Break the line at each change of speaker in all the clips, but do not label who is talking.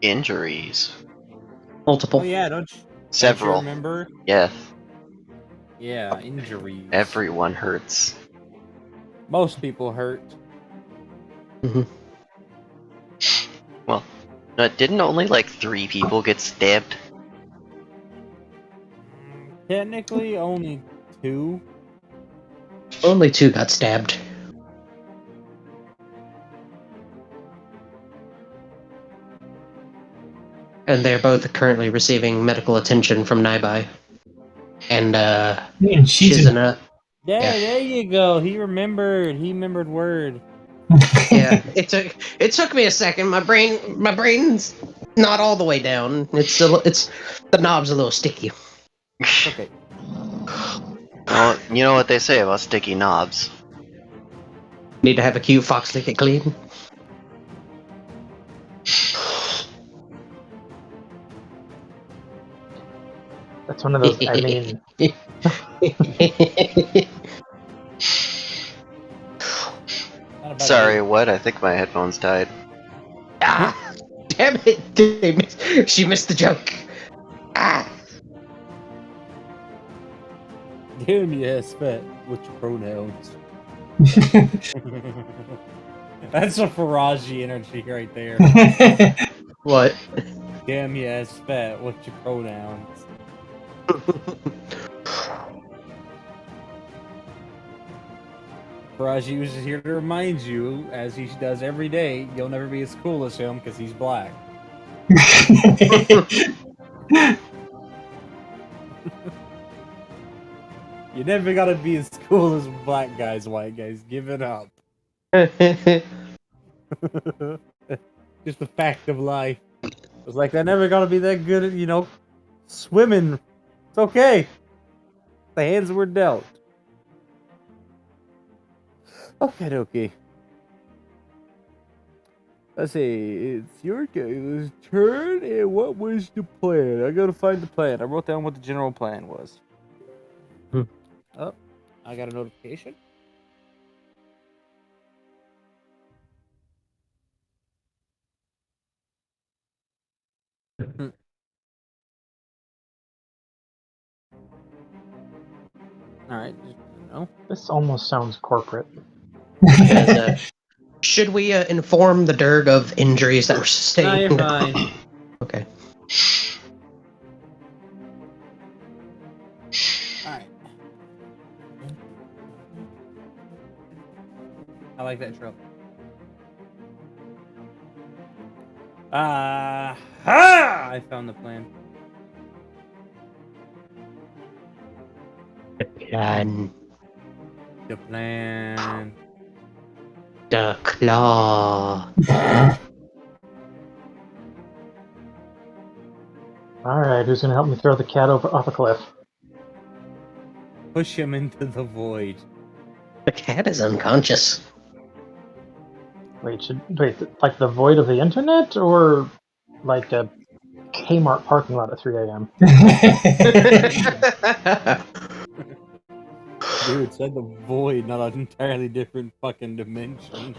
Injuries.
Multiple.
Oh yeah, don't you
Several.
remember?
Yeah.
Yeah, injuries.
Everyone hurts.
Most people hurt.
Well, didn't only like 3 people get stabbed?
Technically, only 2.
Only 2 got stabbed. And they're both currently receiving medical attention from Naibai. And
Man, she's
Shizuna.
There you go. He remembered. He remembered word.
Yeah, it took me a second. My brain's not all the way down. It's the knob's a little sticky.
Okay.
Well, you know what they say about sticky knobs.
Need to have a cute fox lick it clean.
That's one of those. I mean,
Sorry, what? I think my headphones died.
Ah, damn it! She missed the joke. Ah.
Damn, yes, fat. What's your pronouns? That's a Faraji energy right there.
What?
Damn, yes, fat. What's your pronouns? Faraji was just here to remind you, as he does every day, you'll never be as cool as him because he's black. You never gotta be as cool as black guys, white guys. Give it up. Just a fact of life. It's like, I never gotta be that good at, swimming. It's okay. The hands were dealt. Okay. Let's see. It's your guys' turn, and what was the plan? I gotta find the plan. I wrote down what the general plan was. Oh, I got a notification. Alright, no.
This almost sounds corporate.
Should we inform the Derg of injuries that were
No,
sustained?
you're fine.
Okay.
Alright. I like that trope. I found the plan. The plan.
The claw.
Alright, who's gonna help me throw the cat off a cliff?
Push him into the void.
The cat is unconscious.
Wait, like the void of the internet, or like a Kmart parking lot at 3 a.m.?
Dude, said the void, not an entirely different fucking dimension.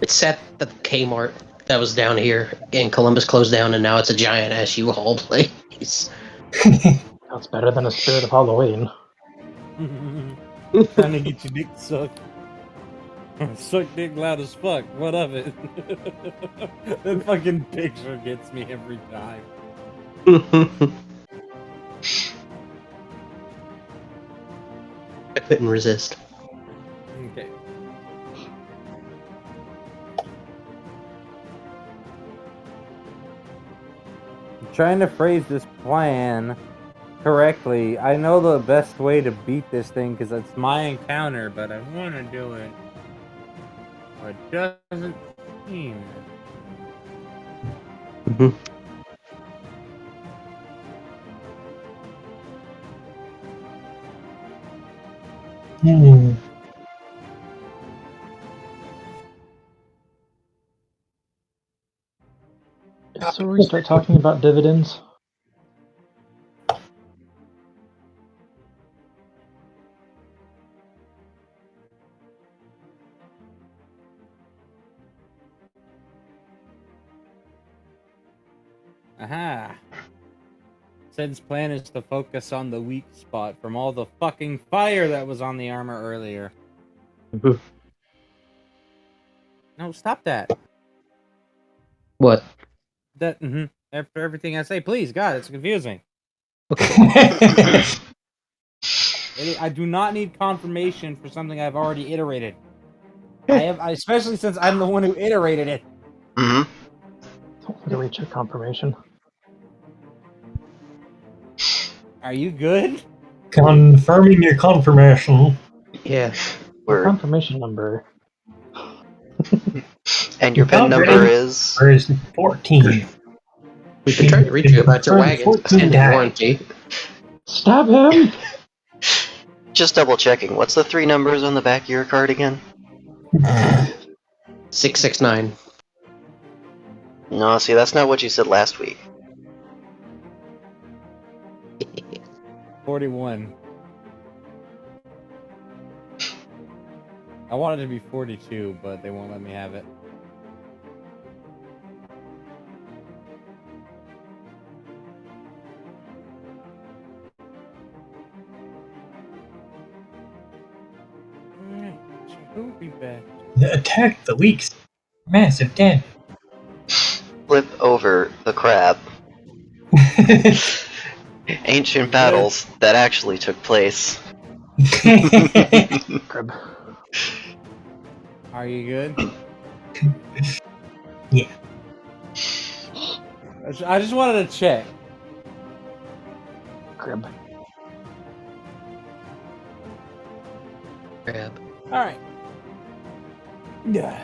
It's sad that the Kmart that was down here in Columbus closed down, and now it's a giant ass U-Haul place.
That's better than a Spirit of Halloween.
Trying to get your dick sucked. Suck dick loud as fuck. What of it? That fucking picture gets me every time.
I couldn't resist.
Okay. I'm trying to phrase this plan correctly. I know the best way to beat this thing because it's my encounter, but I want to do it. It doesn't seem.
So we start talking about dividends.
Aha. Sid's plan is to focus on the weak spot from all the fucking fire that was on the armor earlier. No, stop that.
What?
That after everything I say, please, God, it's confusing. I do not need confirmation for something I've already iterated. Especially since I'm the one who iterated it.
Mm-hmm.
Don't iterate your confirmation.
Are you good?
Confirming your confirmation.
Yeah.
Your
Word.
confirmation number.
And your pen number is?
Or is 14.
We've been trying to reach you about your wagon's
14
extended
times.
warranty.
Stab him!
Just double checking. What's the 3 numbers on the back of your card again?
669.
No, see, that's not what you said last week.
41. I wanted it to be 42, but they won't let me have it. Alright, so who'll be back?
Attack the weak. Massive damage.
Flip over the crab. Ancient battles that actually took place.
Crib.
Are you good?
Yeah.
I just wanted to check.
Crib.
Crab.
Alright. Yeah.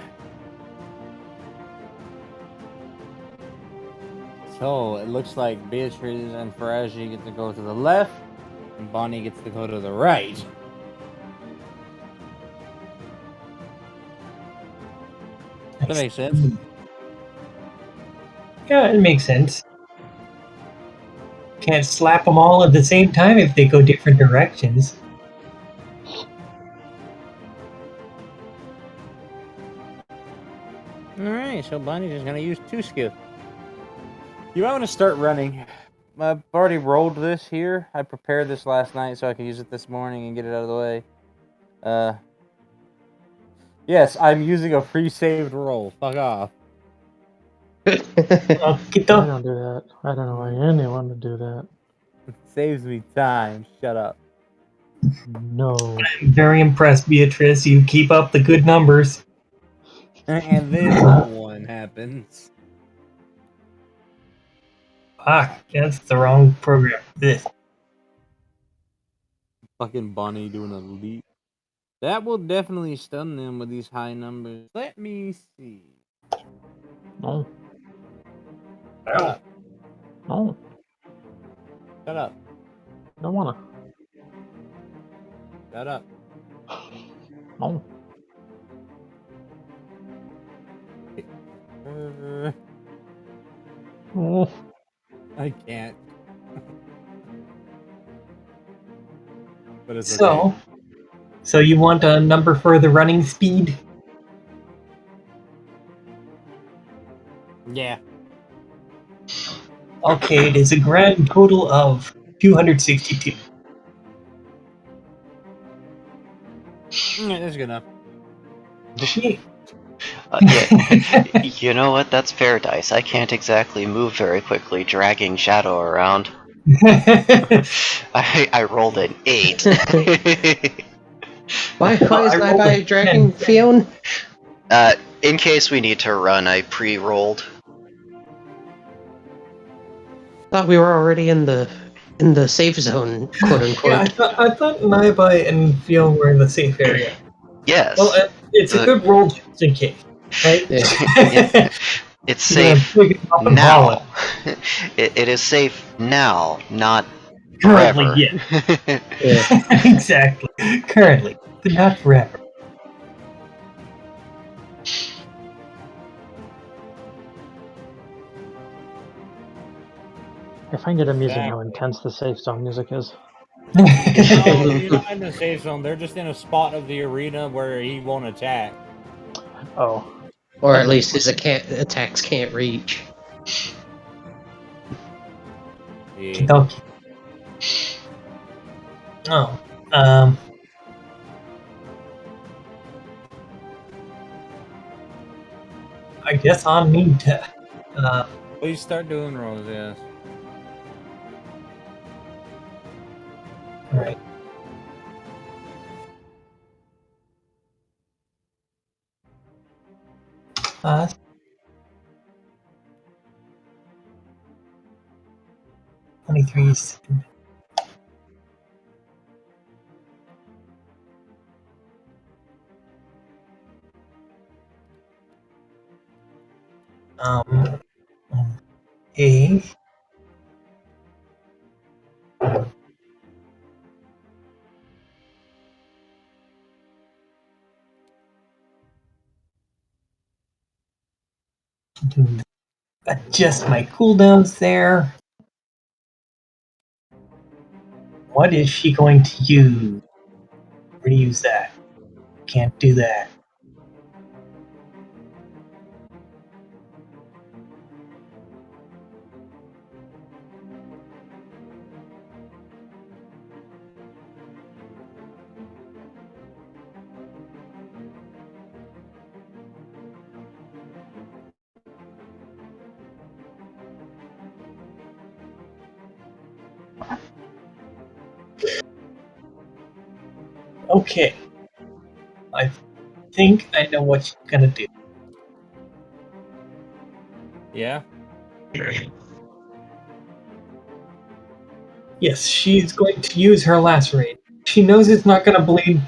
So, it looks like Beatrice and Faraji get to go to the left, and Bonnie gets to go to the right. Does that make sense?
Yeah, it makes sense. Can't slap them all at the same time if they go different directions.
Alright, so Bonnie's just gonna use 2 skill. You might want to start running. I've already rolled this here. I prepared this last night so I could use it this morning and get it out of the way. Yes, I'm using a pre-saved roll. Fuck off.
Get
I
the
don't do that. I don't know why anyone would do that.
It saves me time. Shut up.
No.
I'm very impressed, Beatrice. You keep up the good numbers.
And then one happens.
Ah, that's the wrong program. This.
Fucking Bonnie doing a leap. That will definitely stun them with these high numbers. Let me see.
No.
Shut up.
No.
Shut up.
Don't wanna.
Shut up.
No. Oh.
I can't. But it's
So,
okay.
so you want a number for the running speed?
Yeah.
Okay, it is a grand total of 262.
That's good enough.
Okay.
Yeah, you know what? That's fair dice. I can't exactly move very quickly dragging Shadow around. I rolled an 8.
Why is
I rolled
Naibai
a
dragging
10.
Fionn?
In case we need to run, I pre-rolled.
Thought we were already in the safe zone, quote unquote.
Yeah, I thought Naibai and Fionn were in the safe area.
Yes.
Well, it's a good roll just in case, right?
Yeah. It's safe now. It is safe now, not
Currently,
forever.
yeah.
Yeah.
Exactly. Currently, but not forever.
I find it amusing how intense the safe zone music is.
No, you're not in the safe zone. They're just in a spot of the arena where he won't attack.
Oh.
Or at least his attacks can't reach.
Yeah.
Okie Oh, I guess I'll need to.
Please start doing rolls, yes.
All right. Uh, 23. A. Adjust my cooldowns there. What is she going to use? Where to use that? Can't do that. Okay. I think I know what she's gonna do.
Yeah?
Yes, she's going to use her lacerate. She knows it's not gonna bleed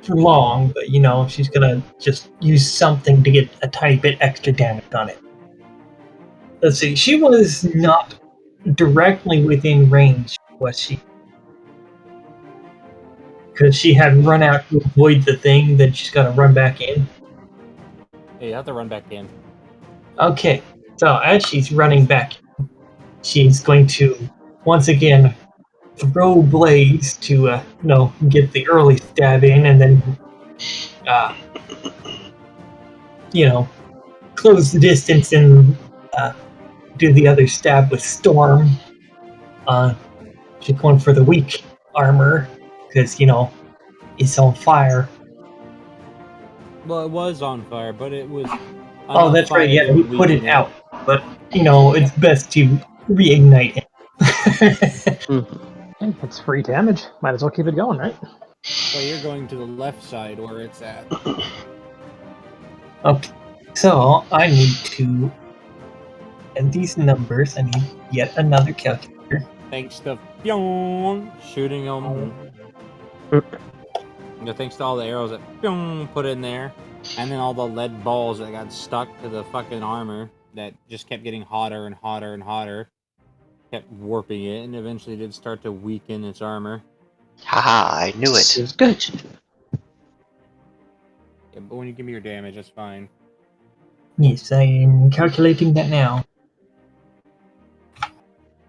for long, but you know, she's gonna just use something to get a tiny bit extra damage on it. Let's see, she was not directly within range, was she? Because she had run out to avoid the thing, then she's gotta run back in.
Hey, you have to run back in.
Okay, so as she's running back, she's going to once again throw blades to, get the early stab in, and then, close the distance and do the other stab with storm. She's going for the weak armor because it's on fire.
Well, it was on fire, but it was
Oh,
enough
that's right.
fire
Yeah,
to
we put it
weaken
out, but it's best to reignite it.
It's free damage. Might as well keep it going, right?
So you're going to the left side where it's at.
Okay, so I need to add these numbers. I need yet another calculator.
Thanks to Pyong shooting them. Thanks to all the arrows that Pyong put in there. And then all the lead balls that got stuck to the fucking armor that just kept getting hotter and hotter and hotter. Kept warping it and eventually did start to weaken its armor.
Haha, I knew
This
it.
is good.
Yeah, but when you give me your damage, that's fine.
Yes, I am calculating that now.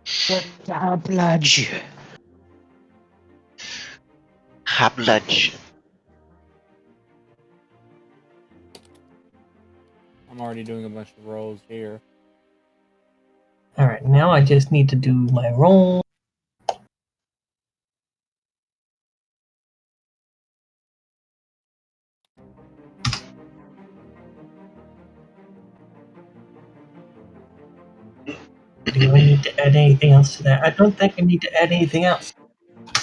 Hablage.
Hablage.
I'm already doing a bunch of rolls here.
Alright, now I just need to do my roll. Do I need to add anything else to that? I don't think I need to add anything else.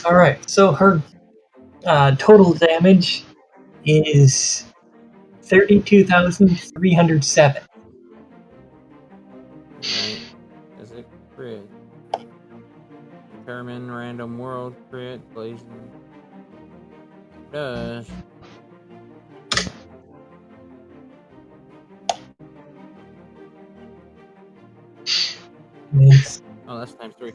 Alright, so her total damage is 32,307.
Right? Is it crit? Determine random world crit, blazing. It does.
Yes.
Oh, that's times 3.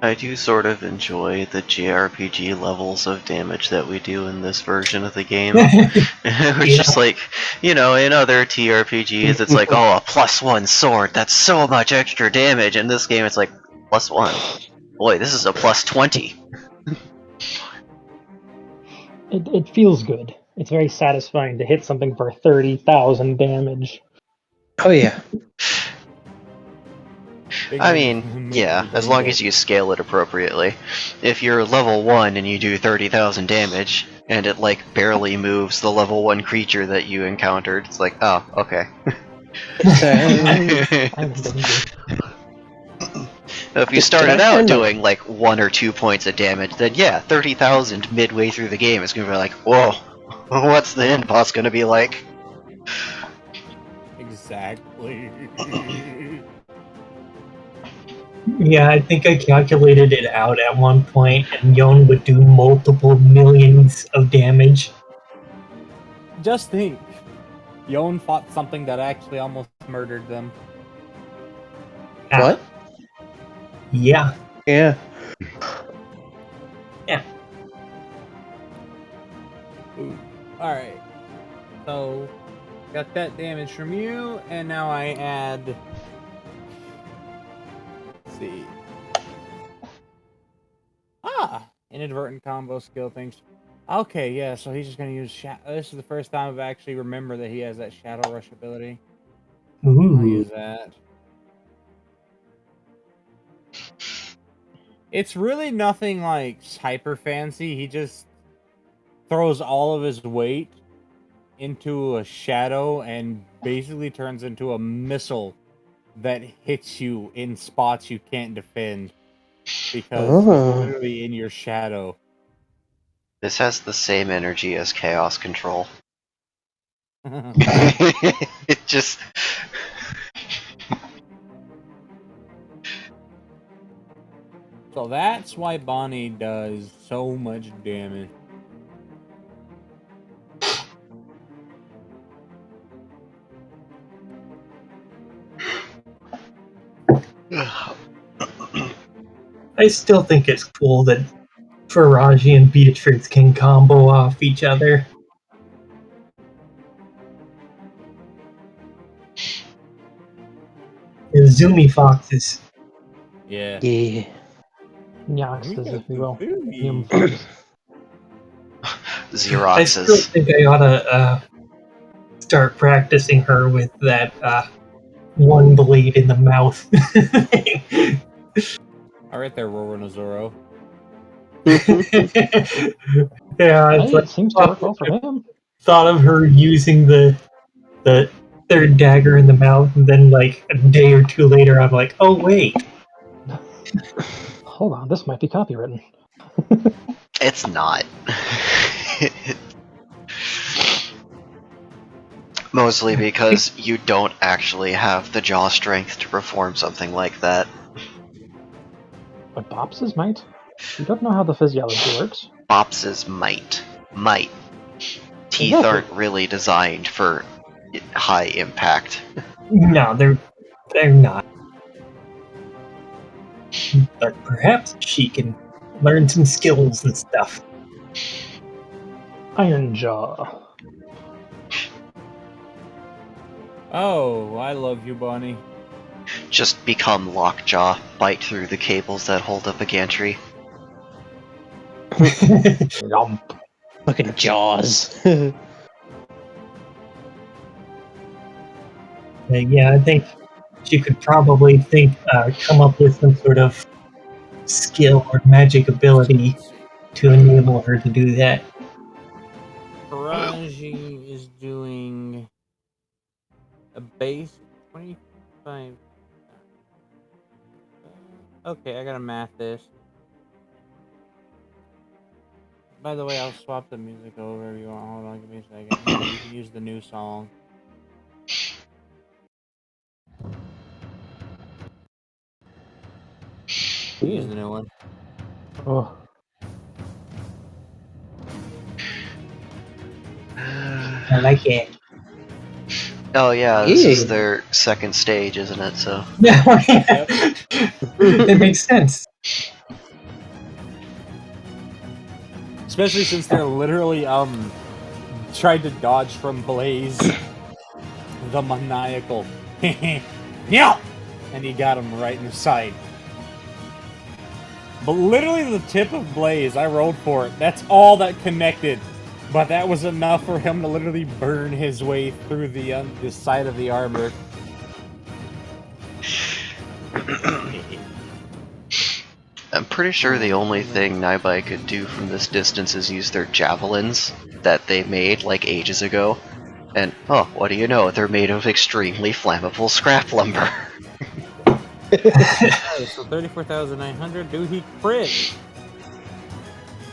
I do sort of enjoy the JRPG levels of damage that we do in this version of the game. It's just like, in other TRPGs, it's like, oh, a +1 sword, that's so much extra damage. In this game, it's like, +1. Boy, this is a +20.
It feels good. It's very satisfying to hit something for 30,000 damage.
Oh yeah.
I mean, yeah, as long as you scale it appropriately. If you're level 1 and you do 30,000 damage, and it like barely moves the level 1 creature that you encountered, it's like, oh, okay.
I'm in danger.
If you
Did
started
I
out
turn my-
doing like 1 or 2 points of damage, then yeah, 30,000 midway through the game is gonna be like, whoa, what's the end boss gonna be like?
Exactly.
Yeah, I think I calculated it out at one point, and Yon would do multiple millions of damage.
Just think, Yon fought something that actually almost murdered them.
Ah,
What?
Yeah.
Yeah.
Ooh. Alright. So, got that damage from you, and now I add... Let's see. Inadvertent combo skill things. Okay, yeah, so he's just gonna use this is the first time I've actually remembered that he has that Shadow Rush ability. I'll
Ooh.
use that. It's really nothing like hyper fancy. He just throws all of his weight into a shadow and basically turns into a missile that hits you in spots you can't defend because he's
Oh.
literally in your shadow.
This has the same energy as Chaos Control. It just...
So that's why Bonnie does so much damage.
I still think it's cool that Faraji and Beatrix can combo off each other. And Zoomy Foxes.
Yeah.
Yeah.
Nyoxes, if you will. Human
Zoomy.
fox.
I still
Xeroxes.
think I oughta start practicing her with that one blade in the mouth.
Alright there, Roronosauro.
Yeah, it's
Hey,
like
it seems to work well for him.
thought of her using the third dagger in the mouth, and then like a day or two later, I'm like, oh wait,
Hold on, this might be copywritten.
It's not. Mostly because you don't actually have the jaw strength to perform something like that.
But Bops's might. You don't know how the physiology works.
Bops's might. Teeth
Exactly.
aren't really designed for high impact.
no, they're not. But perhaps she can learn some skills and stuff.
Iron Jaw.
Oh, I love you, Bonnie.
Just become Lockjaw, bite through the cables that hold up a gantry.
Yomp.
Fucking Jaws.
Yeah, I think she could probably come up with some sort of skill or magic ability to enable her to do that.
Faraji is doing a base 25. Okay, I gotta math this. By the way, I'll swap the music over if you want. Hold on, give me a second. Here, you can use the new song. Use the new one.
Oh,
I like it.
Oh yeah, this is
Yeah.
their second stage, isn't it? So
Yeah, it makes sense.
Especially since they're literally tried to dodge from Blaze, the maniacal. Yeah, and he got him right in the side. But literally the tip of Blaze, I rolled for it. That's all that connected. But that was enough for him to literally burn his way through the side of the armor.
I'm pretty sure the only thing Naibai could do from this distance is use their javelins that they made like ages ago. And, oh, what do you know? They're made of extremely flammable scrap lumber.
Alright, so 34,900. Do he crit?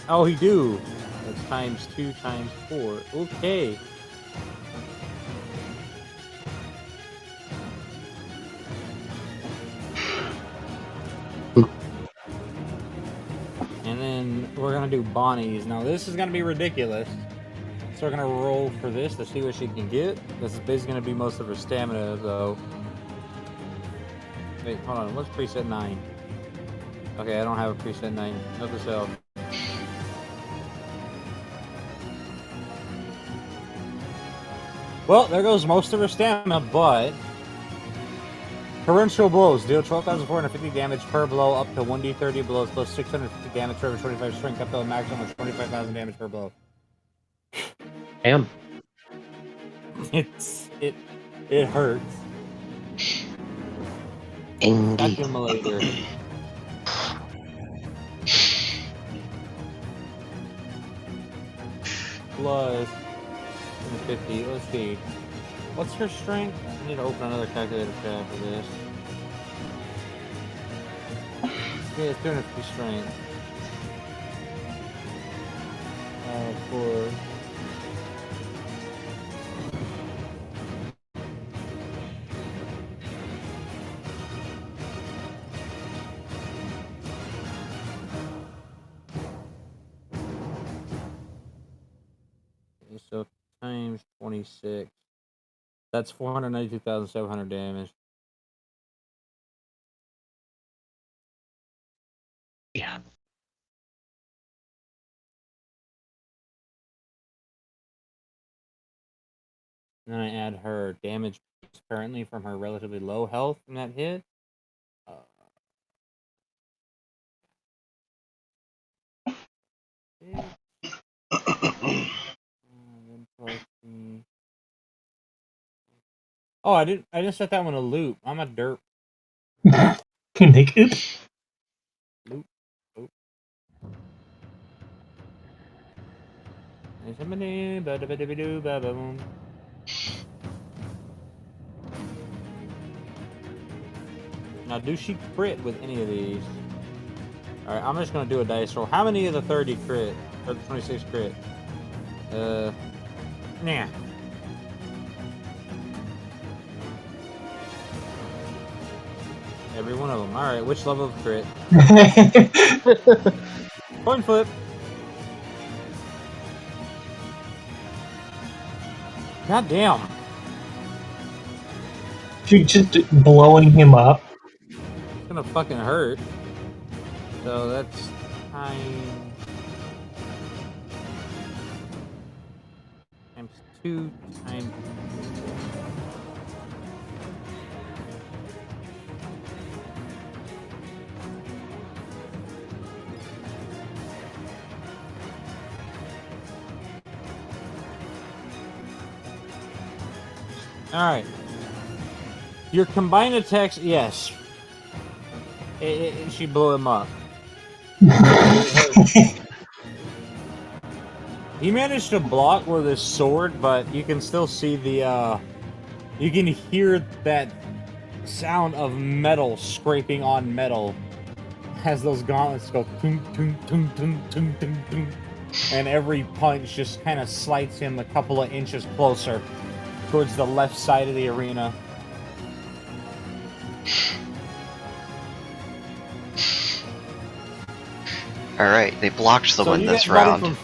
Oh, he do. That's times 2 times 4. Okay. And then we're gonna do Bonnie's. Now this is gonna be ridiculous. So we're gonna roll for this to see what she can get. This is basically gonna be most of her stamina, though. Wait, hold on. What's preset 9? Okay, I don't have a preset 9. Note to self. Well, there goes most of her stamina, but torrential blows deal 12,450 damage per blow up to 1d30 blows plus 650 damage for every 25 strength up to a maximum of 25,000 damage per blow.
Damn.
It hurts.
Indeed.
Accumulator. Plus 50. Let's see. What's her strength? I need to open another calculator tab for this. Yeah, it's 250 strength. For so times 26. That's 492,700 damage.
Yeah.
And then I add her damage currently from her relatively low health from that hit. Oh, I didn't set that one a loop. I'm a derp.
Naked.
Loop. Loop. Now, do she crit with any of these? Alright, I'm just gonna do a dice roll. How many of the 30 crit? Or the 26 crit? Nah. Every one of them. Alright, which level of crit? Coin flip. God damn.
You're just blowing him up.
It's gonna fucking hurt. So that's times 2 times. Alright. Your combined attacks, yes. She blew him up. He managed to block with his sword, but you can still see the, you can hear that sound of metal scraping on metal as those gauntlets go tung, tung, tung, tung, tung, tung, tung. And every punch just kind of slides him a couple of inches closer towards the left side of the arena.
Alright, they blocked the one
you
this
guys brought
round.
him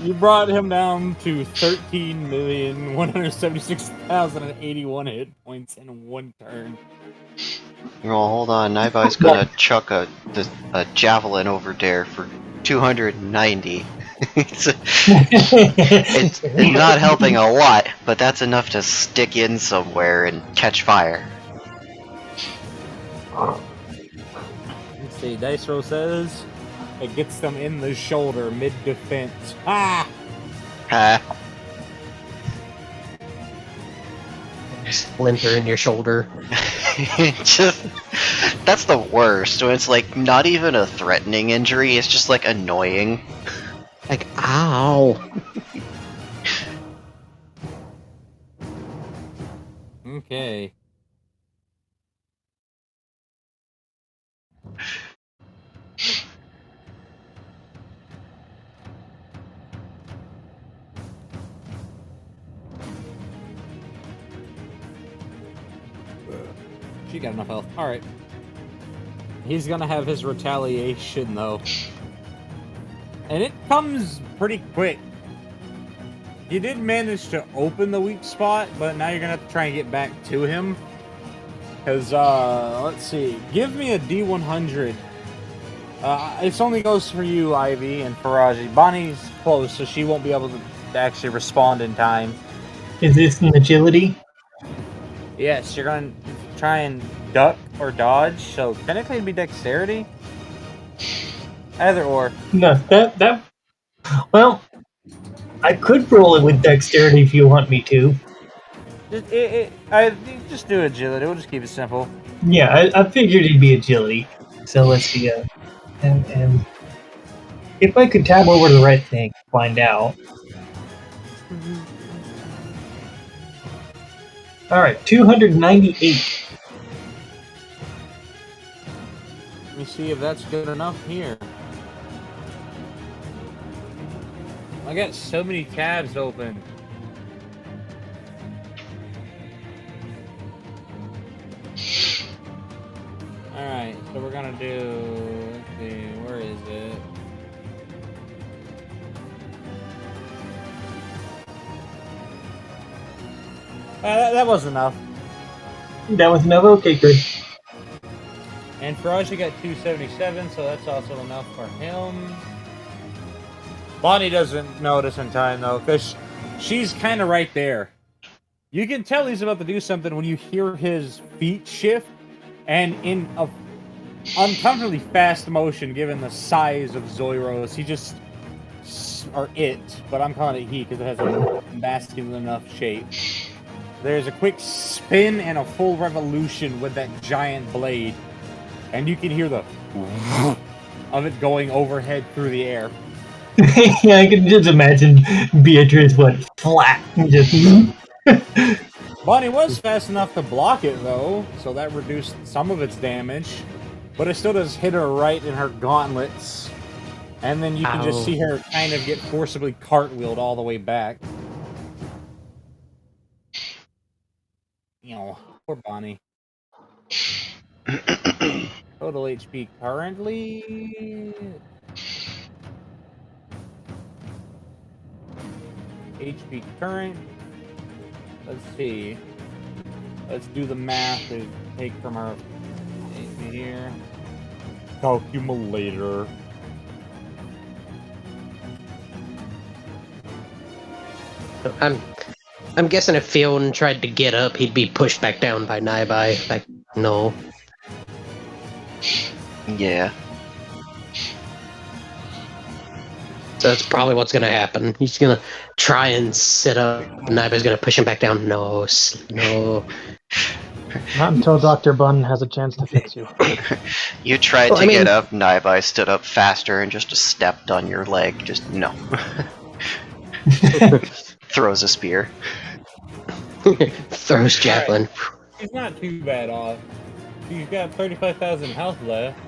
you brought him down to 13,176,081 hit points in one turn.
Well, hold on. Naibai's gonna chuck a javelin over there for 290. it's not helping a lot, but that's enough to stick in somewhere and catch fire.
Let's see, Dice Roll says it gets them in the shoulder mid-defense. Ah!
Ha!
Splinter in your shoulder.
Just, that's the worst. When it's like not even a threatening injury, it's just like annoying.
Like, ow.
Okay. She got enough health. Alright. He's gonna have his retaliation, though. And it comes pretty quick. You did manage to open the weak spot, but now you're gonna have to try and get back to him. Because, let's see. Give me a D100. It only goes for you, Ivy, and Faraji. Bonnie's close, so she won't be able to actually respond in time.
Is this an agility?
Yes, you're going to try and duck or dodge, so technically it'd be dexterity. Either or.
No, that. Well, I could roll it with dexterity if you want me to.
Just do agility. We'll just keep it simple.
Yeah, I figured it'd be agility. So let's see. And if I could tab over to the right thing, find out. All right, 298.
Let me see if that's good enough here. I got so many tabs open. Alright, so we're gonna do... Let's see, where is it? That was enough.
That was enough. Okay, good.
And Faraji got 277, so that's also enough for him. Bonnie doesn't notice in time, though, because she's kind of right there. You can tell he's about to do something when you hear his feet shift, and in a uncomfortably fast motion, given the size of Zoiros, he just... or it, but I'm calling it he because it has a masculine enough shape. There's a quick spin and a full revolution with that giant blade. And you can hear the of it going overhead through the air.
Yeah, I can just imagine Beatrice went flat and just.
Bonnie was fast enough to block it, though, so that reduced some of its damage. But it still does hit her right in her gauntlets. And then you can just see her kind of get forcibly cartwheeled all the way back. You know, poor Bonnie. Total HP currently... HP current. Let's see. Let's do the math to take from our HP here. Calculator.
I'm guessing if Fionn tried to get up, he'd be pushed back down by Naibai. Like, no.
Yeah.
So that's probably what's gonna happen. He's gonna try and sit up. Naibai's gonna push him back down. No, no.
Not until Dr. Bun has a chance to fix you.
You tried to get up, Naibai stood up faster and just stepped on your leg. Just no. Throws a spear.
Throws javelin.
Right. He's not too bad off. He's got 35,000 health left.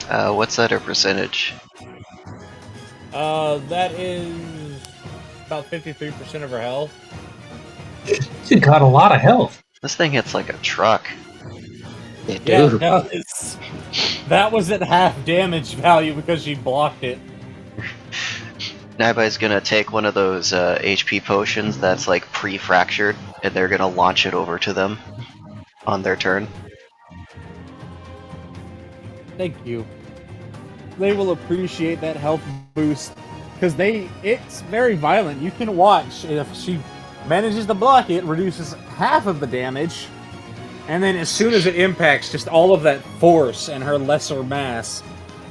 What's that a percentage?
That is about 53% of her health.
She got a lot of health.
This thing hits like a truck.
It
Yeah,
do.
no, that was at half damage value because she blocked it.
Naibai's gonna take one of those HP potions that's like pre-fractured, and they're gonna launch it over to them on their turn.
Thank you. They will appreciate that health boost because it's very violent. You can watch if she manages to block it, reduces half of the damage, and then as soon as it impacts, just all of that force and her lesser mass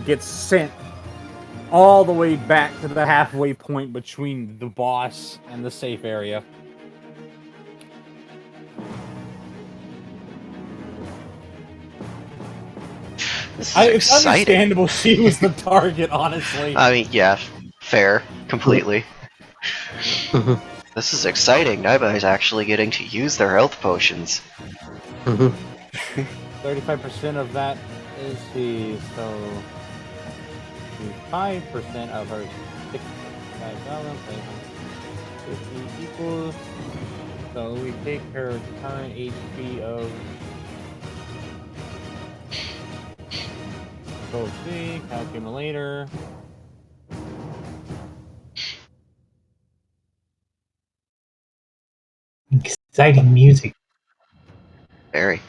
gets sent all the way back to the halfway point between the boss and the safe area.
This is
It's
exciting.
understandable she was the target, honestly.
I mean, yeah, fair, completely.
Mhm.
This is exciting. Naiba's actually getting to use their health potions.
35% of that is the so 5% of her 65,550 equals. So we take her current HP of Control C, calculator.
Exciting music.
Very.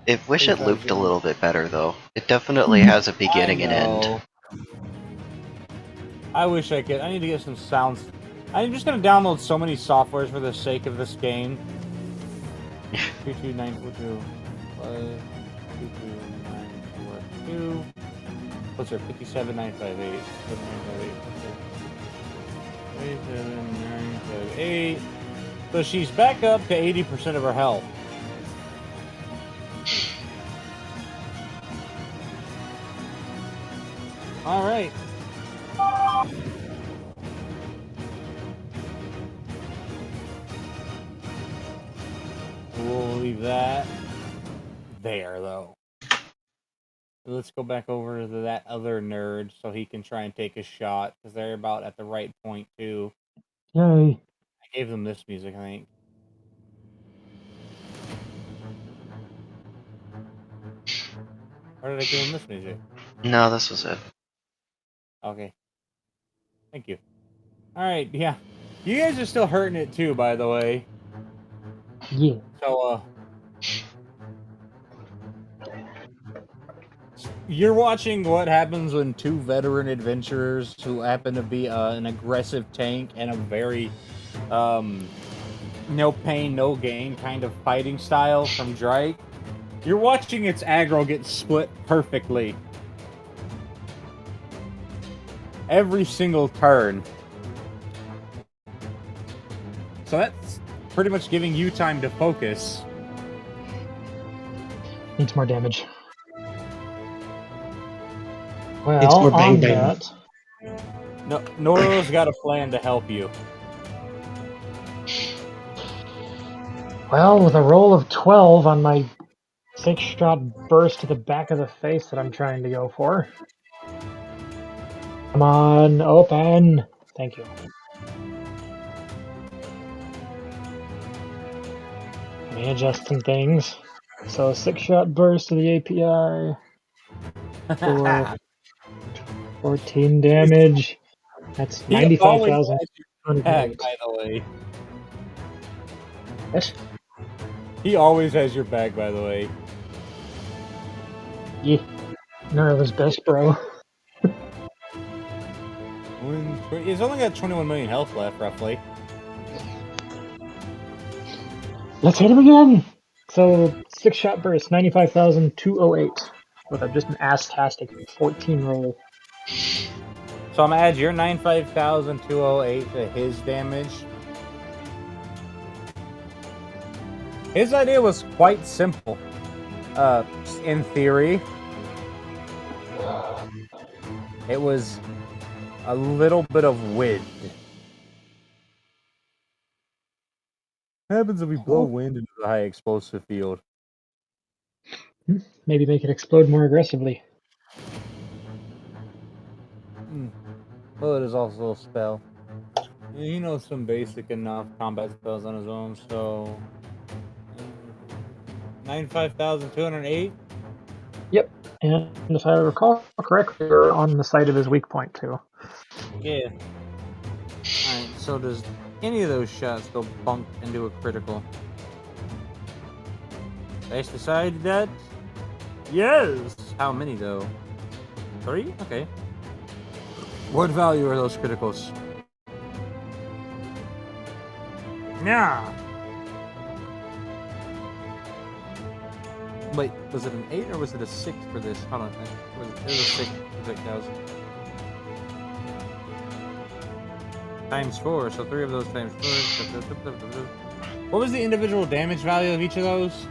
I wish it looped a
35.
little bit better, though. It definitely has a
I
beginning and end.
know. I wish I could. I need to get some sounds. I'm just gonna download so many softwares for the sake of this game. 22942 plus 22942. What's her 57958? 57958. So she's back up to 80% of her health. All right. We'll leave that there, though. Let's go back over to that other nerd so he can try and take a shot, because they're about at the right point, too.
Yay.
I gave them this music, I think. Or did I give them this music?
No, this was it.
Okay. Thank you. Alright, yeah. You guys are still hurting it, too, by the way.
Yeah.
So, you're watching what happens when two veteran adventurers who happen to be an aggressive tank and a very no pain, no gain kind of fighting style from Drake. You're watching its aggro get split perfectly. Every single turn. So that's pretty much giving you time to focus.
Needs more damage.
It's
Well,
more bang
on
bang.
that,
No, Noro's got a plan to help you.
well, with a roll of 12 on my 6-shot burst to the back of the face that I'm trying to go for. Come on, open. Thank you. Let me adjust some things. So 6-shot burst to the API for 14 damage. That's
He always has your back,
95,208.
by the way.
Yes.
He always has your back, by the way.
Yeah. Nerva's best, bro.
He's only got 21 million health left, roughly.
Let's hit him again. So 6-shot burst, 95,208 with just an ass-tastic 14 roll.
So I'm gonna add your 95,208 to his damage. His idea was quite simple. In theory, it was a little bit of wind. What happens if we blow wind into the high explosive field?
Maybe make it explode more aggressively.
Well, it is also a spell. He knows some basic enough combat spells on his own, so 95,208.
Yep. And if I recall correctly, you're on the side of his weak point too.
Yeah. Alright, so does any of those shots go bunk and do a critical? Dice decided that? Yes! How many though? 3? Okay. What value are those criticals? Yeah. Wait, was it an 8 or was it a 6 for this? Hold on. It was a 6. Times 4, so 3 of those times 4. What was the individual damage value of each of those?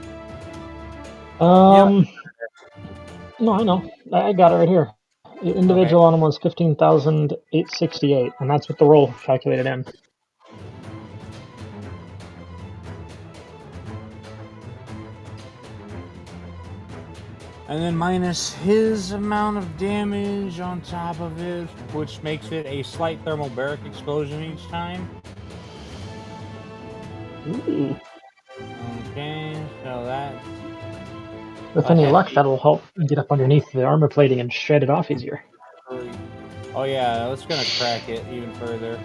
No, I know. I got it right here. Individual
Okay.
animal is 15,868, and that's what the roll calculated in.
And then minus his amount of damage on top of it, which makes it a slight thermobaric explosion each time.
Ooh.
Okay, so that's
With
a
any luck,
hefty
that'll help get up underneath the armor plating and shred it off easier.
3. Oh yeah, that's gonna crack it even further.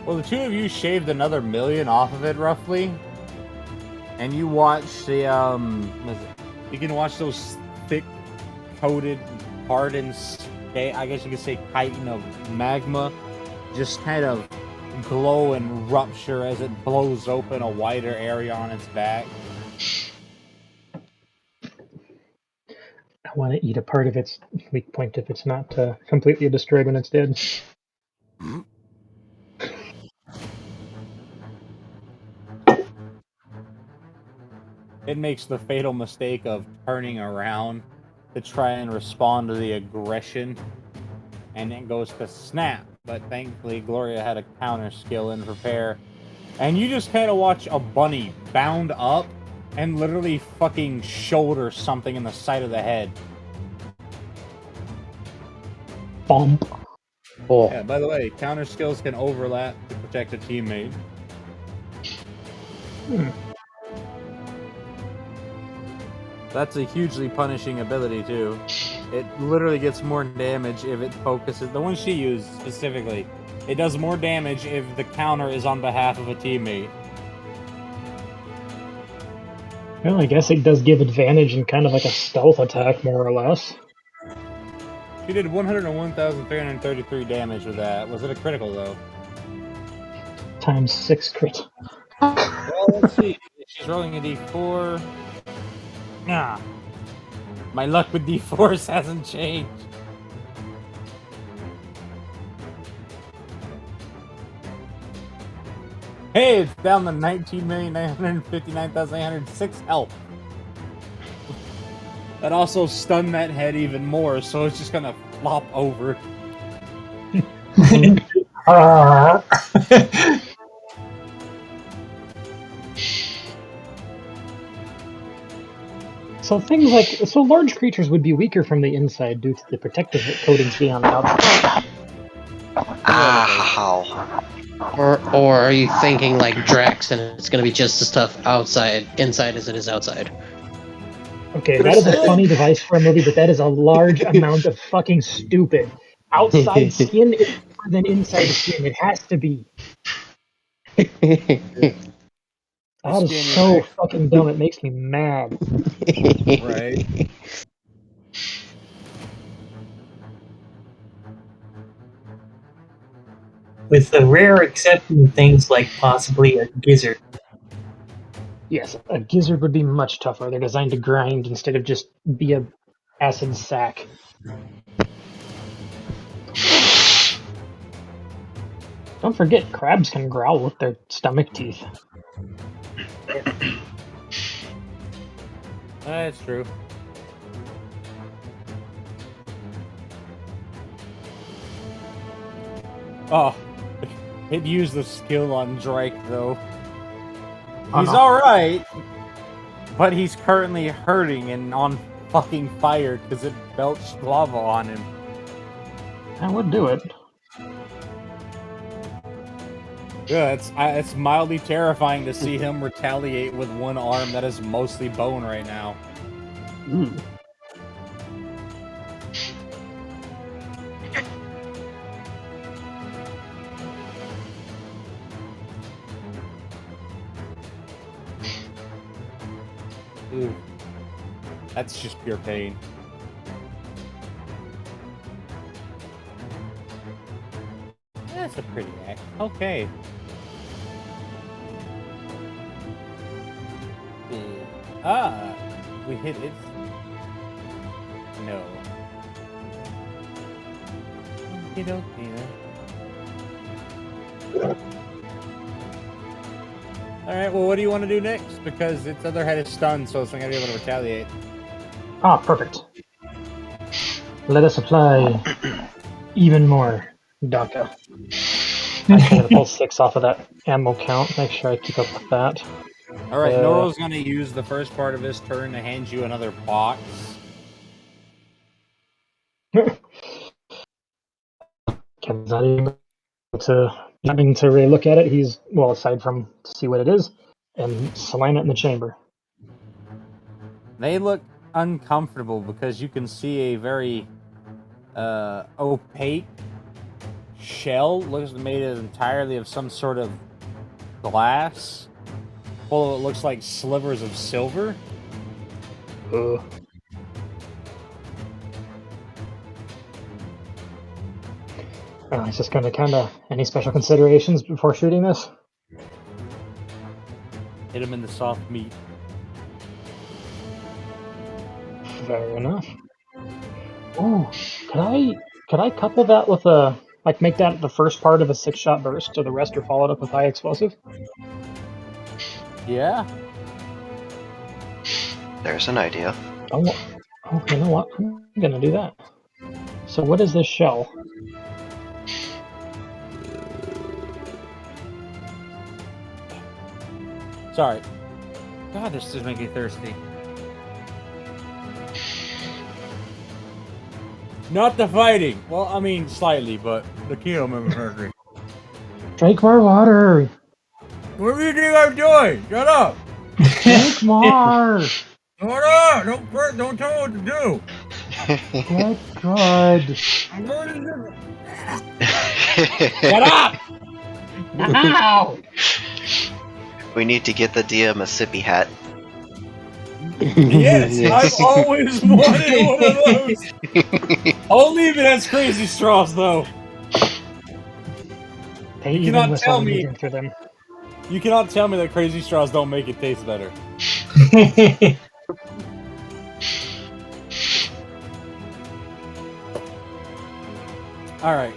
Well, the two of you shaved another million off of it, roughly. And you watch the, what is it? You can watch those thick, coated, hardened, I guess you could say chitin of magma just kind of glow and rupture as it blows open a wider area on its back.
I want to eat a part of its weak point if it's not completely destroyed when it's dead.
It makes the fatal mistake of turning around to try and respond to the aggression, and it goes to snap. But thankfully, Gloria had a counter skill in repair. And you just kind of watch a bunny bound up and literally fucking shoulder something in the side of the head.
Bump.
Oh.
Yeah, by the way, counter skills can overlap to protect a teammate. That's a hugely punishing ability, too. It literally gets more damage if it focuses. The one she used specifically, it does more damage if the counter is on behalf of a teammate.
Well, I guess it does give advantage in kind of like a stealth attack, more or less.
She did 101,333 damage with that. Was it a critical, though?
Times 6 crit.
Well, let's see. She's rolling a d4. Nah. My luck with d4s hasn't changed. Hey, it's down to 19,959,806 health. That also stunned that head even more, so it's just gonna flop over.
So things like large creatures would be weaker from the inside due to the protective coatings being on the outside.
Ow.
Or are you thinking like Drax and it's gonna be just as tough inside as it is outside?
Okay, that is a funny device for a movie, but that is a large amount of fucking stupid. Outside skin is more than inside skin. It has to be. That is so fucking dumb. It makes me mad.
Right.
With the rare exception of things like possibly a gizzard.
Yes, a gizzard would be much tougher. They're designed to grind instead of just be a acid sack. Don't forget, crabs can growl with their stomach teeth.
That's true. Oh, it used the skill on Drake, though. He's alright, but he's currently hurting and on fucking fire because it belched lava on him.
That would do it.
Yeah, it's mildly terrifying to see him retaliate with one arm that is mostly bone right now.
Ooh.
Ooh. That's just pure pain. That's a pretty act. Okay. We hit it. No. Okie dokie. Alright, well, what do you want to do next? Because its other head is stunned, so it's not going to be able to retaliate.
Ah, perfect. Let us apply even more DACA. I'm going to pull 6 off of that ammo count. Make sure I keep up with that.
Alright, Noro's going to use the first part of his turn to hand you another box.
Ken's not even to really look at it. He's, well, aside from to see what it is, and slam it in the chamber.
They look uncomfortable because you can see a very opaque shell. Looks made entirely of some sort of glass. Full of what looks like slivers of silver.
He's just going to kind of, any special considerations before shooting this?
Hit him in the soft meat.
Fair enough. Ooh, could I couple that with a, like, make that the first part of a 6-shot burst, so the rest are followed up with high explosive?
Yeah.
There's an idea.
Oh, you know what? I'm gonna do that. So what is this shell?
Sorry. God, this is making me thirsty. Not the fighting. Well, I mean, slightly, but the kill made me hungry.
Drink more water!
What do you think I'm doing? Shut up!
Drink more!
Shut up! Don't tell me what to do!
Get good!
I'm going to do it! Shut up!
Ow!
We need to get the DM a sippy hat.
Yes, I've always wanted one of those! Only if it has crazy straws, though.
They
You
even
cannot
whistle
tell
when you
me-
drink through them.
You cannot tell me that crazy straws don't make it taste better. Alright.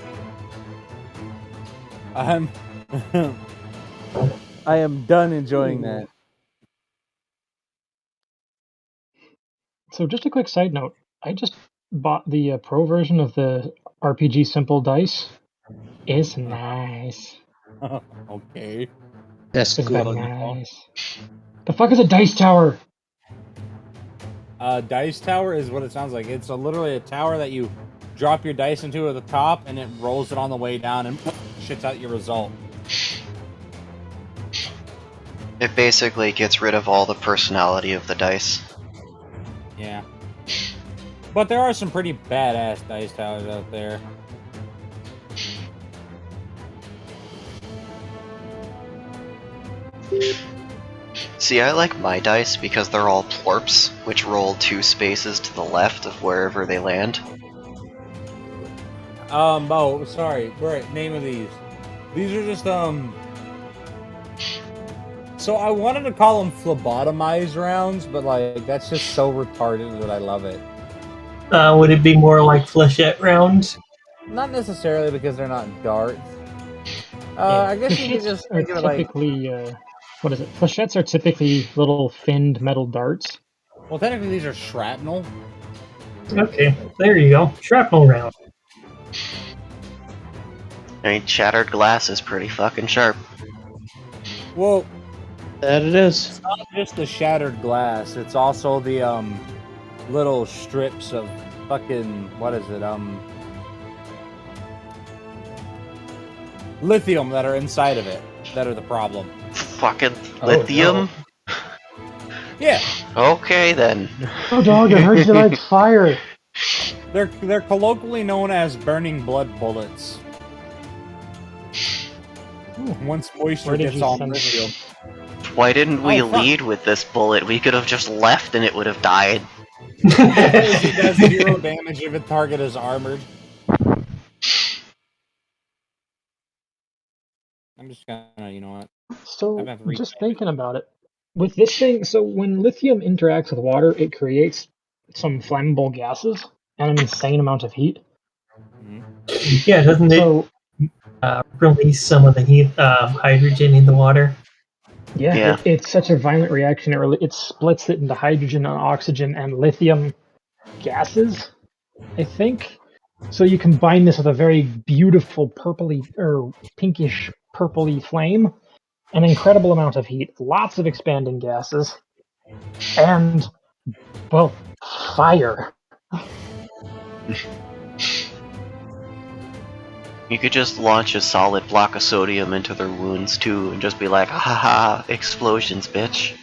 I am done enjoying that.
So just a quick side note, I just bought the pro version of the RPG Simple Dice. It's nice.
Okay.
That's
It's
good.
very nice. The fuck is a dice tower?
Dice tower is what it sounds like. It's literally a tower that you drop your dice into at the top, and it rolls it on the way down and shits out your result.
It basically gets rid of all the personality of the dice.
Yeah. But there are some pretty badass dice towers out there.
See, I like my dice because they're all plorps, which roll 2 spaces to the left of wherever they land.
Oh, sorry. Right, name of these. These are just, So I wanted to call them phlebotomized rounds, but, like, that's just so retarded that I love it.
Would it be more like flechette rounds?
Not necessarily because they're not darts.
Yeah,
I guess you could
flechettes
just
are
think of it like...
typically, what is it? Flechettes are typically little finned metal darts.
Well, technically these are shrapnel.
Okay, there you go. Shrapnel round.
I mean, shattered glass is pretty fucking sharp.
Well,
That it is.
it's not just the shattered glass. It's also the, little strips of fucking... What is it? Lithium that are inside of it that are the problem.
Fucking
Oh,
lithium?
Yeah,
Okay then.
Oh, dog, I heard you like fire.
they're colloquially known as burning blood bullets. Once moisture
Where did
gets
you
on
send
lithium.
Why didn't we
Oh, fuck.
lead with this bullet? We could have just left and it would have died.
It does 0 damage if a target is armored. I'm just gonna, you know what?
So,
I'm gonna have to read
just
that.
thinking about it, with this thing, so when lithium interacts with water, it creates some flammable gases and an insane amount of heat.
Yeah, doesn't it
So,
release some of the heat, hydrogen in the water?
Yeah,
Yeah.
it's such a violent reaction. It splits it into hydrogen and oxygen and lithium gases, I think. So you combine this with a very beautiful purpley or pinkish purpley flame, an incredible amount of heat, lots of expanding gases, and well, fire.
You could just launch a solid block of sodium into their wounds too, and just be like, ha ha, explosions, bitch.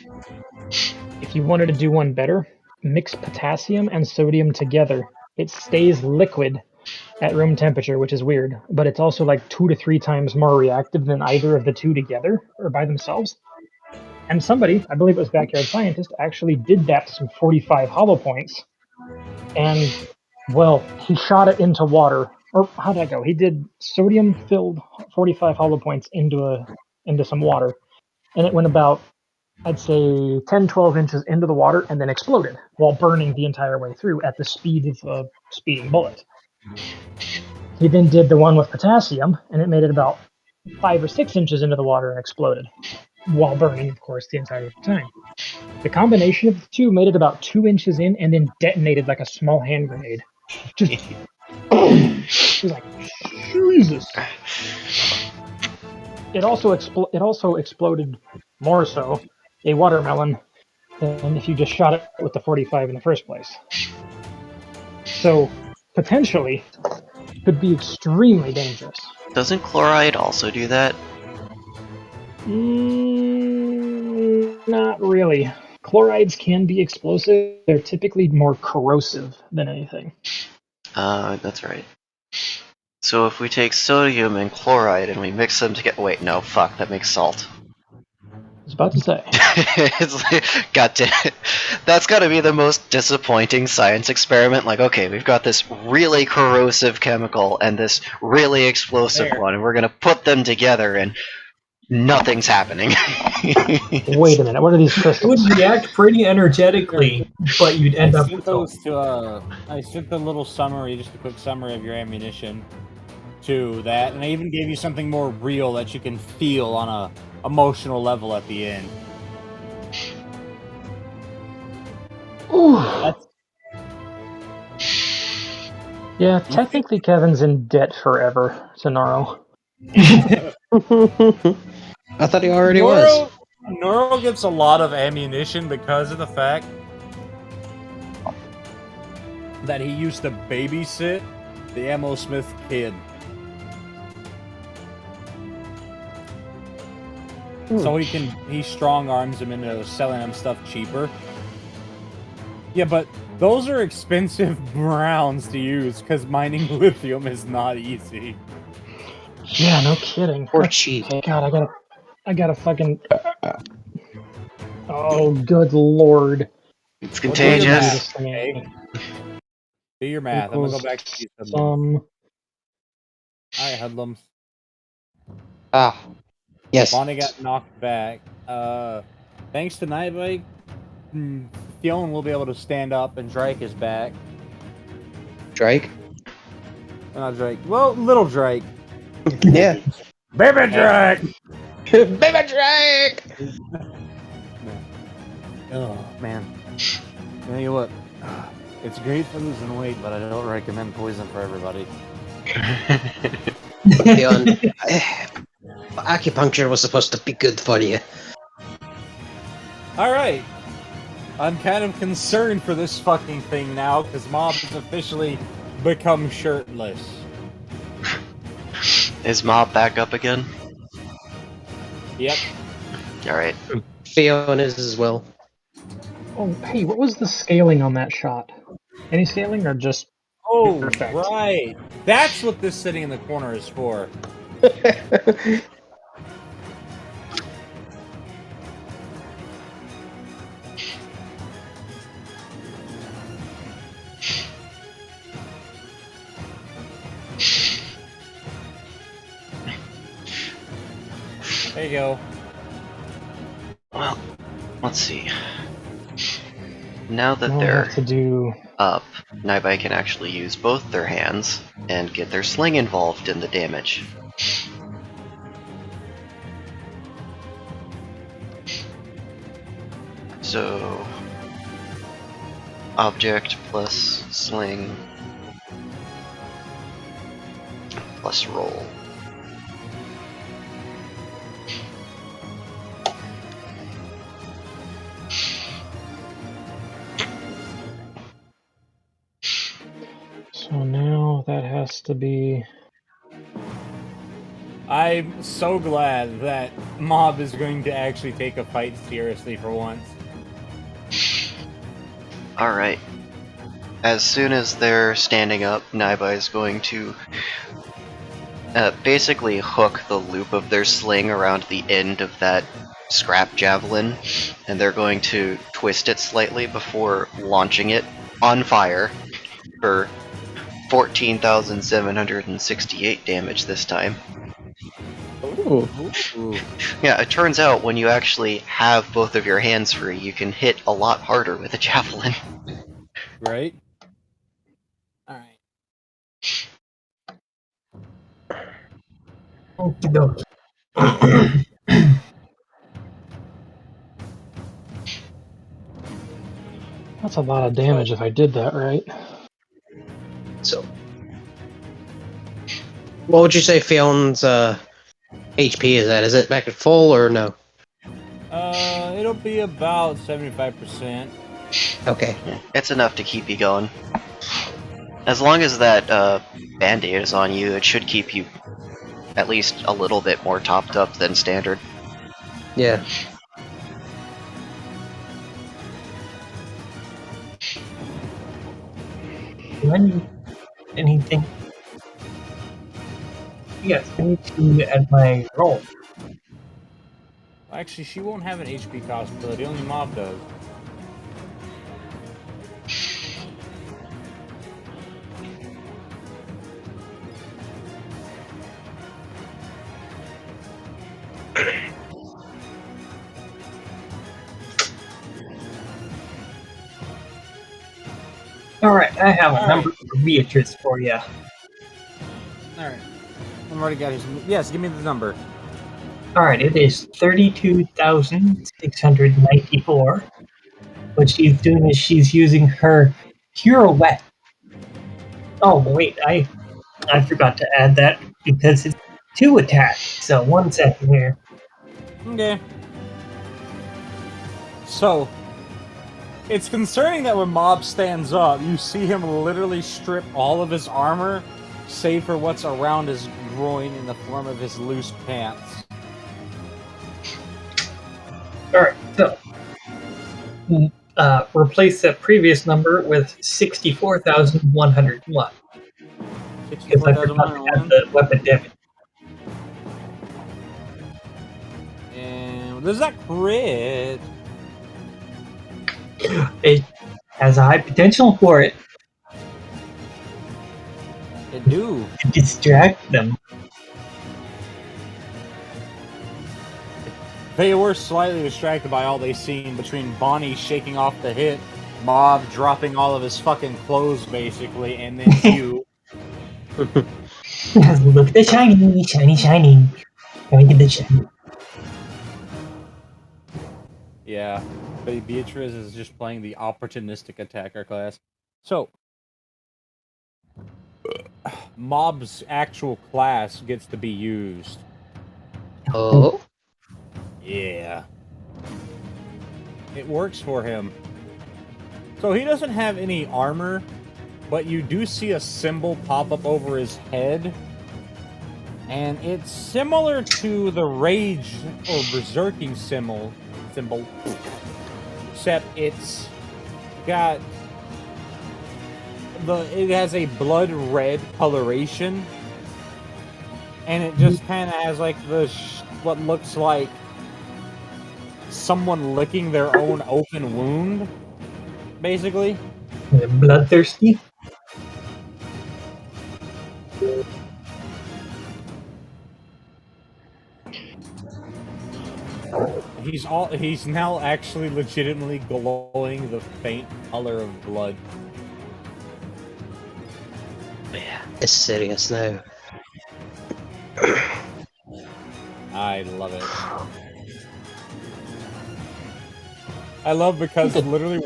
If you wanted to do one better, mix potassium and sodium together. It stays liquid at room temperature, which is weird, but it's also like 2 to 3 times more reactive than either of the two together or by themselves. And somebody, I believe it was Backyard Scientist, actually did that to some 45 hollow points. And, well, he shot it into water. Or how did that go? He did sodium filled 45 hollow points into some water. And it went about, I'd say, 10, 12 inches into the water and then exploded while burning the entire way through at the speed of a speeding bullet. He then did the one with potassium, and it made it about 5 or 6 inches into the water and exploded, while burning, of course, the entire time. The combination of the two made it about 2 inches in, and then detonated like a small hand grenade. Just, it was like Jesus. It also exploded more so a watermelon than if you just shot it with the 45 in the first place. So potentially could be extremely dangerous.
Doesn't chloride also do that?
Not really. Chlorides can be explosive. They're typically more corrosive than anything.
That's right. So if we take sodium and chloride and we mix them together, wait, no, fuck, that makes salt.
I was about to say.
It's like, goddamn, that's got to be the most disappointing science experiment. Like, okay, we've got this really corrosive chemical and this really explosive one, and we're gonna put them together, and nothing's happening.
Wait a minute. What are these
It
crystals?
would react pretty energetically, but you'd end up
sent
with
those to I sent the little summary, just a quick summary of your ammunition to that, and I even gave you something more real that you can feel on a emotional level at the end.
Ooh.
That's
Yeah, technically Kevin's in debt forever to Naro.
I thought he already was.
Noro gets a lot of ammunition because of the fact that he used to babysit the Ammo Smith kid. So he strong arms him into selling him stuff cheaper. Yeah, but those are expensive rounds to use because mining lithium is not easy.
Yeah, no kidding.
Or cheap.
God, I gotta fucking. Oh, good lord.
It's
Well, do your
contagious.
math, okay? Do your math. I'm gonna go back to these hoodlums. Alright, hoodlums.
Ah. Yes.
Bonnie got knocked back. Thanks to Nightbike, Theon will be able to stand up, and Drake is back.
Drake?
Not Drake. Well, little Drake.
Yeah.
Baby Drake!
Baby Drake!
Oh, man. You know what? It's great for losing weight, but I don't recommend poison for everybody.
Leon, acupuncture was supposed to be good for you.
Alright. I'm kind of concerned for this fucking thing now, because Mob has officially become shirtless.
Is Mob back up again?
Yep.
Alright.
Theon is as well.
Oh, hey, what was the scaling on that shot? Any scaling or just
Oh,
perfect?
right. That's what this sitting in the corner is for. There you go.
Well, let's see. Now that
Now I
they're
have to do.
up, Nightbike can actually use both their hands and get their sling involved in the damage. So, object plus sling plus roll.
So now that has to be.
I'm so glad that Mob is going to actually take a fight seriously for once.
Alright. As soon as they're standing up, Naiba is going to basically hook the loop of their sling around the end of that scrap javelin, and they're going to twist it slightly before launching it on fire for 14,768 damage this time.
Ooh.
Ooh.
Yeah, it turns out when you actually have both of your hands free, you can hit a lot harder with a javelin.
Right? Alright.
Okie dokie.
That's a lot of damage if I did that right.
So, what would you say Fion's HP is at? Is it back at full or no?
It'll be about 75%.
Okay.
Yeah, it's enough to keep you going. As long as that band-aid is on you, it should keep you at least a little bit more topped up than standard.
Yeah.
Do I need anything? Yes, I need to add my roll.
Actually, she won't have an HP cost ability, only Mob does.
Alright, I have a number for Beatrice for you.
Alright. I've already got his. Yes, give me the number.
Alright, it is 32,694. What she's doing is she's using her pirouette. Oh wait, I forgot to add that because it's 2 attacks. So 1 second here.
Okay. So, it's concerning that when Mob stands up, you see him literally strip all of his armor, save for what's around his groin in the form of his loose pants.
Alright, so replace that previous number with 64,101. Because I forgot to add the weapon damage.
And does that crit?
It has a high potential for it
It do.
to distract them.
They were slightly distracted by all they seen between Bonnie shaking off the hit, Mob dropping all of his fucking clothes basically, and then you.
Look at the shiny, shiny, shiny. Can we get the shiny?
Yeah, but Beatrice is just playing the opportunistic attacker class. So, Mob's actual class gets to be used.
Oh.
Yeah. It works for him. So he doesn't have any armor, but you do see a symbol pop up over his head. And it's similar to the rage or berserking symbol. Except it's got it has a blood red coloration. And it just kind of has like what looks like someone licking their own open wound, basically.
Bloodthirsty?
He's now actually legitimately glowing the faint color of blood.
Yeah. It's serious now.
I love it. I love because
Good.
literally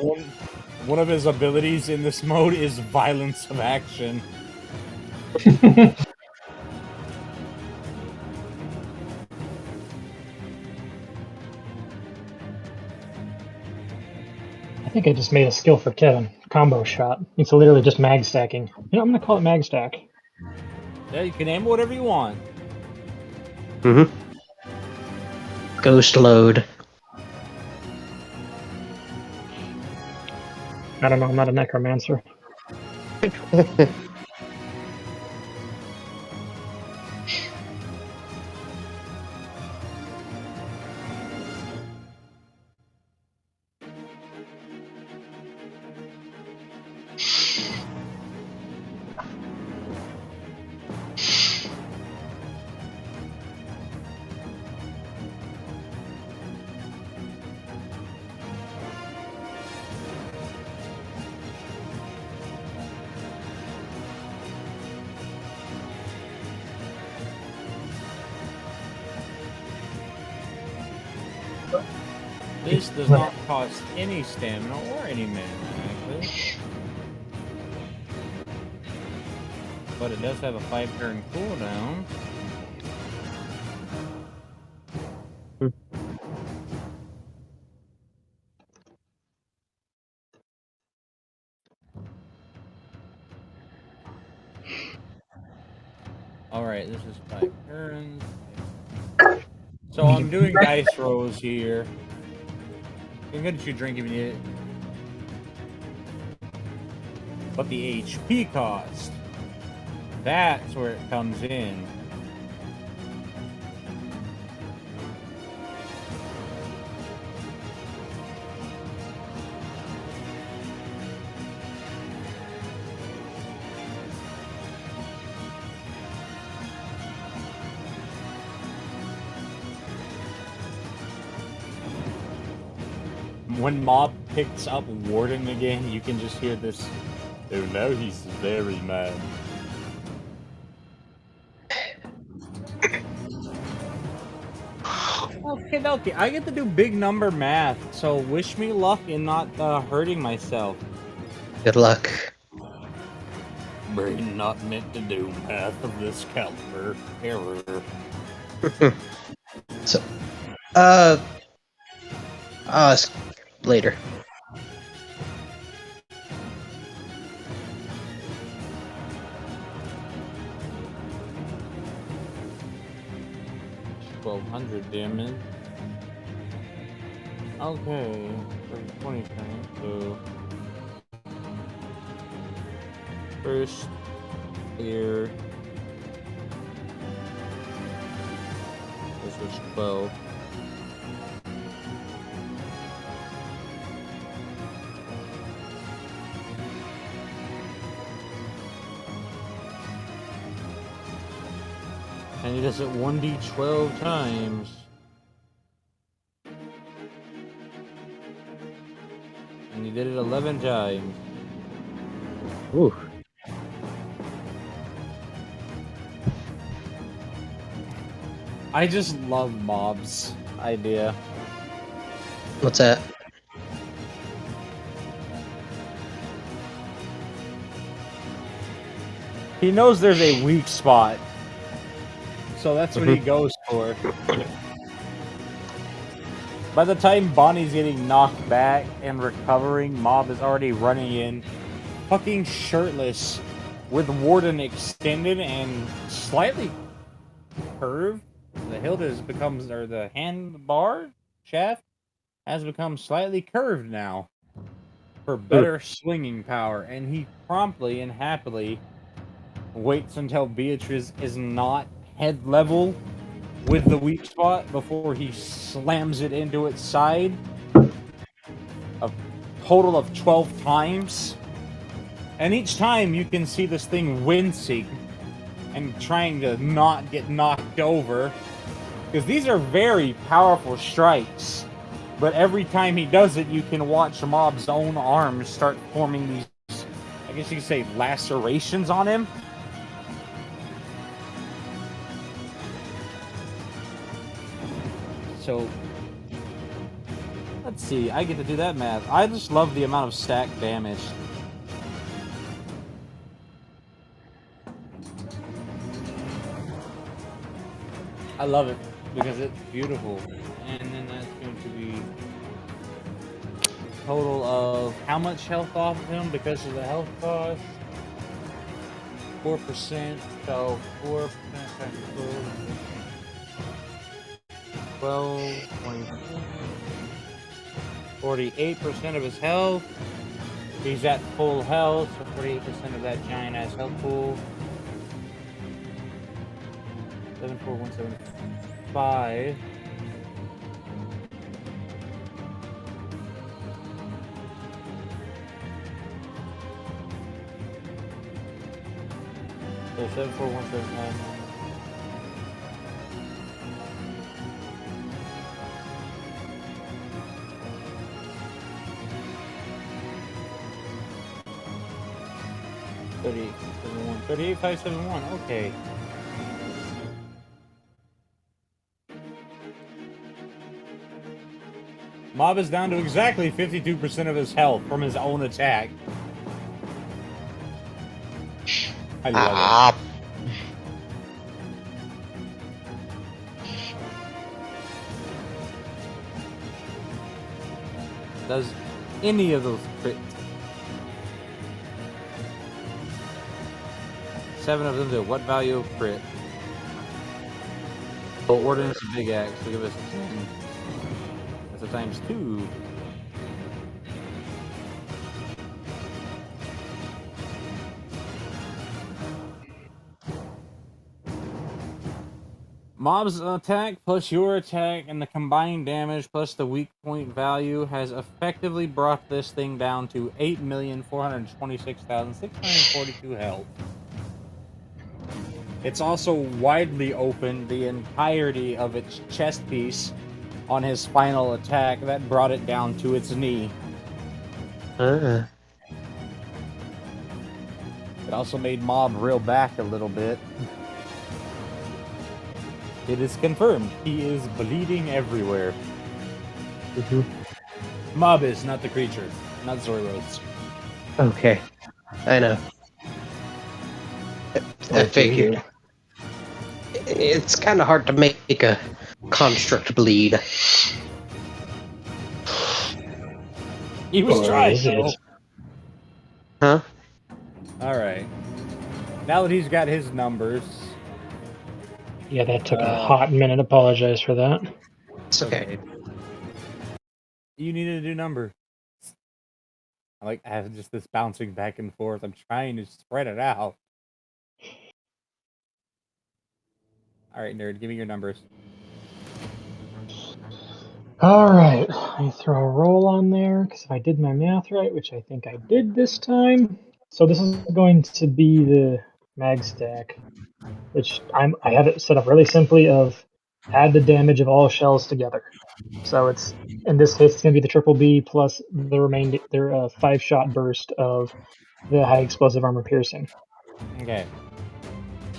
one of his abilities in this mode is violence of action.
I think I just made a skill for Kevin. Combo shot. It's literally just mag stacking. You know, I'm gonna call it mag stack.
Yeah, you can name it whatever you want.
Mm-hmm. Ghost load.
I don't know, I'm not a necromancer.
This does not cost any stamina or any mana, actually. But it does have a 5-turn cooldown. Alright, this is 5 turns. So I'm doing dice rolls here. I'm gonna you drink if you need it. But the HP cost, that's where it comes in. When Mob picks up Warden again, you can just hear this. Oh, now he's very mad. Okay, I get to do big number math, so wish me luck in not hurting myself.
Good luck.
Brain not meant to do math of this caliber. Error.
So, later.
$1,200 damage. Okay, 20 times. So first here, this was 12. And he does it 1d12 times. And he did it 11 times.
Ooh.
I just love Mob's idea.
What's that?
He knows there's a weak spot. So that's what he goes for. By the time Bonnie's getting knocked back and recovering, Mob is already running in, fucking shirtless, with Warden extended and slightly curved. The hilt has becomes, or the handbar shaft has become slightly curved now for better swinging power, and he promptly and happily waits until Beatrice is not head level with the weak spot before he slams it into its side a total of 12 times. And each time you can see this thing wincing and trying to not get knocked over, because these are very powerful strikes. But every time he does it, you can watch Mob's own arms start forming these, I guess you could say, lacerations on him. So Let's see, I get to do that math. I just love the amount of stack damage. I love it because it's beautiful. And then that's going to be total of how much health off of him because of the health cost? 4%, so 4% times 12, 24, 48% of his health. He's at full health, so 48% of that giant ass health pool. 74175. So 74175. $38,571. $38,571. Okay. Mob is down to exactly 52% of his health from his own attack. I love it. Does any of those crit? 7 of them do what value of crit? Well, ordnance a big axe, so give us a 10. That's a times 2. Mob's attack plus your attack and the combined damage plus the weak point value has effectively brought this thing down to 8,426,642 health. It's also widely opened the entirety of its chest piece on his final attack that brought it down to its knee. It also made Mob reel back a little bit. It is confirmed. He is bleeding everywhere. Mob is, not the creature. Not Zoros.
Okay. I know. I figured. It's kind of hard to make a construct bleed.
He was trying, though.
Huh?
Alright. Now that he's got his numbers...
Yeah, that took a hot minute. Apologize for that.
It's okay.
You needed a new number. I like I have just this bouncing back and forth. I'm trying to spread it out. Alright, nerd, give me your numbers.
Alright, I throw a roll on there, because if I did my math right, which I think I did this time. So this is going to be the mag stack, which I have it set up really simply of add the damage of all shells together. So it's, in this case, it's going to be the triple B plus the remainder, 5-shot burst of the high explosive armor piercing.
Okay.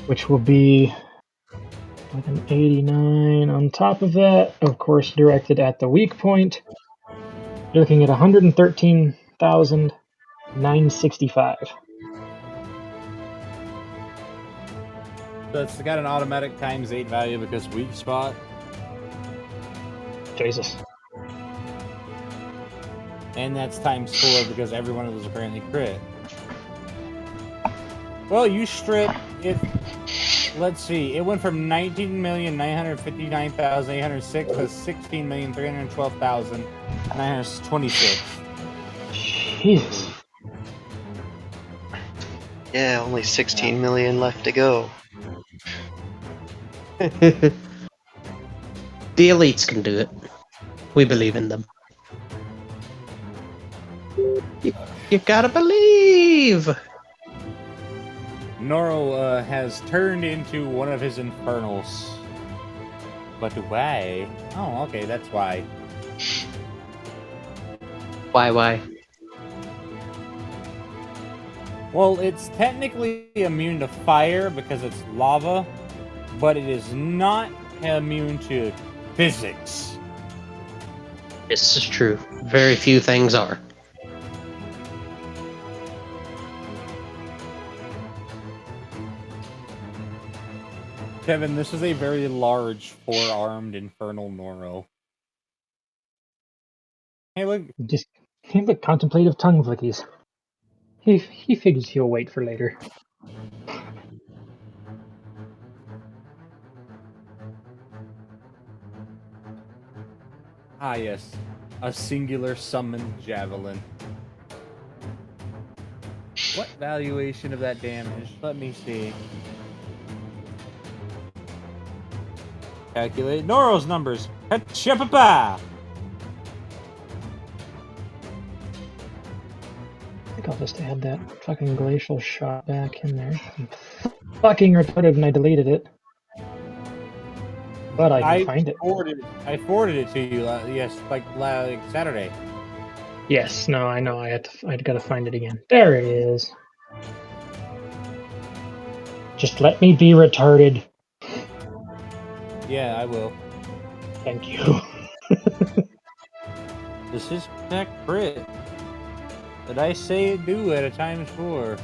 Which will be like an 89 on top of that, of course, directed at the weak point. You're looking at 113,965.
So it's got an automatic times 8 value because weak spot.
Jesus.
And that's times 4 because every one of those are currently crit. Well, you strip it. Let's see. It went from 19,959,806 to 16,312,926.
Jesus.
Yeah, only 16 million left to go.
The elites can do it. We believe in them. You gotta believe!
Noro has turned into one of his infernals. But why? Oh, okay, that's why.
Why?
Well, it's technically immune to fire because it's lava, but it is not immune to physics.
This is true. Very few things are.
Kevin, this is a very large, four-armed infernal Noro. Hey, look.
Just look, contemplative tongue flickies. He figures he'll wait for later.
Ah, yes. A singular summoned javelin. What valuation of that damage? Let me see. Calculate Noro's numbers. Ka-cha-pa-pa!
I think I'll just add that fucking glacial shot back in there. I'm fucking retarded and I deleted it. But I can find it.
I forwarded it to you, like Saturday.
Yes, no, I know. I gotta find it again. There it is. Just let me be retarded.
Yeah, I will.
Thank you.
This is tech crit. Did I say it do at a ×4?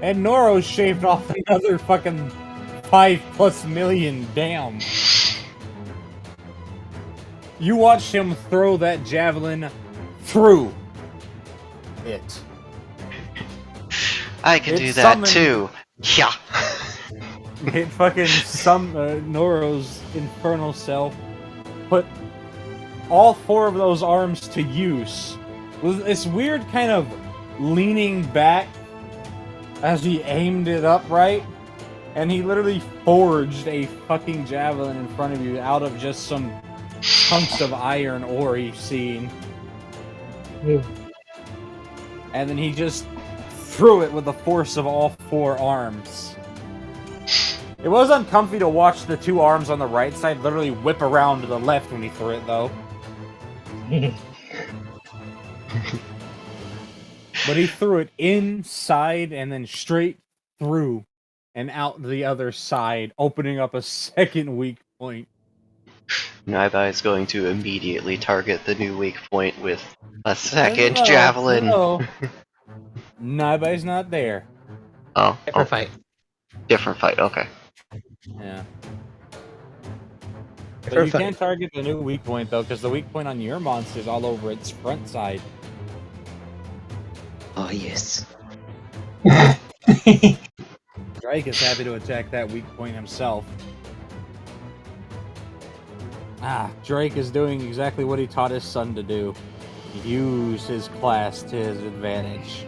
And Noro shaved off another fucking 5+ million. Damn. You watched him throw that javelin through it.
I can do that too. Yeah.
It fucking Noro's infernal self put all 4 of those arms to use with this weird kind of leaning back as he aimed it upright, and he literally forged a fucking javelin in front of you out of just some chunks of iron ore he's seen.
Ew.
And then he just threw it with the force of all 4 arms. It was uncomfy to watch the 2 arms on the right side literally whip around to the left when he threw it, though. But he threw it inside and then straight through and out the other side, opening up a second weak point.
Naibai is going to immediately target the new weak point with a second javelin.
No. Naibai's not there.
Oh,
Different fight.
Different fight, okay.
Yeah. But you can't target the new weak point, though, because the weak point on your monster is all over its front side.
Oh, yes.
Drake is happy to attack that weak point himself. Drake is doing exactly what he taught his son to do. Use his class to his advantage.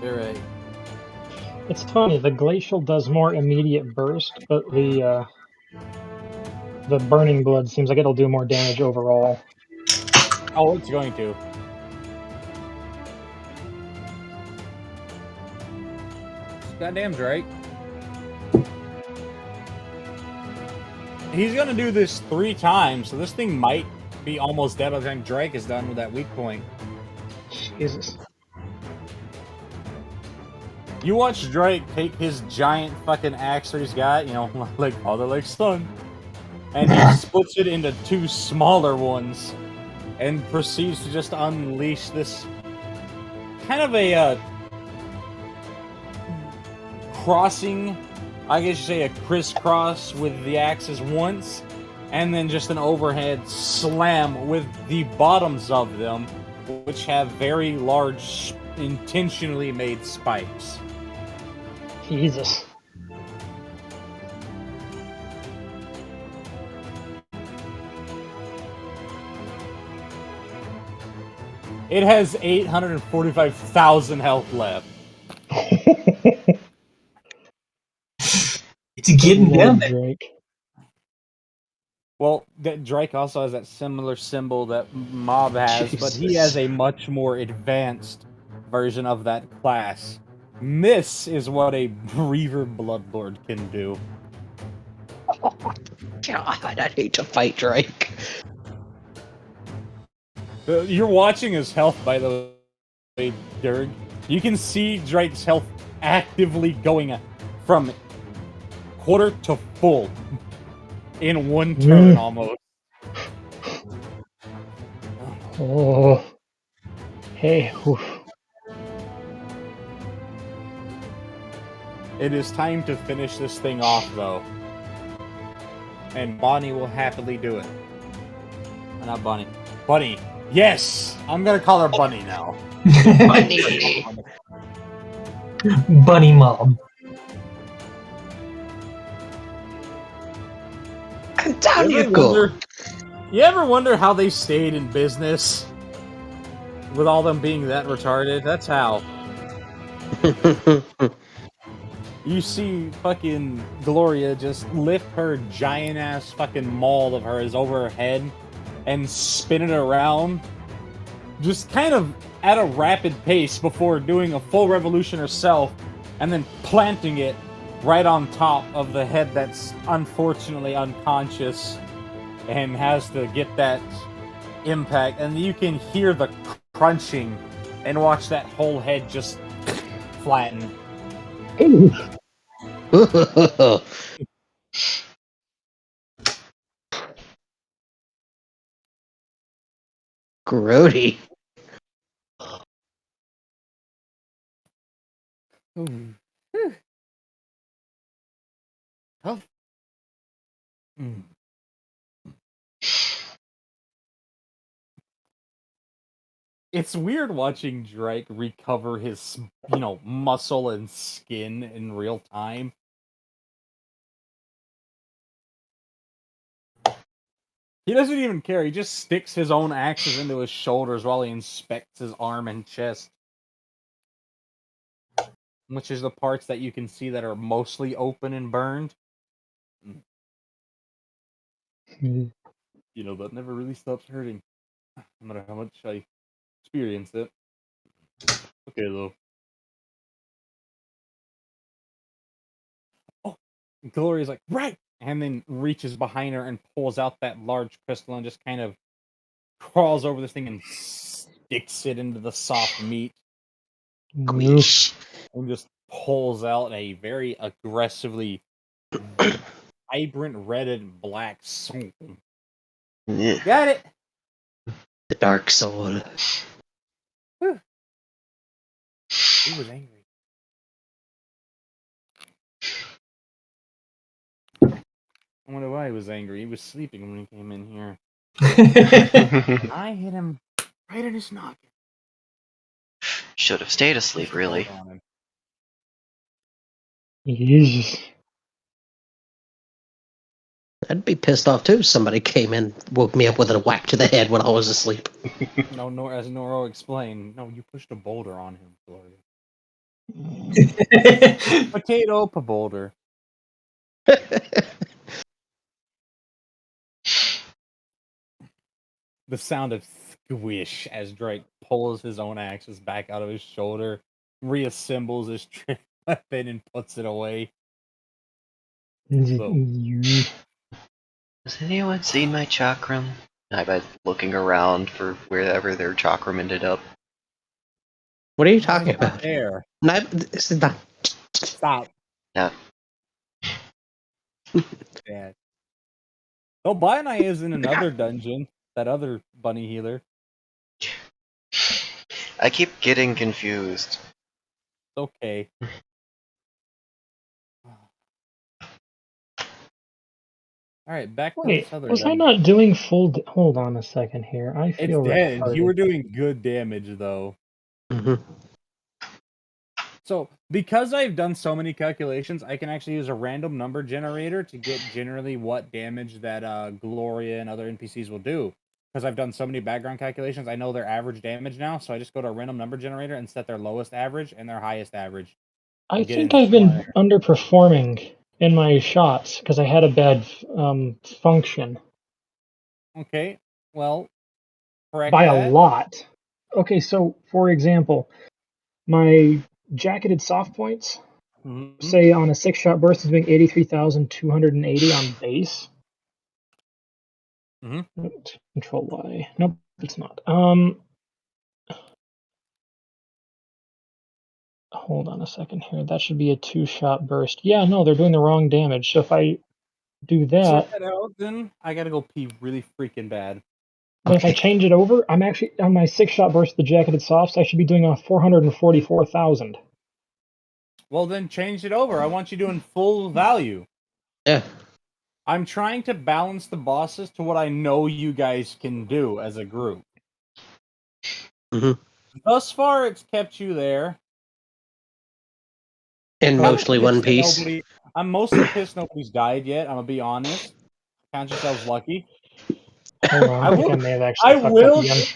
You're right.
It's funny, the glacial does more immediate burst, but the burning blood seems like it'll do more damage overall.
Oh, it's going to. Goddamn Drake. He's gonna do this 3 times, so this thing might be almost dead by the time Drake is done with that weak point.
Jesus.
You watch Drake take his giant fucking axe that he's got, you know, like Father like Son, and he splits it into 2 smaller ones, and proceeds to just unleash this kind of a crossing, I guess you say a crisscross with the axes once, and then just an overhead slam with the bottoms of them, which have very large, intentionally made spikes.
Jesus.
It has 845,000 health left.
It's getting down there.
Drake.
Well, Drake also has that similar symbol that Mob has, but he has a much more advanced version of that class. This is what a Reaver Bloodlord can do.
God, I'd hate to fight Drake.
You're watching his health, by the way, Dirk. You can see Drake's health actively going from quarter to full in one turn almost.
Oh. Hey. Oof.
It is time to finish this thing off, though. And Bonnie will happily do it. Not Bonnie. Bunny. Yes! I'm gonna call her Bunny now.
Bunny.
Bunny Mom.
And down you go.
You ever wonder how they stayed in business? With all them being that retarded? That's how. You see fucking Gloria just lift her giant ass fucking maul of hers over her head and spin it around, just kind of at a rapid pace before doing a full revolution herself, and then planting it right on top of the head that's unfortunately unconscious and has to get that impact. And you can hear the crunching and watch that whole head just flatten.
Grody.
Ooh. Oh. Mm. It's weird watching Drake recover his, muscle and skin in real time. He doesn't even care. He just sticks his own axes into his shoulders while he inspects his arm and chest. Which is the parts that you can see that are mostly open and burned. That never really stops hurting. No matter how much I experience it. Okay, though. Oh, Gloria's like, right! And then reaches behind her and pulls out that large crystal and just kind of crawls over this thing and sticks it into the soft meat.
Squish.
And just pulls out a very aggressively vibrant red and black soul.
Yeah.
Got it!
The dark soul.
Whew. He was angry. I wonder why he was angry. He was sleeping when he came in here. I hit him right in his noggin.
Should have stayed asleep, really.
Jesus.
I'd be pissed off too if somebody came in, woke me up with a whack to the head when I was asleep.
No, as Noro explained, no, you pushed a boulder on him, Gloria. Potato boulder. The sound of squish as Drake pulls his own axes back out of his shoulder, reassembles his weapon, and puts it away. So,
Has anyone seen my chakram? I've been looking around for wherever their chakram ended up.
What are you talking about?
There.
No, this is not.
Stop.
Yeah.
Dad. Oh, Bionai is in another dungeon. That other bunny healer.
I keep getting confused.
It's okay. Alright, back to
Wait,
this other
was I
dungeon.
not doing full... Hold on a second here. I
It's
feel
dead.
retarded.
You were doing good damage, though.
Mm-hmm.
So, because I've done so many calculations, I can actually use a random number generator to get generally what damage that Gloria and other NPCs will do. Because I've done so many background calculations, I know their average damage now, so I just go to a random number generator and set their lowest average and their highest average.
I think I've been underperforming in my shots because I had a bad function.
Okay, well, correct
By
that.
a lot. Okay, so for example, my jacketed soft points, say on a 6-shot burst, is doing 83,280 on base. Control Y. Nope, it's not. Hold on a second here. That should be a 2-shot burst. Yeah, no, they're doing the wrong damage. So if I do
Sort
that,
that out, then I gotta go pee really freaking bad.
then if I change it over, I'm actually on my 6-shot burst, the jacketed softs. I should be doing a 444,000.
Well, then change it over. I want you doing full value.
Yeah.
I'm trying to balance the bosses to what I know you guys can do as a group.
Mhm.
Thus far, it's kept you there.
In
I'm
mostly
pissed
one
that
piece.
I'm mostly pissed nobody's died yet. I'm gonna be honest. Count yourselves lucky.
Hold on,
I
I think
will-
I may have actually fucked up again.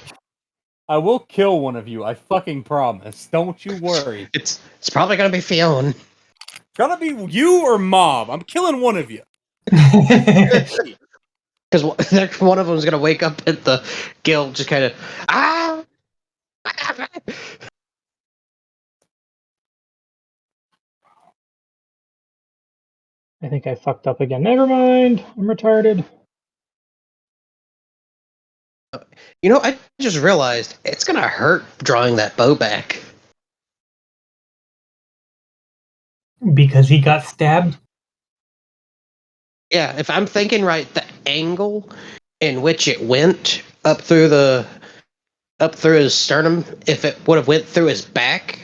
I will kill one of you. I fucking promise. Don't you worry.
It's probably gonna be Fionn.
It's gonna be you or Mob. I'm killing one of you.
Because one of them's gonna wake up at the guild, just kind of what happened?
I think I fucked up again. Never mind. I'm retarded.
You know, I just realized it's gonna hurt drawing that bow back.
Because he got stabbed.
Yeah, if I'm thinking right, the angle in which it went up through his sternum, if it would have went through his back,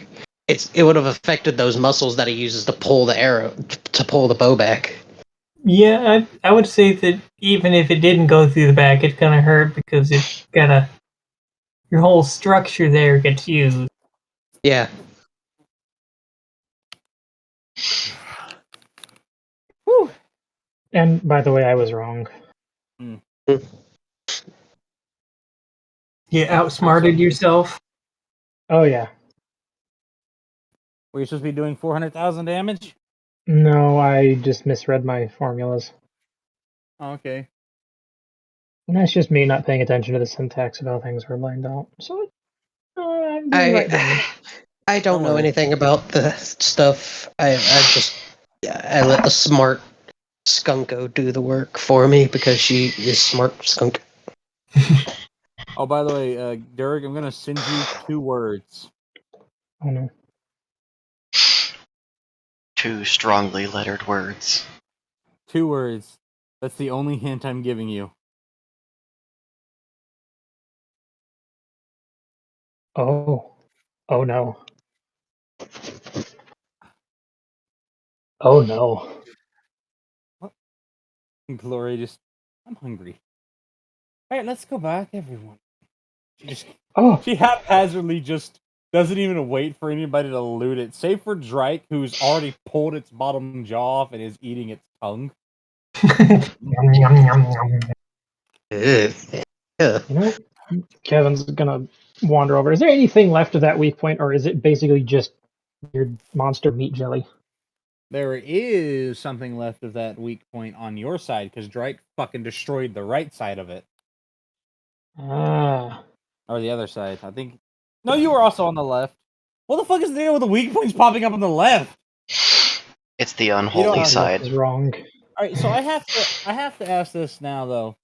it would have affected those muscles that he uses to pull the arrow, to pull the bow back.
Yeah, I would say that even if it didn't go through the back, it's gonna hurt because it's gonna your whole structure there gets used.
Yeah.
Whew.
And by the way, I was wrong.
You outsmarted yourself.
Oh yeah.
Were you supposed to be doing 400,000 damage?
No, I just misread my formulas.
Oh, okay.
And that's just me not paying attention to the syntax of how things were lined out. So I'm doing right damage.
I don't
Don't
know
worry.
anything about the stuff. I let the smart skunko do the work for me because she is smart skunk.
Oh, by the way, Derek, I'm gonna send you 2 words.
Oh no.
2 strongly lettered words.
2 words. That's the only hint I'm giving you.
Oh. Oh no. Oh no.
Glory just... I'm hungry. Alright, let's go back, everyone.
Oh.
She haphazardly just doesn't even wait for anybody to loot it, save for Drake, who's already pulled its bottom jaw off and is eating its tongue.
Yum, yum, yum, yum.
Ugh. Yeah.
You know, Kevin's gonna wander over. Is there anything left of that weak point, or is it basically just weird monster meat jelly?
There is something left of that weak point on your side, because Drake fucking destroyed the right side of it.
Ah.
Or the other side, I think. No, you were also on the left. What the fuck is the deal with the weak points popping up on the left?
It's the unholy
know,
side.
Is wrong.
Alright, so I have to ask this now, though.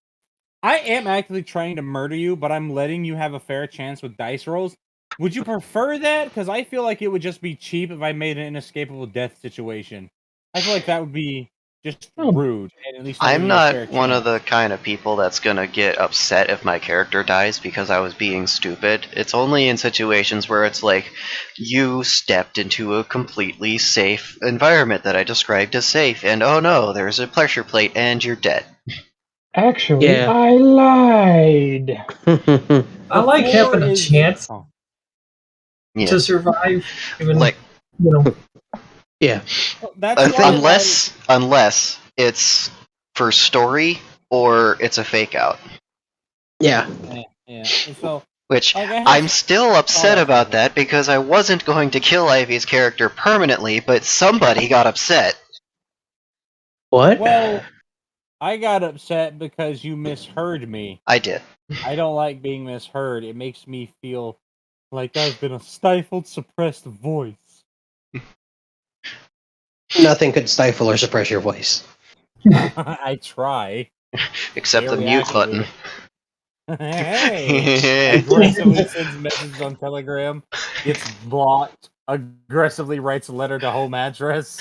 I am actively trying to murder you, but I'm letting you have a fair chance with dice rolls. Would you prefer that? Because I feel like it would just be cheap if I made an inescapable death situation. I feel like that would be just rude, and at least not give
I'm
you a
not
fair
one of
chance.
the kind of people that's gonna get upset if my character dies because I was being stupid. It's only in situations where it's like, you stepped into a completely safe environment that I described as safe, and oh no, there's a pressure plate and you're dead.
Actually,
Yeah.
I lied.
I like having a chance
Oh.
Yeah.
to survive, even
Like,
you know.
Yeah.
That's why
unless it's for story or it's a fake out.
Yeah.
yeah. So,
Which
like,
I'm still upset
that's
about
cool.
that because I wasn't going to kill Ivy's character permanently, but somebody got upset.
What?
Well, I got upset because you misheard me.
I did.
I don't like being misheard. It makes me feel like I've been a stifled, suppressed voice.
Nothing could stifle or suppress your voice.
I try.
Except the
Very
mute button.
Hey! Aggressively sends messages on Telegram, gets blocked. aggressively writes a letter to home address.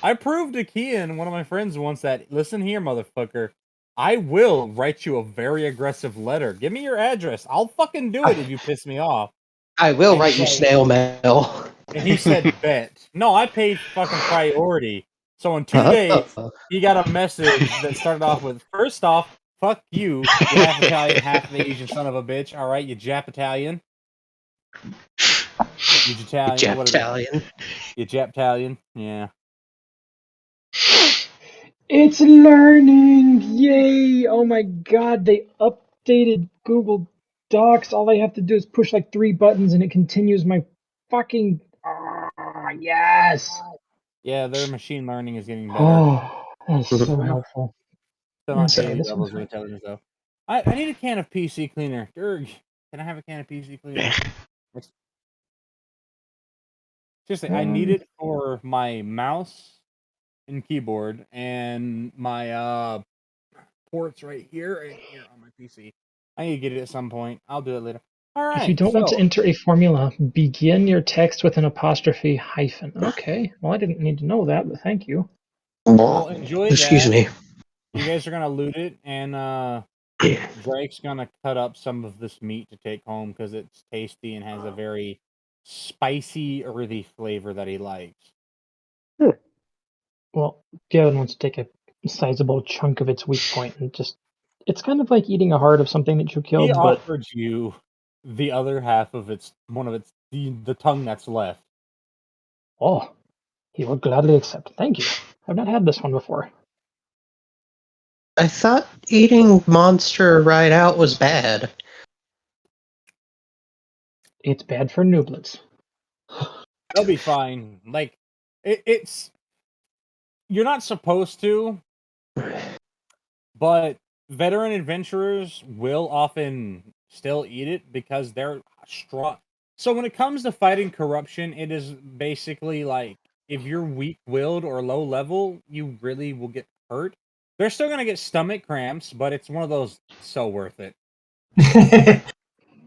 I proved to Kian, one of my friends, once that, listen here, motherfucker, I will write you a very aggressive letter. Give me your address. I'll fucking do it if you piss me off.
I will
And
write you snail mail.
And he said, bet. No, I paid fucking priority. So in 2 days, he got a message that started off with, first off, fuck you, you half Italian, half Asian son of a bitch. All right, you Jap Italian. You Italian. What is it?
Italian.
You Jap Italian. Yeah.
It's learning! Yay! Oh my god, they updated Google Docs. All I have to do is push like 3 buttons and it continues my fucking. Yes!
Yeah, their machine learning is getting better.
Oh, that's so
Still not,
helpful.
still not
Okay,
daily
this
levels of
one's
intelligence, though. I need a can of PC cleaner. Durg, can I have a can of PC cleaner? Seriously, I need it for my mouse and keyboard and my ports right here and here on my PC. I need to get it at some point. I'll do it later. All right.
If you don't want to enter a formula, begin your text with an apostrophe hyphen. Okay, well, I didn't need to know that, but thank you.
Well, enjoy
Excuse
that.
me.
You guys are gonna loot it, and Drake's gonna cut up some of this meat to take home because it's tasty and has a very spicy, earthy flavor that he likes.
Well, Gavin wants to take a sizable chunk of its weak point and just. It's kind of like eating a heart of something that you
He
killed, but.
offered you the other half of the tongue that's left.
Oh, he would gladly accept. Thank you. I've not had this one before.
I thought eating monster right out was bad.
It's bad for nooblets.
They'll be fine. Like it's you're not supposed to, but veteran adventurers will often still eat it because they're strong. So when it comes to fighting corruption, it is basically like if you're weak-willed or low level, you really will get hurt. They're still gonna get stomach cramps, but it's one of those so worth it.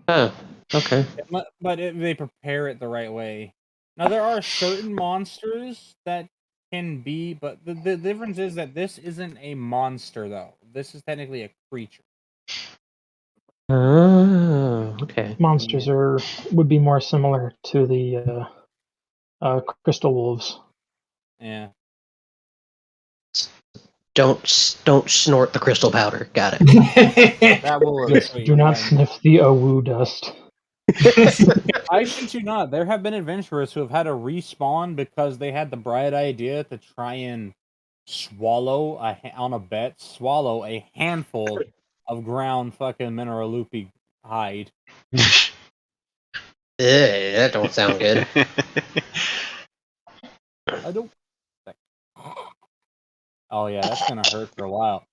Oh, okay.
But they prepare it the right way. Now there are certain monsters that can be, but the difference is that this isn't a monster though. This is technically a creature.
Oh, okay.
Monsters would be more similar to the crystal wolves.
Yeah.
Don't snort the crystal powder. Got it.
That will
Yes,
equate
do not
right.
sniff the awoo dust.
I shit you not. There have been adventurers who have had to respawn because they had the bright idea to try and swallow on a bet, swallow a handful of ground fucking mineral loopy hide.
That don't sound good.
I don't. Oh yeah, that's gonna hurt for a while.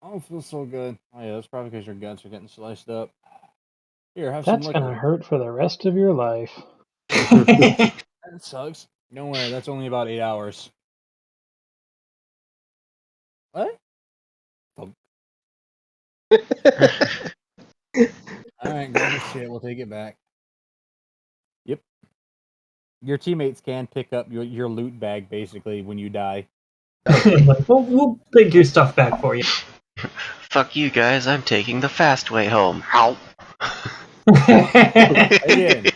I don't feel so good. Oh yeah, that's probably because your guts are getting sliced up. Here, have
That's
some
gonna
liquid.
hurt for the rest of your life.
That sucks. Don't worry, that's only about 8 hours. What? Alright, grab the shit. We'll take it back. Yep. Your teammates can pick up your loot bag, basically, when you die.
Like, we'll take your stuff back for you.
Fuck you guys, I'm taking the fast way home. Ow.
Again,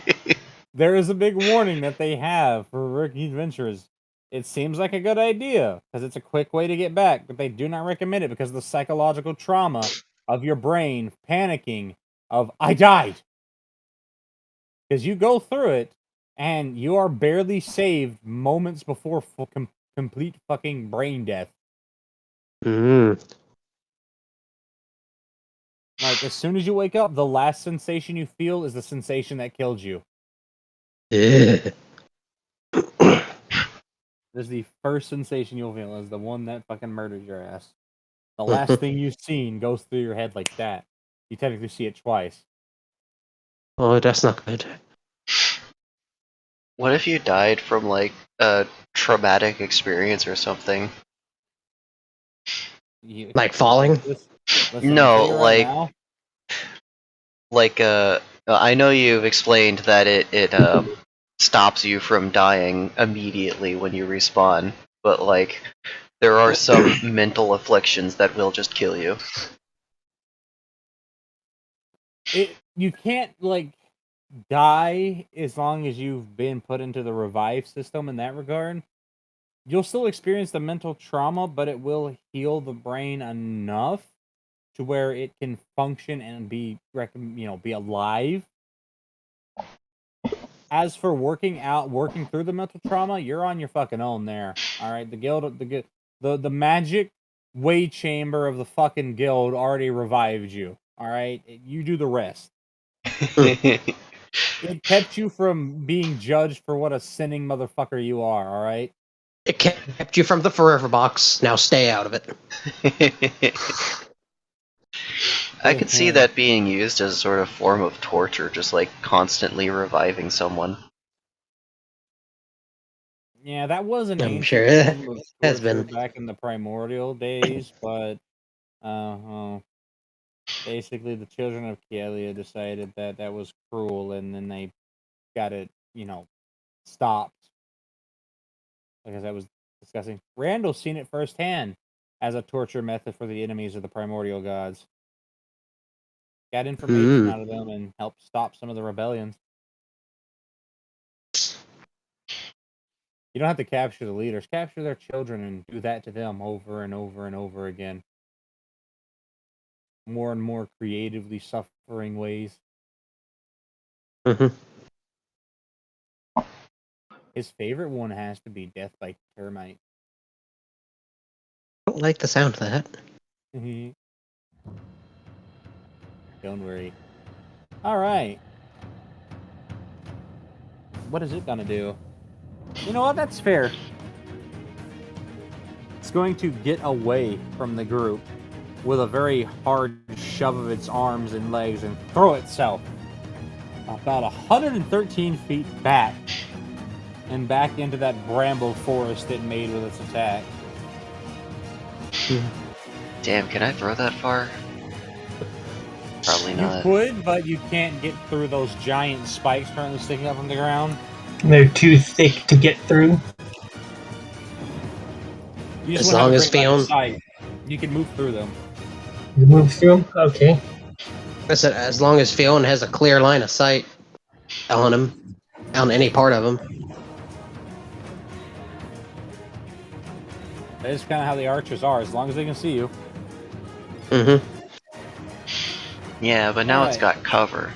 there is a big warning that they have for rookie adventurers. It seems like a good idea, because it's a quick way to get back, but they do not recommend it because of the psychological trauma of your brain panicking of, I died! Because you go through it, and you are barely saved moments before complete fucking brain death.
Mm.
Like, as soon as you wake up, the last sensation you feel is the sensation that killed you.
Yeah.
This is the first sensation you'll feel is the one that fucking murdered your ass. The last thing you've seen goes through your head like that. You technically see it twice.
Oh, that's not good.
What if you died from like a traumatic experience or something?
Like falling?
Listen,
No,
I'll tell you right now,
like I know you've explained that it stops you from dying immediately when you respawn, but like there are some mental afflictions that will just kill you.
You can't like die as long as you've been put into the revive system in that regard. You'll still experience the mental trauma, but it will heal the brain enough to where it can function and be be alive. As for working through the mental trauma, you're on your fucking own there. All right, the magic way chamber of the fucking guild already revived you. All right, you do the rest. It kept you from being judged for what a sinning motherfucker you are. All right.
It kept you from the forever box. Now stay out of it.
I could see that being used as a sort of form of torture, just like constantly reviving someone.
Yeah, that was an
I'm
ancient
sure it
form of
has
torture
been.
back in the primordial days, but basically the children of Kelia decided that that was cruel, and then they got it, stopped. Because that was disgusting. Randall's seen it firsthand as a torture method for the enemies of the primordial gods. Got information out of them and helped stop some of the rebellions. You don't have to capture the leaders. Capture their children and do that to them over and over and over again. More and more creatively suffering ways. His favorite one has to be Death by Termite.
I don't like the sound of that.
Don't worry. Alright. What is it gonna do? You know what? That's fair. It's going to get away from the group with a very hard shove of its arms and legs and throw itself about 113 feet back and back into that bramble forest it made with its attack.
Damn, can I throw that far? Probably not.
You could, but you can't get through those giant spikes currently sticking up from the ground.
They're too thick to get through.
You just
As
want
long
to
as
have a great line of
Fiona-
sight. You can move through them.
You move through them? Okay.
I said, as long as Fiona has a clear line of sight on him, on any part of him.
That is kind of how the archers are, as long as they can see you.
Yeah, but now it's
Alright.
got cover.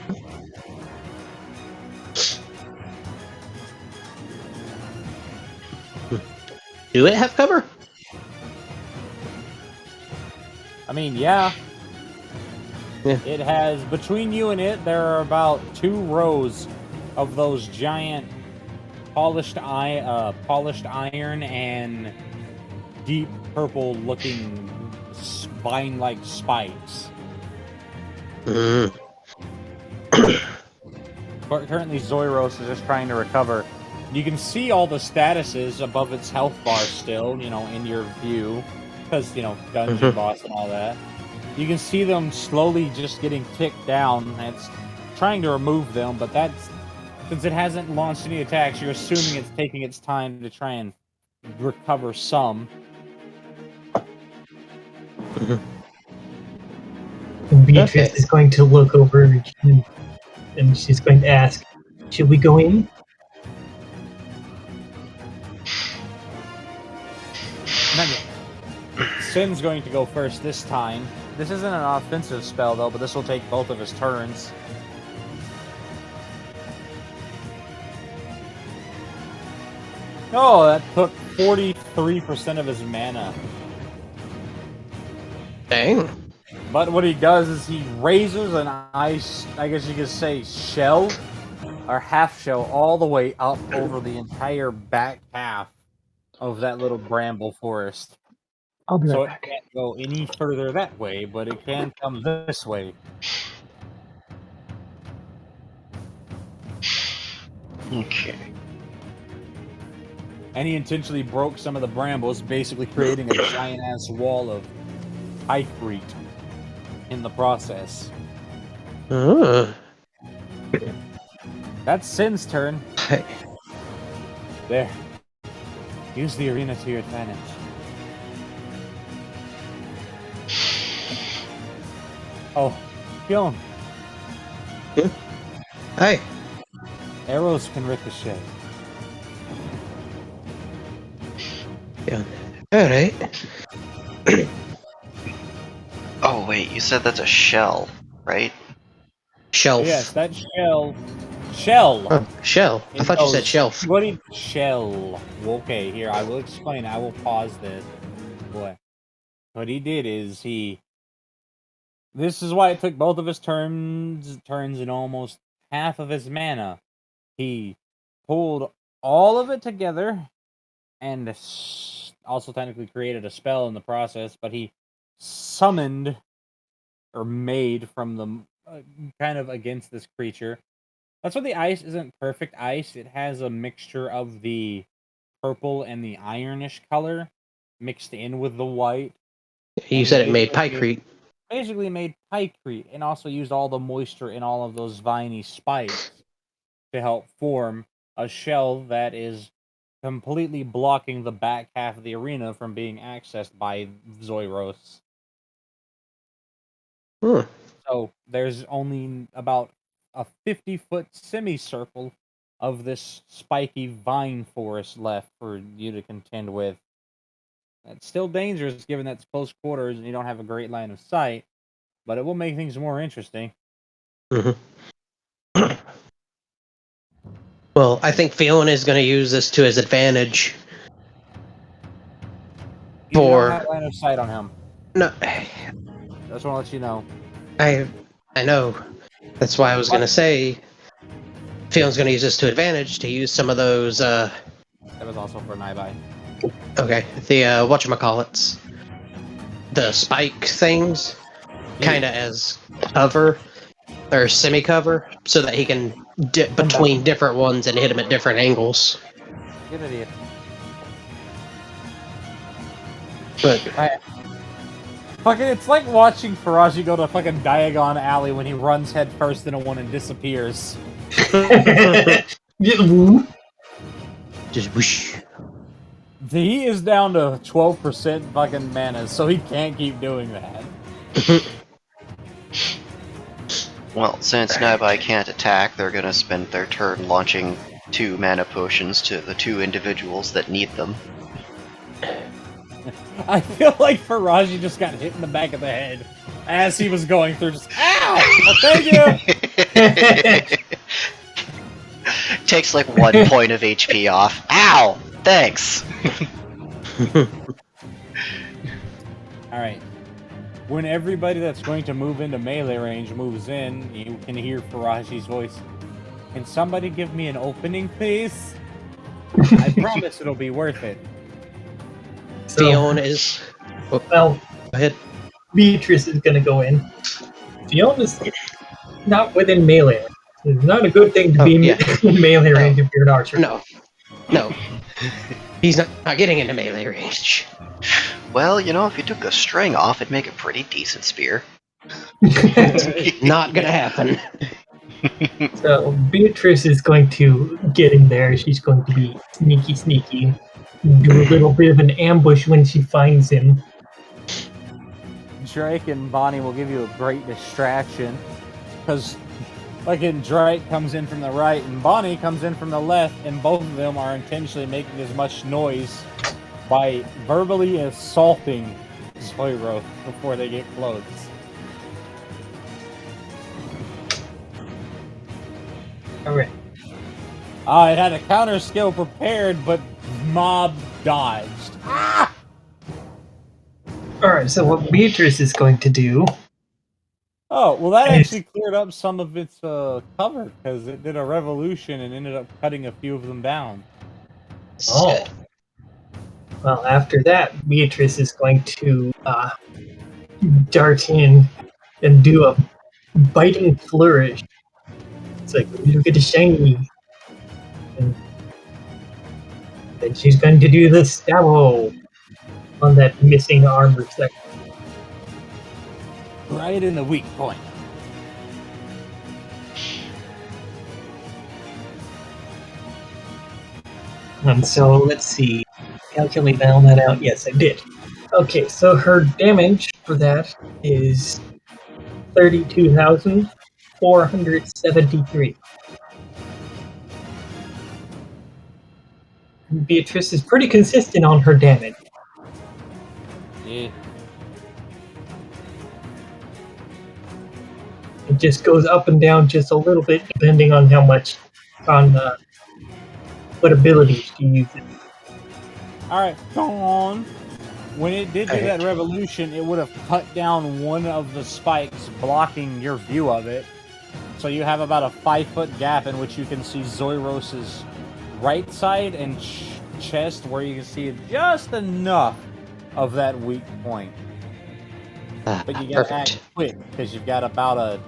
Do it have cover?
I mean, yeah.
Yeah.
It has, between you and it, there are about 2 rows of those giant polished iron and deep purple looking vine-like spikes. But currently Zoiros is just trying to recover. You can see all the statuses above its health bar still, in your view. Because, dungeon boss and all that. You can see them slowly just getting ticked down. It's trying to remove them, but since it hasn't launched any attacks, you're assuming it's taking its time to try and recover some.
Beatrice is going to look over and she's going to ask, should we go in?
Not yet. Sin's going to go first this time. This isn't an offensive spell, though, but this will take both of his turns. Oh, that took 43% of his mana.
Dang.
But what he does is he raises an ice, I guess you could say, shell, or half shell, all the way up over the entire back half of that little bramble forest.
I'll be
So
right back.
it can't go any further that way, but it can come this way.
Okay.
And he intentionally broke some of the brambles, basically creating a giant-ass wall of pike reed in the process. That's Sin's turn.
Hey,
There. Use the arena to your advantage. Oh, kill him.
hey,
Arrows can ricochet.
yeah. All right.
Oh wait, you said that's a shell, right?
Shelf.
Yes, that shell. Shell!
Oh, shell. I
It
thought you said
goes,
shelf.
What did shell? Okay, here I will explain. I will pause this. What he did is he. This is why it took both of his turns and almost half of his mana. He pulled all of it together and also technically created a spell in the process. But he summoned or made from the kind of against this creature. That's why the ice isn't perfect ice. It has a mixture of the purple and the ironish color mixed in with the white.
You
And
said it made Pycrete.
basically made Pycrete and also used all the moisture in all of those viney spikes to help form a shell that is completely blocking the back half of the arena from being accessed by Zoiros.
Hmm.
So there's only about a 50-foot semicircle of this spiky vine forest left for you to contend with. It's still dangerous given that it's close quarters and you don't have a great line of sight, but it will make things more interesting.
Mm-hmm. Well, I think Fiona is going to use this to his advantage.
You do not have line of sight on him.
No,
Just want to let you know.
I know. That's why I was going to say Fiona's going to use this to advantage to use some of those.
That was also for Naibai.
Okay, the whatchamacallits, the spike things, kind of as cover or semi-cover, so that he can dip between different ones and hit them at different angles.
Good idiot.
But
Fucking, it's like watching Faraji go to fucking Diagon Alley when he runs head first into one and disappears.
just whoosh.
He is down to 12% fucking mana, so he can't keep doing that.
Well, since Nabai can't attack, they're gonna spend their turn launching 2 mana potions to the 2 individuals that need them.
I feel like Faraji just got hit in the back of the head as he was going through. Just ow! Well, thank you.
Takes like 1 point of HP off. Ow! Thanks.
All right. When everybody that's going to move into melee range moves in, you can hear Faraji's voice. Can somebody give me an opening, please? I promise it'll be worth it.
Fiona is.
Well,
Go ahead.
Beatrice is gonna go in. Fiona's not within melee. It's not a good thing to be in melee range if you're an archer.
No. He's not getting into melee range.
Well, you know, if you took a string off, it'd make a pretty decent spear.
Not gonna happen.
So Beatrice is going to get in there. She's going to be sneaky, do a little bit of an ambush when she finds him.
Drake and Bonnie will give you a great distraction, because fucking Drake comes in from the right and Bonnie comes in from the left, and both of them are intentionally making as much noise by verbally assaulting Zoiroth before they get close.
Alright.
It had a counter skill prepared, but mob dodged. Ah!
Alright, so what Beatrice is going to do...
Oh, well that actually cleared up some of its cover, because it did a revolution and ended up cutting a few of them down.
Oh. Well, after that, Beatrice is going to dart in and do a biting flourish. It's like, look at the shiny. And then she's going to do the stabbo on that missing armor section.
Right in the weak point.
So let's see. Calculate all that out. Yes, I did. Okay, so her damage for that is 32,473. Beatrice is pretty consistent on her damage.
Yeah.
It just goes up and down just a little bit depending on how much on what abilities she uses.
Alright, go on. When it did do that
Alright.
revolution, it would have cut down one of the spikes blocking your view of it. So you have about a 5-foot gap in which you can see Zoiros's right side and chest, where you can see just enough of that weak point. But you gotta
Perfect.
act quick, because you've got about a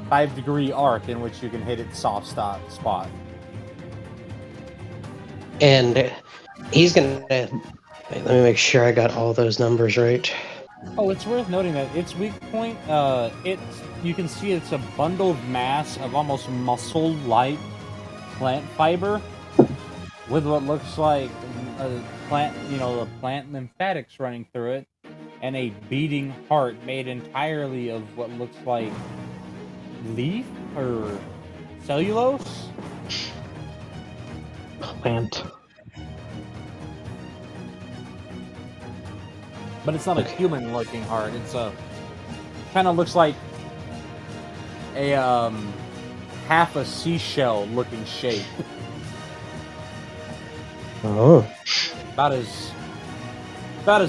5-degree arc in which you can hit its soft spot.
And he's gonna. Wait, let me make sure I got all those numbers right.
Oh, it's worth noting that its weak point, you can see it's a bundled mass of almost muscle-like plant fiber with what looks like a plant, the plant lymphatics running through it, and a beating heart made entirely of what looks like leaf or cellulose.
Plant.
But it's not a human-looking heart. It's kind of looks like a half a seashell-looking shape.
Oh.
About as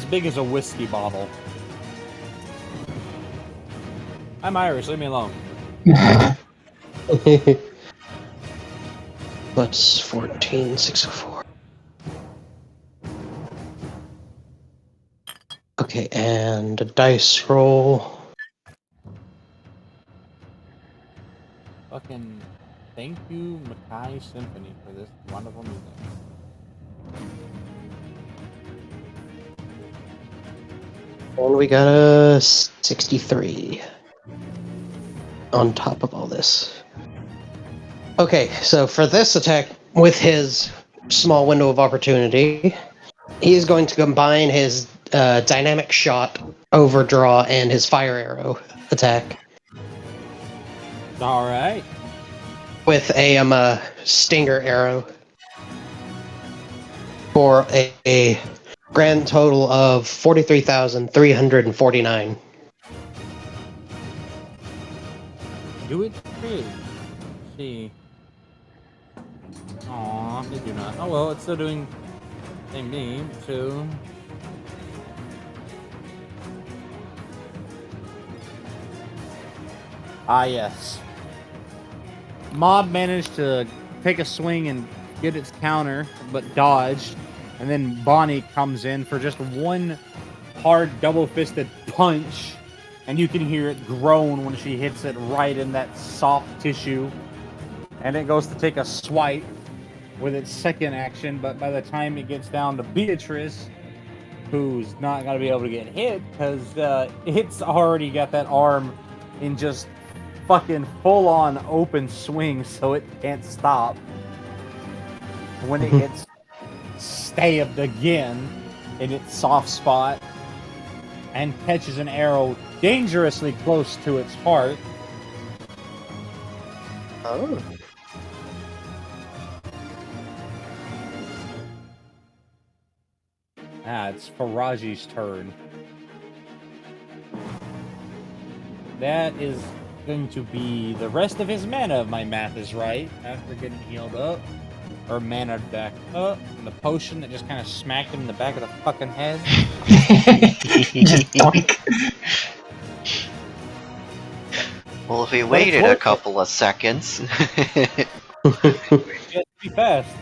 big as a whiskey bottle. I'm Irish. Leave me alone.
Plus 14,604. Okay, and a dice roll.
Fucking thank you, Mackay Symphony, for this wonderful music.
And we got a 63 on top of all this. Okay, so for this attack, with his small window of opportunity, he's going to combine his dynamic shot, overdraw, and his fire arrow attack
All right.
with a stinger arrow for a grand total of 43,349.
Do it big. Let's see. Aw, they do not. Oh well, it's still doing same name, so. Ah, yes. Mob managed to take a swing and get its counter, but dodged. And then Bonnie comes in for just one hard double-fisted punch. And you can hear it groan when she hits it right in that soft tissue. And it goes to take a swipe with its second action, but by the time it gets down to Beatrice, who's not going to be able to get hit, because it's already got that arm in just fucking full-on open swing, so it can't stop. When it gets stabbed again in its soft spot and catches an arrow dangerously close to its heart.
Oh.
It's Faraji's turn. That is going to be the rest of his mana, if my math is right, after getting healed up. Or mana back up. And the potion that just kind of smacked him in the back of the fucking head.
Just doink.
Well, if we waited a couple of seconds.
Just be fast.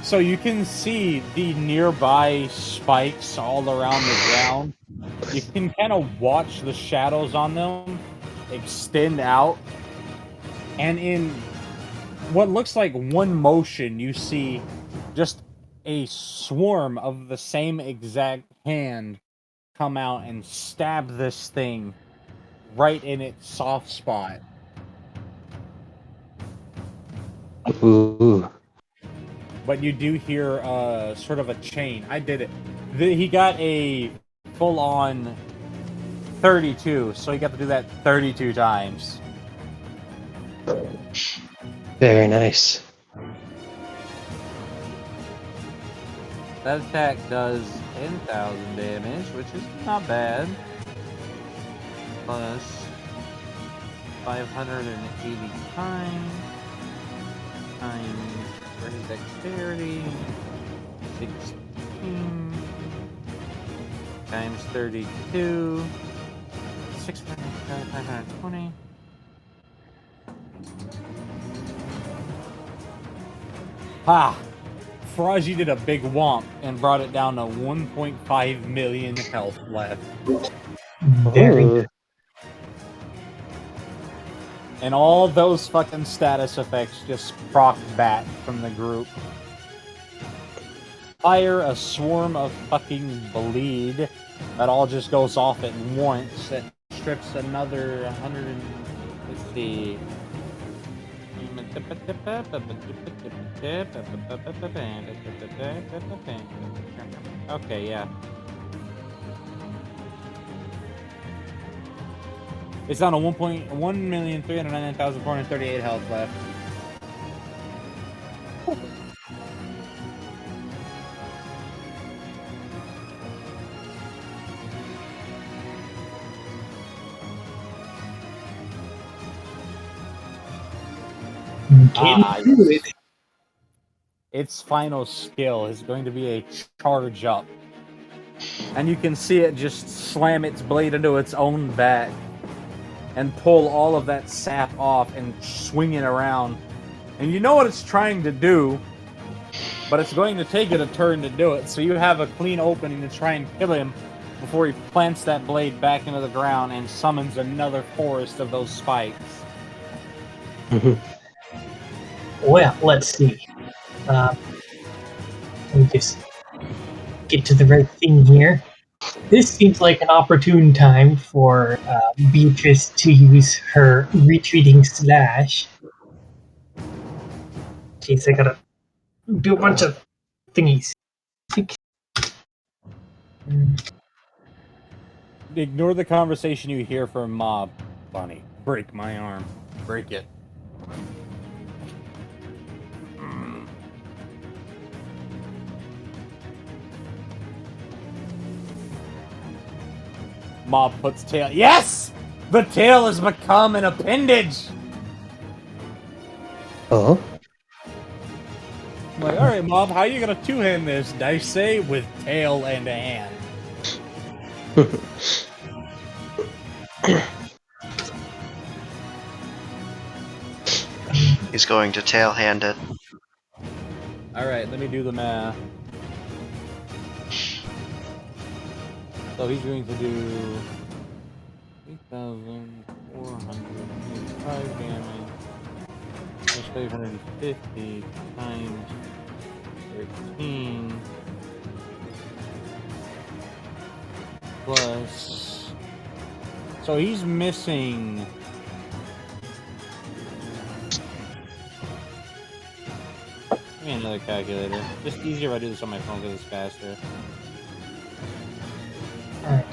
So you can see the nearby spikes all around the ground. You can kind of watch the shadows on them extend out. And in what looks like one motion, you see just a swarm of the same exact hand come out and stab this thing right in its soft spot.
Ooh.
but you do hear sort of a chain. I did it. He got a full-on 32, so he got to do that 32 times.
Very nice.
That attack does 10,000 damage, which is not bad. Plus 580 times for his dexterity. 16 times 32. 520. Ah! Faraji did a big womp and brought it down to 1.5 million health left.
Very
Ooh.
And all those fucking status effects just proc back from the group. Fire a swarm of fucking bleed. That all just goes off at once. It strips another 150. Okay, yeah. It's down to 1,399,438 health left.
Getting through it.
Its final skill is going to be a charge up. And you can see it just slam its blade into its own back and pull all of that sap off and swing it around. And you know what it's trying to do, but it's going to take it a turn to do it. So you have a clean opening to try and kill him before he plants that blade back into the ground and summons another forest of those spikes.
Well, let's see. Let me just get to the right thing here. This seems like an opportune time for Beatrice to use her retreating slash. Jeez, I gotta do a bunch of thingies.
Ignore the conversation you hear from Mob. Bunny, break my arm. Break it. Mob puts tail. Yes! The tail has become an appendage!
Oh.
I'm like, alright, Mob, how are you gonna two-hand this? Dice say with tail and a hand.
He's going to tail hand it.
Alright, let me do the math. So he's going to do 8,485 damage. That's 550 times 13 plus. So he's missing. Give me another calculator. Just easier if I do this on my phone because it's faster.
Alright.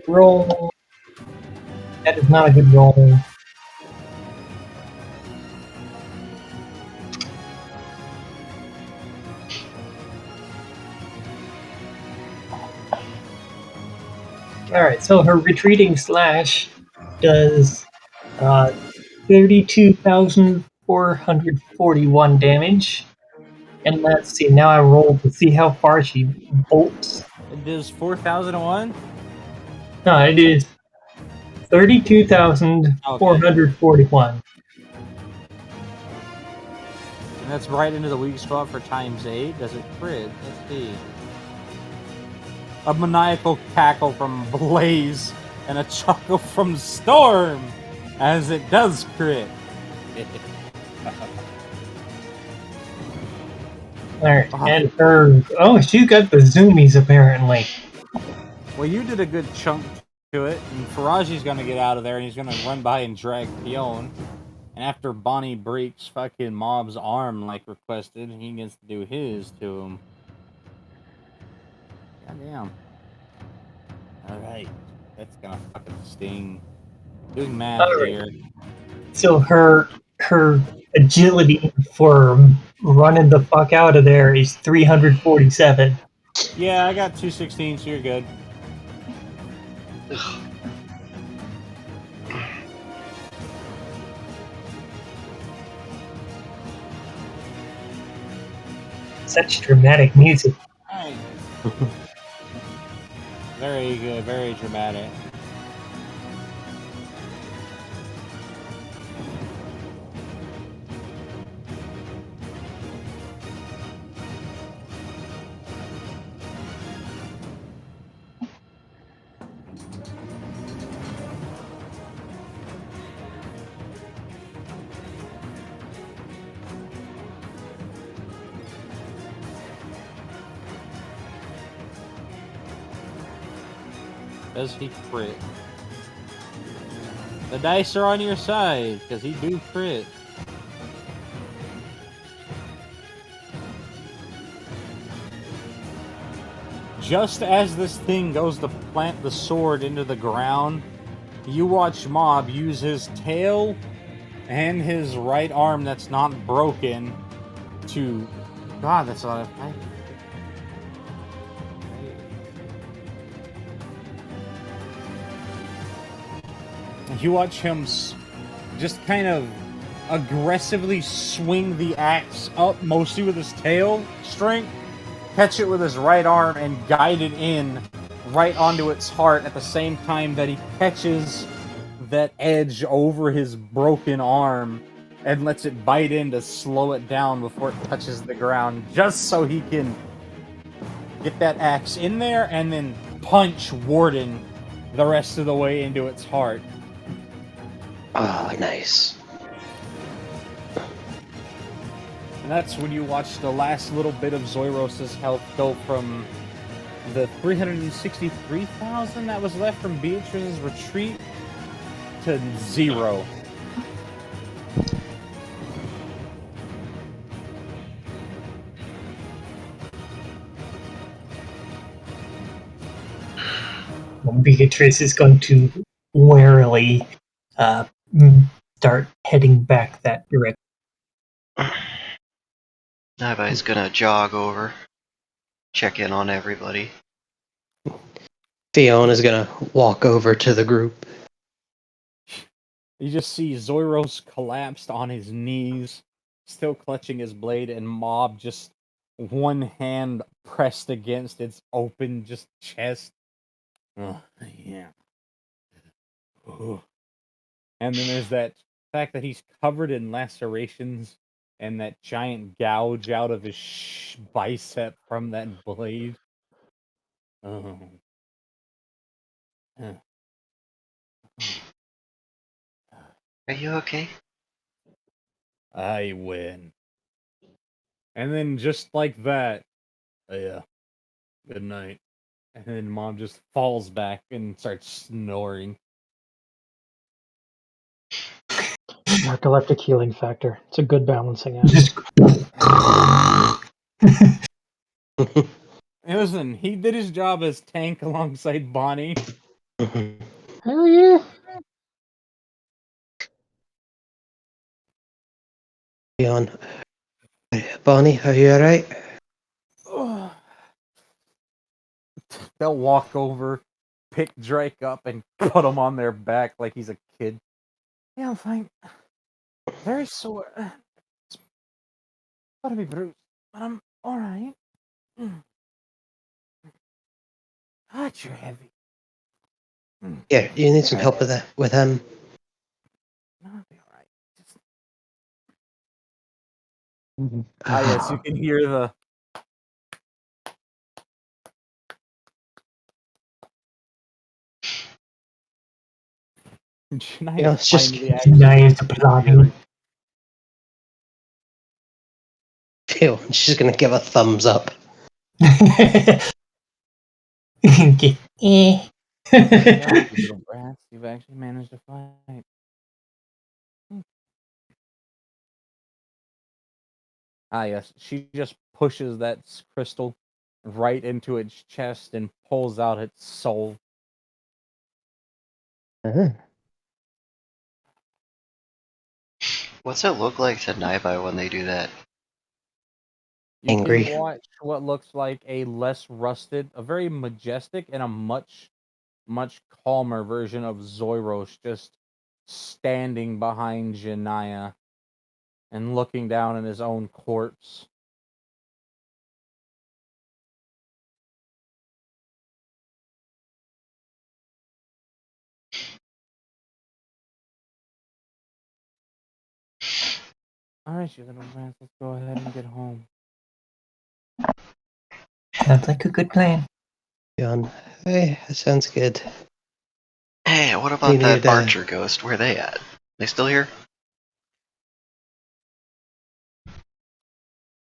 Roll. That is not a good roll. Alright, so her retreating slash does 32,441 damage. And let's see, now I roll to see how far she bolts.
It does 4,001?
No, it is 32,441.
And that's right into the weak spot for times 8. Does it crit? Let's see. A maniacal cackle from Blaze and a chuckle from Storm as it does crit.
Alright,
Oh.
and her... Oh, she got the zoomies, apparently.
Well, you did a good chunk to it, and Faraji's gonna get out of there, and he's gonna run by and drag Pion. And after Bonnie breaks fucking Mob's arm like requested, he gets to do his to him. Goddamn. Alright. That's gonna fucking sting. Doing math
Alright.
here.
So her agility for running the fuck out of there is 347.
Yeah, I got 216, so you're good.
Such dramatic music.
Alright. Very good, very dramatic. Does he crit? The dice are on your side, because he do crit. Just as this thing goes to plant the sword into the ground, you watch Mob use his tail and his right arm that's not broken to... God, that's not a... You watch him just kind of aggressively swing the axe up, mostly with his tail strength, catch it with his right arm, and guide it in right onto its heart at the same time that he catches that edge over his broken arm and lets it bite in to slow it down before it touches the ground, just so he can get that axe in there and then punch Warden the rest of the way into its heart.
Oh, nice.
And that's when you watch the last little bit of Zoiros's health go from the 363,000 that was left from Beatrice's retreat to 0.
Beatrice is going to warily start heading back that direction.
Navi's gonna jog over, check in on everybody.
Fiona's gonna walk over to the group.
You just see Zoiros collapsed on his knees, still clutching his blade, and Mob just one hand pressed against its open just chest. Oh, yeah. Ooh. And then there's that fact that he's covered in lacerations and that giant gouge out of his bicep from that blade. Oh. Huh.
Are you okay?
I win. And then just like that, yeah, good night. And then Mom just falls back and starts snoring.
Narcoleptic healing factor. It's a good balancing act.
Just
Hey, listen, he did his job as tank alongside Bonnie.
Hell yeah.
Fiona. Bonnie, are you alright?
They'll walk over, pick Drake up, and put him on their back like he's a kid. Yeah, I'm fine. Very sore. It's gotta be bruised, but I'm alright. God, you're heavy.
Yeah, you need some help with that with him.
No, I'll be alright. Ah, yes, you can hear the...
Yeah, it's just
nice planning.
She's gonna give a thumbs up.
Okay.
Yeah, you little brats, you've actually managed to fight. Ah, yes. She just pushes that crystal right into its chest and pulls out its soul.
Uh-huh.
What's it look like to Naibai when they do that?
You
Angry.
can watch what looks like a less rusted, a very majestic, and a much, much calmer version of Zoiros just standing behind Janaya and looking down at his own corpse. Alright, you little rats, let's go ahead and get home.
Sounds like a good plan.
Yawn. Hey, that sounds good.
Hey, what
We
about that
need,
archer ghost? Where they at? They still here?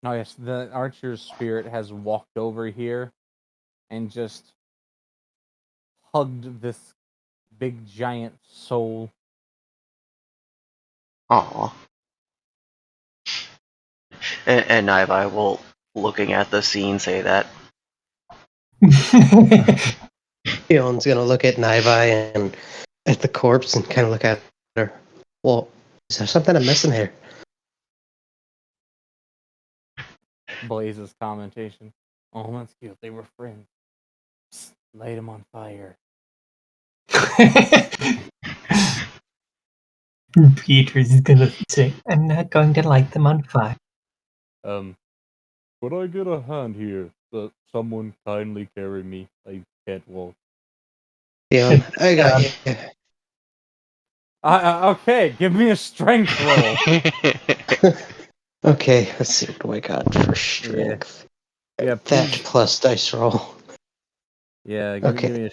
Oh yes, the archer's spirit has walked over here and just hugged this big giant soul.
Aw. And Naibai will, looking at the scene, say that.
Fion's gonna look at Naibai and at the corpse and kind of look at her. Well, is there something I'm missing here?
Blaze's commentation. Oh, that's cute. They were friends. Psst, light him on fire.
Beatrice is gonna say, I'm not going to light them on fire.
Could I get a hand here? Someone kindly carry me. I can't walk.
Fion, I got you.
Okay, give me a strength roll.
Okay, let's see what do I got for strength.
Yeah,
That
please.
plus dice roll.
Yeah,
Okay.
give me a.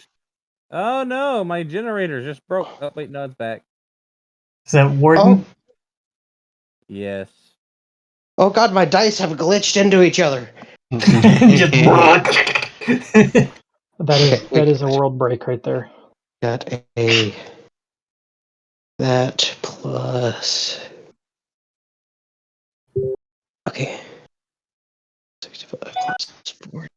Oh no, my generator just broke. Oh wait, no, it's back.
Is that Warden?
Yes.
Oh god, my dice have glitched into each other.
Just
That is a world break right there.
Got a that plus. Okay. 65 plus 42.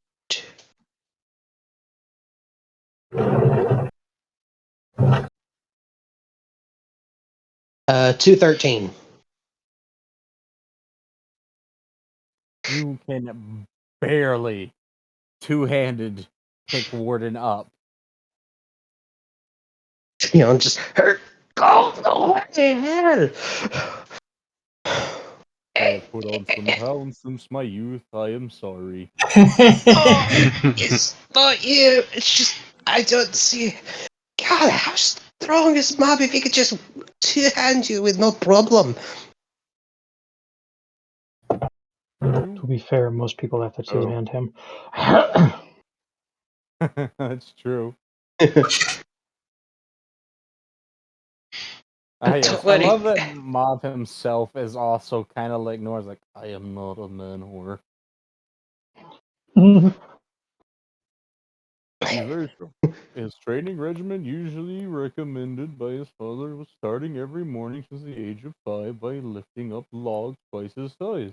213.
You can barely two-handed pick Warden up.
You know, just hurt. Go away.
I have put on some pounds since my youth. I am sorry.
It's not you. It's just I don't see. God, how strong is Mob if he could just two-hand you with no problem?
To be fair, most people have to two-hand him.
That's true.
Don't
Yes, I
worry.
love that Mob himself is also kind of like Nora's like, I am not a man whore. He's very strong. His training regimen, usually recommended by his father, was starting every morning since the age of 5 by lifting up logs twice his size.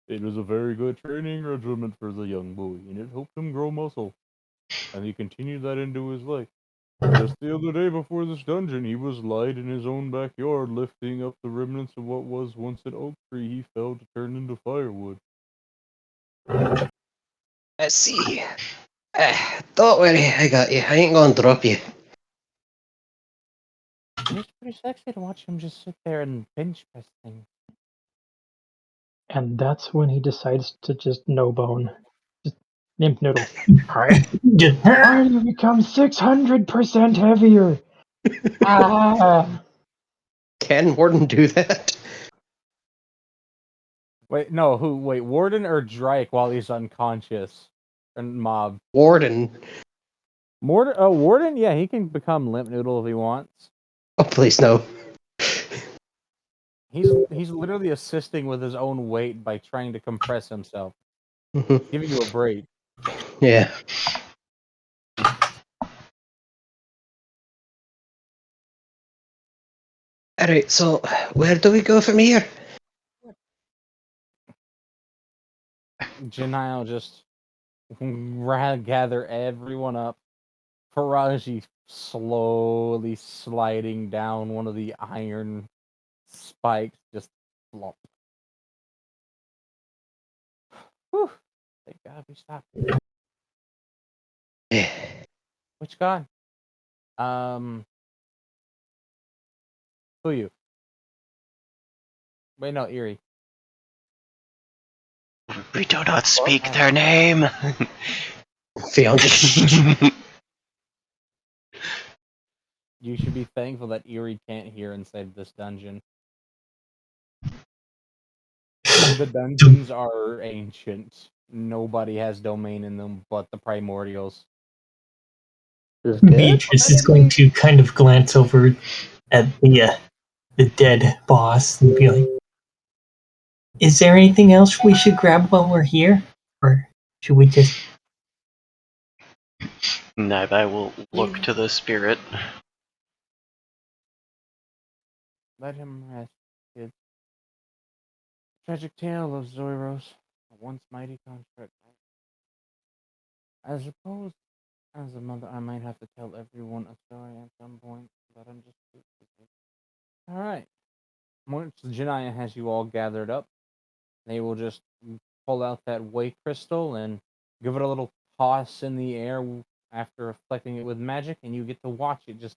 It was a very good training regimen for the young boy, and it helped him grow muscle. And he continued that into his life. Just the other day before this dungeon, he was lied in his own backyard, lifting up the remnants of what was once an oak tree he felled to turn into firewood.
Let's see. Don't worry, I got you. I ain't gonna drop you.
It's pretty sexy to watch him just sit there and bench press things.
And that's when he decides to just no bone. Just Nymph Noodle.
Just
Why do you become 600% heavier? Ah.
Can Warden do that?
Wait, no, who? Wait, Warden or Drake while he's unconscious? And Mob.
Warden.
Warden? Yeah, he can become Limp Noodle if he wants.
Oh, please no.
He's literally assisting with his own weight by trying to compress himself, giving you a break.
Yeah. Alright, so where do we go from here?
Janai will just gather everyone up. Faraji slowly sliding down one of the iron spikes, just flop. Whew. Thank God we stopped. Which god? Who you? Wait, no, Eerie.
We do not speak their name.
Fiona.
You should be thankful that Eerie can't hear inside this dungeon. The dungeons are ancient. Nobody has domain in them but the primordials.
Beatrice is going to kind of glance over at the dead boss and be like, "Is there anything else we should grab while we're here, or should we just?"
I will look to the spirit.
Let him rest, kids. Tragic tale of Zoiros, a once mighty construct. I suppose, as a mother, I might have to tell everyone a story at some point, but I'm just too busy. Alright. Once Janaya has you all gathered up, they will just pull out that way crystal and give it a little toss in the air after reflecting it with magic, and you get to watch it just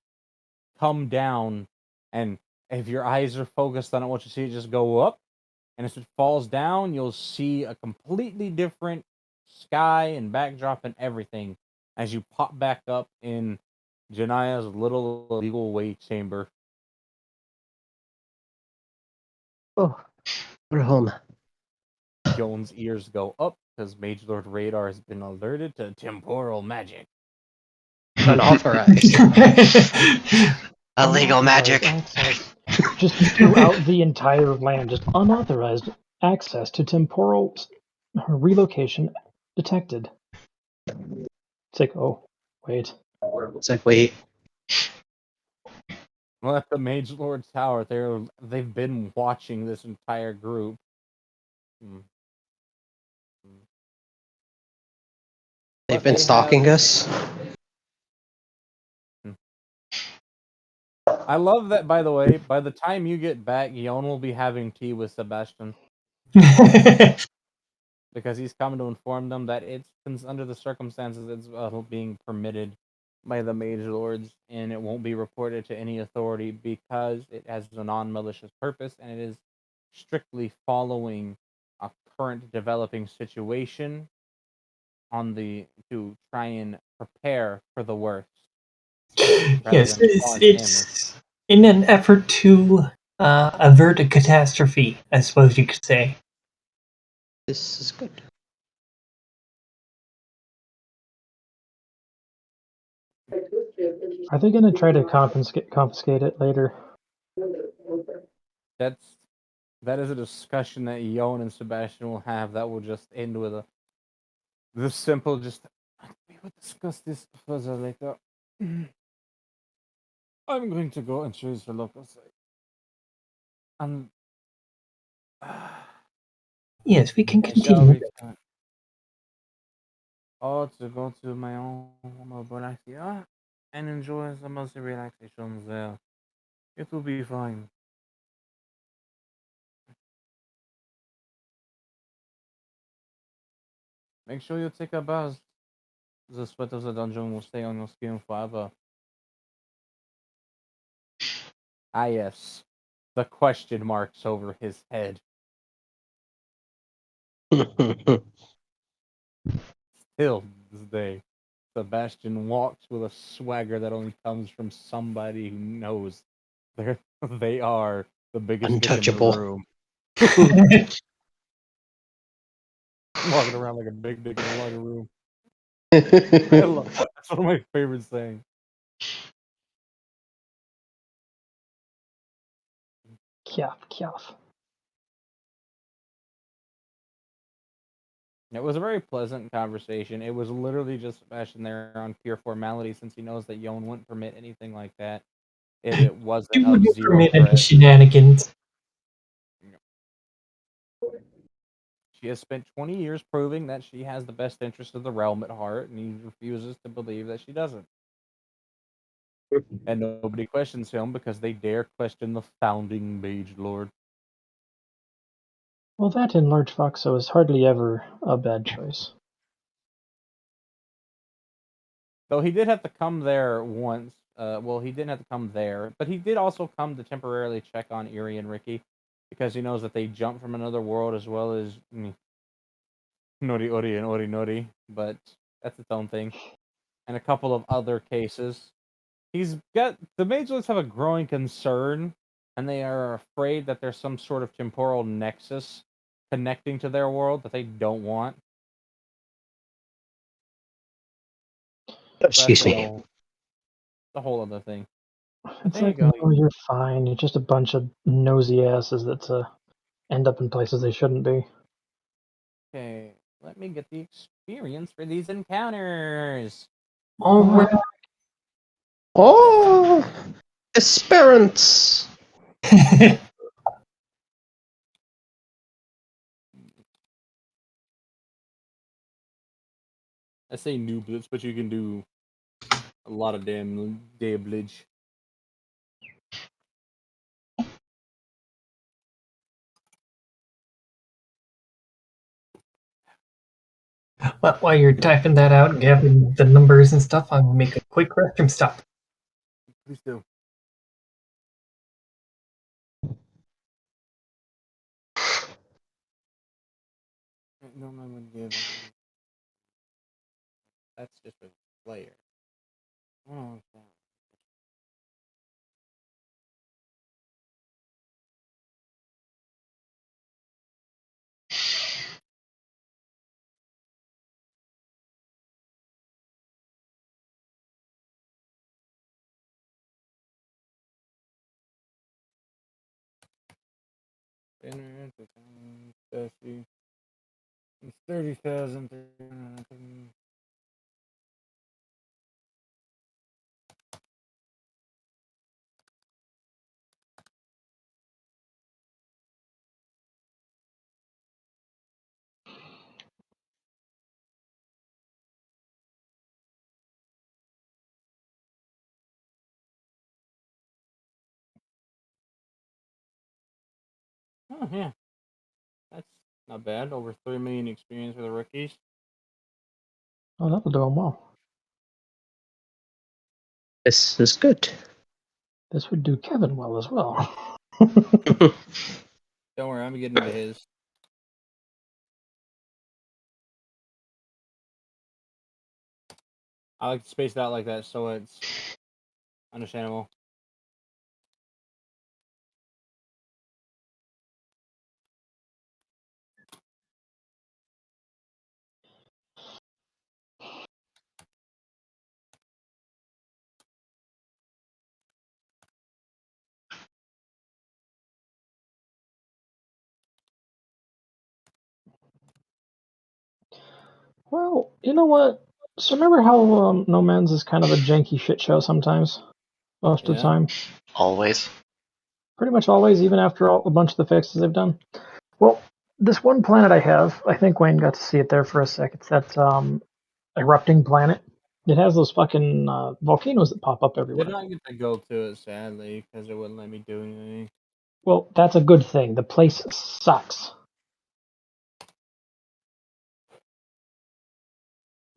come down. And if your eyes are focused on it, what you see it just go up. And as it falls down, you'll see a completely different sky and backdrop and everything as you pop back up in Janaya's little illegal way chamber.
Oh, we're home.
Joan's ears go up because Mage Lord Radar has been alerted to temporal magic.
Unauthorized.
Illegal magic.
Access. Just throughout the entire land, just unauthorized access to temporal relocation detected. It's like, oh, wait.
It's like, wait.
Well, at the Mage Lord Tower, they've been watching this entire group.
They've been stalking us.
I love that, by the way. By the time you get back, Yon will be having tea with Sebastian because he's come to inform them that it's under the circumstances it's being permitted by the Mage Lords, and it won't be reported to any authority because it has a non-malicious purpose and it is strictly following a current developing situation to try and prepare for the worst.
Yes, it's in an effort to avert a catastrophe, I suppose you could say.
This is good.
Are they going to try to confiscate it later?
That is a discussion that Yon and Sebastian will have. That will just end with the simple we will discuss this further later. I'm going to go and choose the local site. And
Yes, we can
I shall
continue.
return. To go to my own Bolakia and enjoy some of the relaxations there. It will be fine. Make sure you take a bath. The sweat of the dungeon will stay on your skin forever. Ah, yes. The question marks over his head. Till this day, Sebastian walks with a swagger that only comes from somebody who knows they are the biggest dick in the
Untouchable.
room. Walking around like a big dick in a locker room. That's one of my favorite sayings.
Kyoth.
It was a very pleasant conversation. It was literally just Sebastian there on pure formality, since he knows that Yon wouldn't permit anything like that if it wasn't
You
of
wouldn't
zero
permit any
threat.
shenanigans.
She has spent 20 years proving that she has the best interest of the realm at heart, and he refuses to believe that she doesn't. And nobody questions him because they dare question the founding Mage Lord.
Well, that in Large Foxo is hardly ever a bad choice.
Though he did have to come there once. Well, he didn't have to come there, but he did also come to temporarily check on Eerie and Ricky because he knows that they jump from another world as well as Nori Ori and Ori Nori, but that's its own thing. And a couple of other cases. He's got the Mage Lords have a growing concern, and they are afraid that there's some sort of temporal nexus connecting to their world that they don't want.
Excuse me.
That's a whole other thing.
It's
There you
like,
go.
no, you're fine. You're just a bunch of nosy asses that end up in places they shouldn't be.
Okay, let me get the experience for these encounters.
All right.
Oh, Esperance.
I say nooblets, but you can do a lot of damage.
But while you're typing that out and gathering the numbers and stuff, I'm gonna make a quick restroom stop.
Please do. No, I'm gonna give. That's just a player. Oh, okay. Dinner, Bessie. It's 30,000. Oh yeah, that's not bad. Over 3 million experience for the rookies.
Oh, that'll do them well.
This is good.
This would do Kevin well as well.
Don't worry, I'm getting to his. I like to space it out like that so it's understandable.
Well, you know what? So remember how No Man's is kind of a janky shit show sometimes? Most of the
Yeah.
time?
Always.
Pretty much always, even after a bunch of the fixes they've done. Well, this one planet I have, I think Wayne got to see it there for a sec. It's that erupting planet. It has those fucking volcanoes that pop up everywhere.
Did not get to go to it, sadly, because it wouldn't let me do anything.
Well, that's a good thing. The place sucks.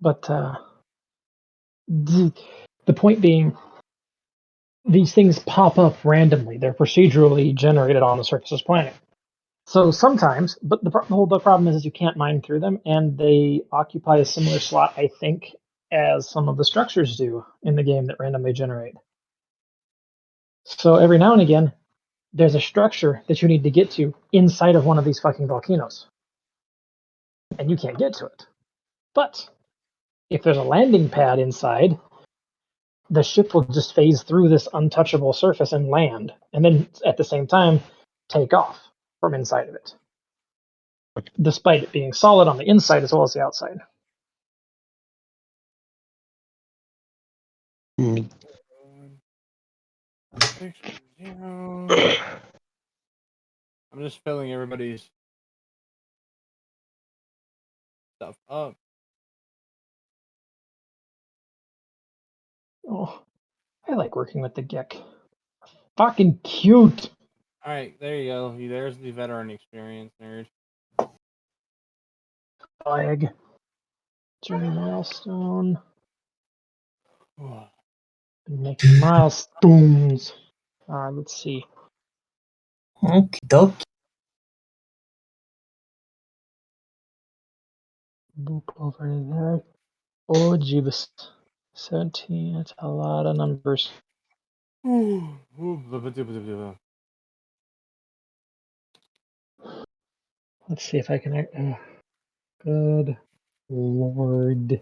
But the point being, these things pop up randomly. They're procedurally generated on the surface of this planet. So sometimes, but the problem is you can't mine through them, and they occupy a similar slot, I think, as some of the structures do in the game that randomly generate. So every now and again, there's a structure that you need to get to inside of one of these fucking volcanoes, and you can't get to it. But if there's a landing pad inside, the ship will just phase through this untouchable surface and land. And then at the same time, take off from inside of it, despite it being solid on the inside as well as the outside.
Mm,
610. I'm just filling everybody's stuff up.
Oh, I like working with the Gek. Fucking cute.
All right, there you go. There's the veteran experience, nerd.
Flag. Journey milestone. Been making milestones. Let's see.
Okie dokie.
Boop over there. Oh, jeebus. 17. That's a lot of numbers. Let's see if I can. Good lord.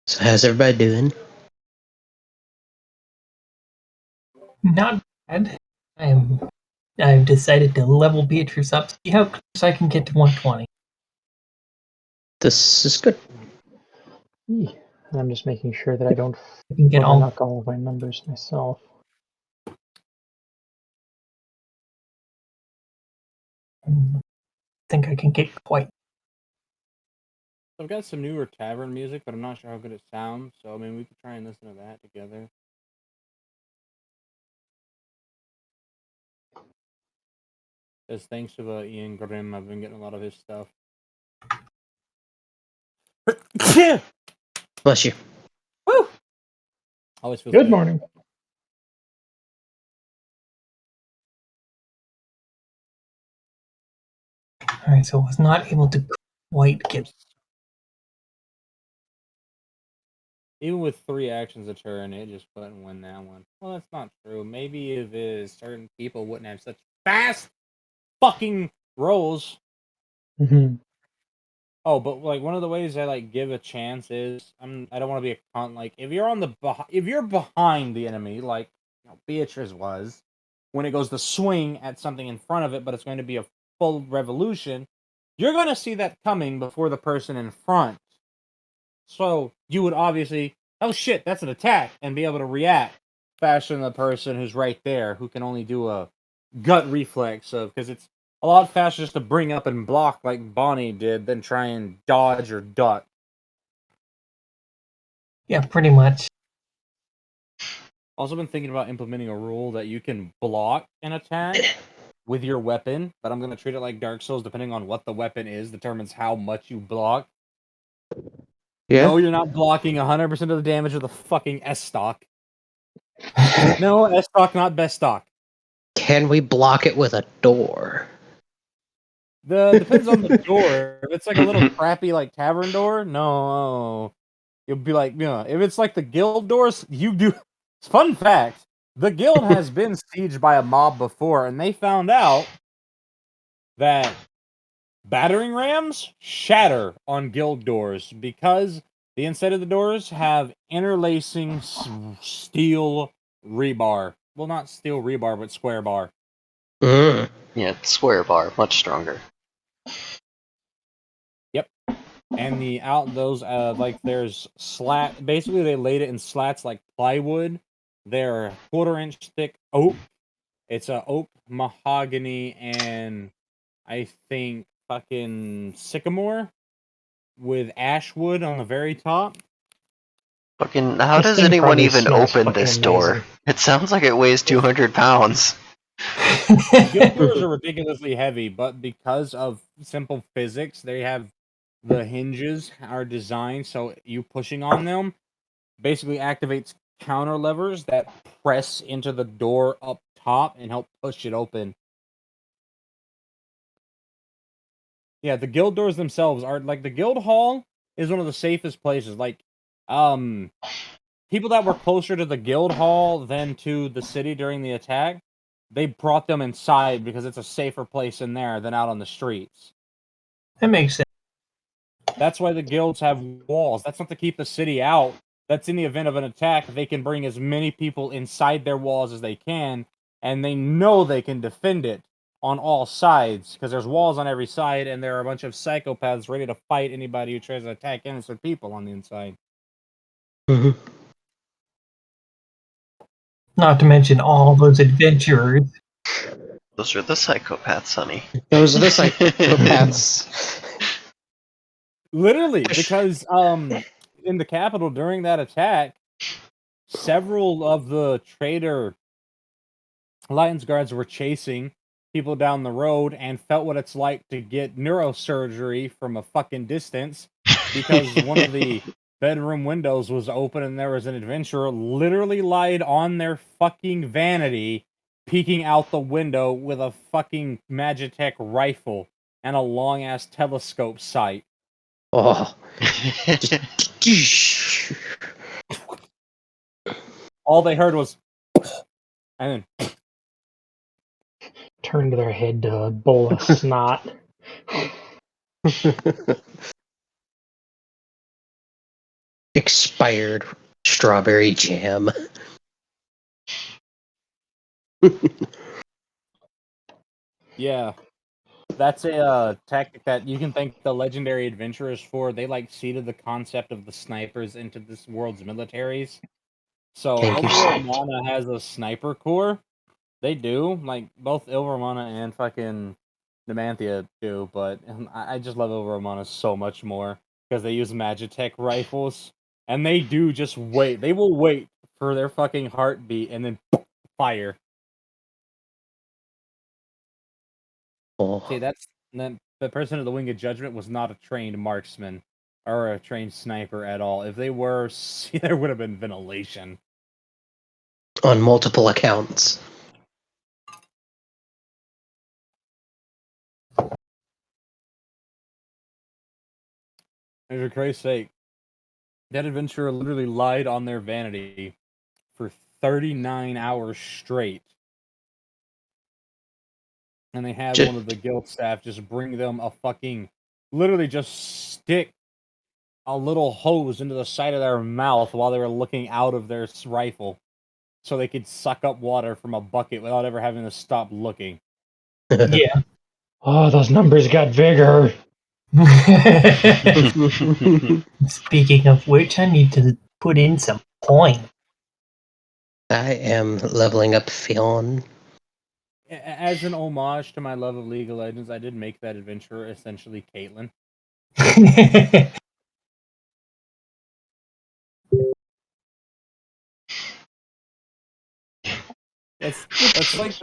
So how's everybody doing?
Not bad. I've decided to level Beatrice up, see how close I can get to 120.
This is good.
And I'm just making sure that I don't
I can get all.
overknock all of my numbers myself.
Think I can get quite.
I've got some newer tavern music, but I'm not sure how good it sounds. So I mean, we could try and listen to that together. Because thanks to Ian Grimm, I've been getting a lot of his stuff.
Bless you.
Woo! Always feels
Good
good.
morning.
Alright, so I was not able to quite get.
Even with 3 actions a turn, it just couldn't win that one. Well, that's not true. Maybe if certain people wouldn't have such fast fucking rolls.
Mm-hmm.
Oh, but like one of the ways I like give a chance is I don't want to be a con. Like if you're behind the enemy, like Beatrice was, when it goes to swing at something in front of it, but it's going to be a full revolution, you're going to see that coming before the person in front. So you would obviously, oh shit, that's an attack, and be able to react faster than the person who's right there, who can only do a gut reflex of, because it's a lot faster just to bring up and block like Bonnie did than try and dodge or duck.
Yeah, pretty much.
Also been thinking about implementing a rule that you can block an attack with your weapon, but I'm going to treat it like Dark Souls. Depending on what the weapon is, determines how much you block.
Yeah.
No, you're not blocking 100% of the damage with a fucking S-stock. No, S-stock, not best stock.
Can we block it with a door?
Depends on the door. If it's like a little crappy like tavern door, no. You'll be like, if it's like the guild doors, you do. Fun fact: the guild has been sieged by a mob before, and they found out that battering rams shatter on guild doors because the inside of the doors have interlacing steel rebar. Well, not steel rebar, but square bar.
Mm.
Yeah, square bar, much stronger.
Yep. And like there's slat. Basically, they laid it in slats like plywood. They're 1/4-inch thick oak. It's a oak, mahogany, and I think fucking sycamore with ash wood on the very top.
Fucking, how
This
does
thing
anyone
probably
even
smells
open
fucking
this door?
amazing.
It sounds like it weighs 200 pounds.
Guild doors are ridiculously heavy, but because of simple physics, they have the hinges are designed so you pushing on them basically activates counter levers that press into the door up top and help push it open. Yeah, the guild doors themselves are like the guild hall is one of the safest places. Like, people that were closer to the guild hall than to the city during the attack, they brought them inside because it's a safer place in there than out on the streets.
That makes sense.
That's why the guilds have walls. That's not to keep the city out. That's in the event of an attack, they can bring as many people inside their walls as they can, and they know they can defend it on all sides because there's walls on every side, and there are a bunch of psychopaths ready to fight anybody who tries to attack innocent people on the inside.
Mm-hmm.
Not to mention all those adventurers.
Those are the psychopaths, honey.
Those are the psychopaths.
Literally, because in the capital during that attack, several of the traitor Lions guards were chasing people down the road and felt what it's like to get neurosurgery from a fucking distance because one of the bedroom windows was open and there was an adventurer literally lied on their fucking vanity peeking out the window with a fucking Magitech rifle and a long ass telescope sight.
Oh.
All they heard was and then
Turned their head to a bowl of snot.
Expired strawberry jam.
yeah. That's a tactic that you can thank the legendary adventurers for. They like seeded the concept of the snipers into this world's militaries. So
Thank you,
Ilver
Sage.
Romana has a sniper corps. They do, like both Ilver Romana and fucking Nemanthia do, but I just love Ilver Romana so much more because they use Magitech rifles and they do just wait. They will wait for their fucking heartbeat and then fire.
Oh.
See, the person of the Wing of Judgment was not a trained marksman or a trained sniper at all. If they were, there would have been ventilation.
On multiple accounts.
And for Christ's sake, that adventurer literally lied on their vanity for 39 hours straight. And they had one of the guild staff just bring them a fucking, literally just stick a little hose into the side of their mouth while they were looking out of their rifle so they could suck up water from a bucket without ever having to stop looking.
Yeah.
Oh, those numbers got bigger.
Speaking of which, I need to put in some coin.
I am leveling up Fionn.
As an homage to my love of League of Legends, I did make that adventurer essentially Caitlyn. That's like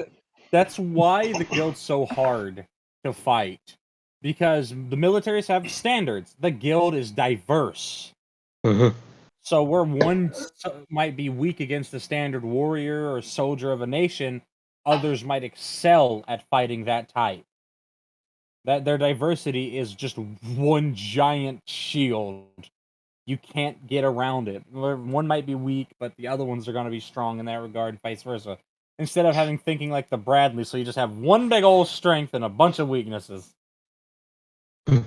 that's why the guild's so hard to fight, because the militaries have standards. The guild is diverse.
Mm-hmm.
So where one might be weak against the standard warrior or soldier of a nation, others might excel at fighting that type. That their diversity is just one giant shield. You can't get around it. One might be weak, but the other ones are going to be strong in that regard, and vice versa. Instead of having thinking like the Bradley, so you just have one big old strength and a bunch of weaknesses. Now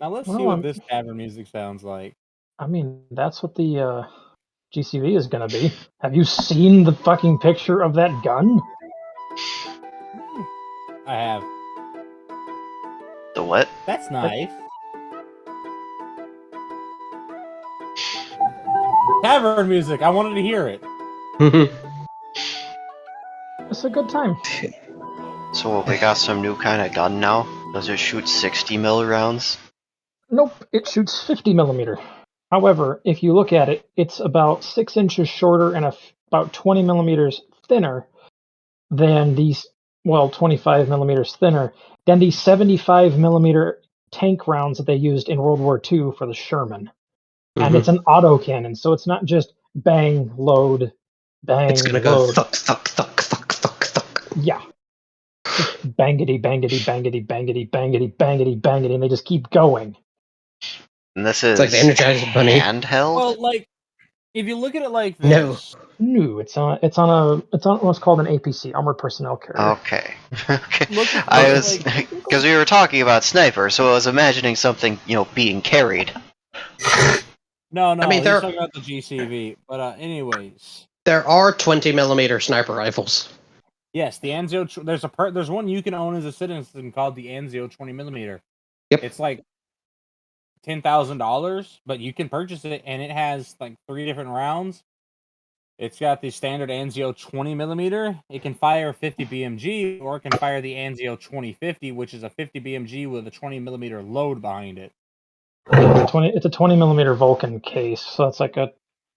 let's see
Well,
what this tavern music sounds like.
I mean, that's what the GCV is gonna be. Have you seen the fucking picture of that gun?
I have.
The what?
That's nice. Tavern music. I wanted to hear it.
It's a good time.
So we got some new kind of gun now. Does it shoot 60 mil rounds?
Nope, it shoots 50 millimeter. However, if you look at it, it's about 6 inches shorter and about 20 millimeters thinner than these, well, 25 millimeters thinner than the 75 millimeter tank rounds that they used in World War II for the Sherman. And it's an autocannon, so it's not just bang, load, bang,
It's gonna go
load.
thuck, thuck, thuck, thuck, thuck, thuck.
Yeah. Just bangity, bangity, bangity, bangity, bangity, bangity, bangity, and they just keep going.
And this
It's like the
is
Energizer Bunny.
handheld?
Well, like, if you look at it like
No.
this,
No, it's on what's called an APC, armored personnel carrier.
Okay. Okay.
look at
I
it
was
like
because we were talking about sniper, so I was imagining something, being carried.
no,
I mean,
he's talking about the GCV. But anyways,
there are 20 millimeter sniper rifles.
yes, the Anzio. There's one you can own as a citizen called the Anzio 20 millimeter.
Yep.
It's like $10,000, but you can purchase it, and it has like 3 different rounds. It's got the standard Anzio 20 millimeter. It can fire 50 BMG, or it can fire the Anzio 2050, which is a 50 BMG with a 20 millimeter load behind it.
It's a 20 millimeter Vulcan case, so it's like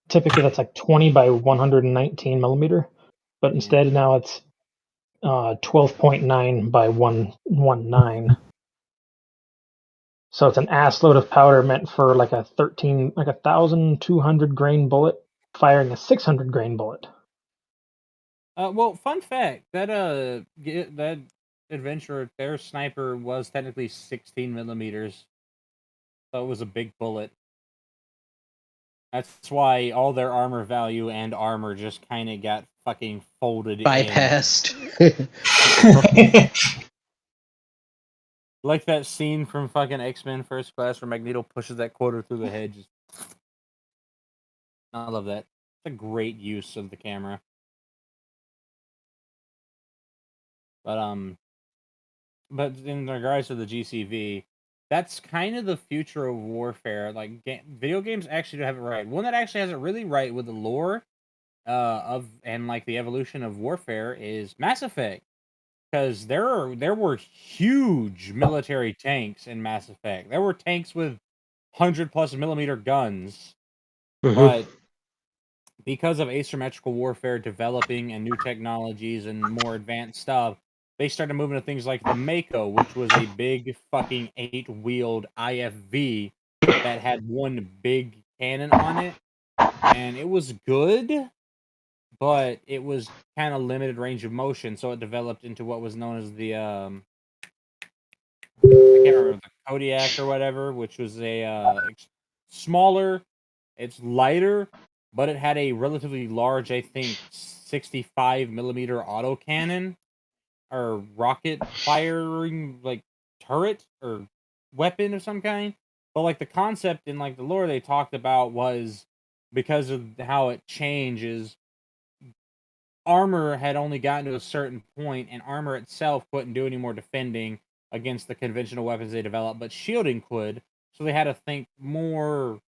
typically that's like 20 by 119 millimeter, but instead now it's 12.9 by 119. So it's an ass load of powder meant for like a 1,200 grain bullet firing a 600 grain bullet.
Well, fun fact that adventurer, their sniper was technically 16 millimeters, so it was a big bullet. That's why all their armor value and armor just kind of got fucking folded
Bypassed.
Like that scene from fucking X-Men First Class where Magneto pushes that quarter through the head. I love that. It's a great use of the camera. But in regards to the GCV, that's kind of the future of warfare. Like video games actually do have it right. One that actually has it really right with the lore and like the evolution of warfare is Mass Effect, because there were huge military tanks in Mass Effect. There were tanks with 100+ millimeter guns, but because of asymmetrical warfare developing and new technologies and more advanced stuff, they started moving to things like the Mako, which was a big fucking 8-wheeled IFV that had one big cannon on it, and it was good, but it was kind of limited range of motion, so it developed into what was known as the I can't remember, the Kodiak or whatever, which was a smaller. It's lighter, but it had a relatively large, I think, 65 millimeter autocannon or rocket firing like turret or weapon of some kind. But like the concept in like the lore they talked about was because of how it changes. Armor had only gotten to a certain point, and armor itself couldn't do any more defending against the conventional weapons they developed, but shielding could. So they had to think more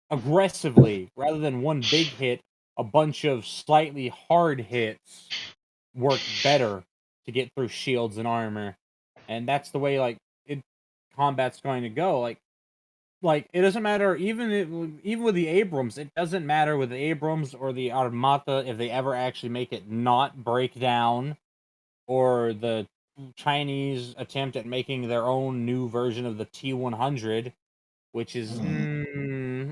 aggressively rather than one big hit. A bunch of slightly hard hits worked better to get through shields and armor, and that's the way like combat's going to go. Like like it doesn't matter even with the Abrams. It doesn't matter with the Abrams or the Armata if they ever actually make it not break down, or the Chinese attempt at making their own new version of the T-100, which is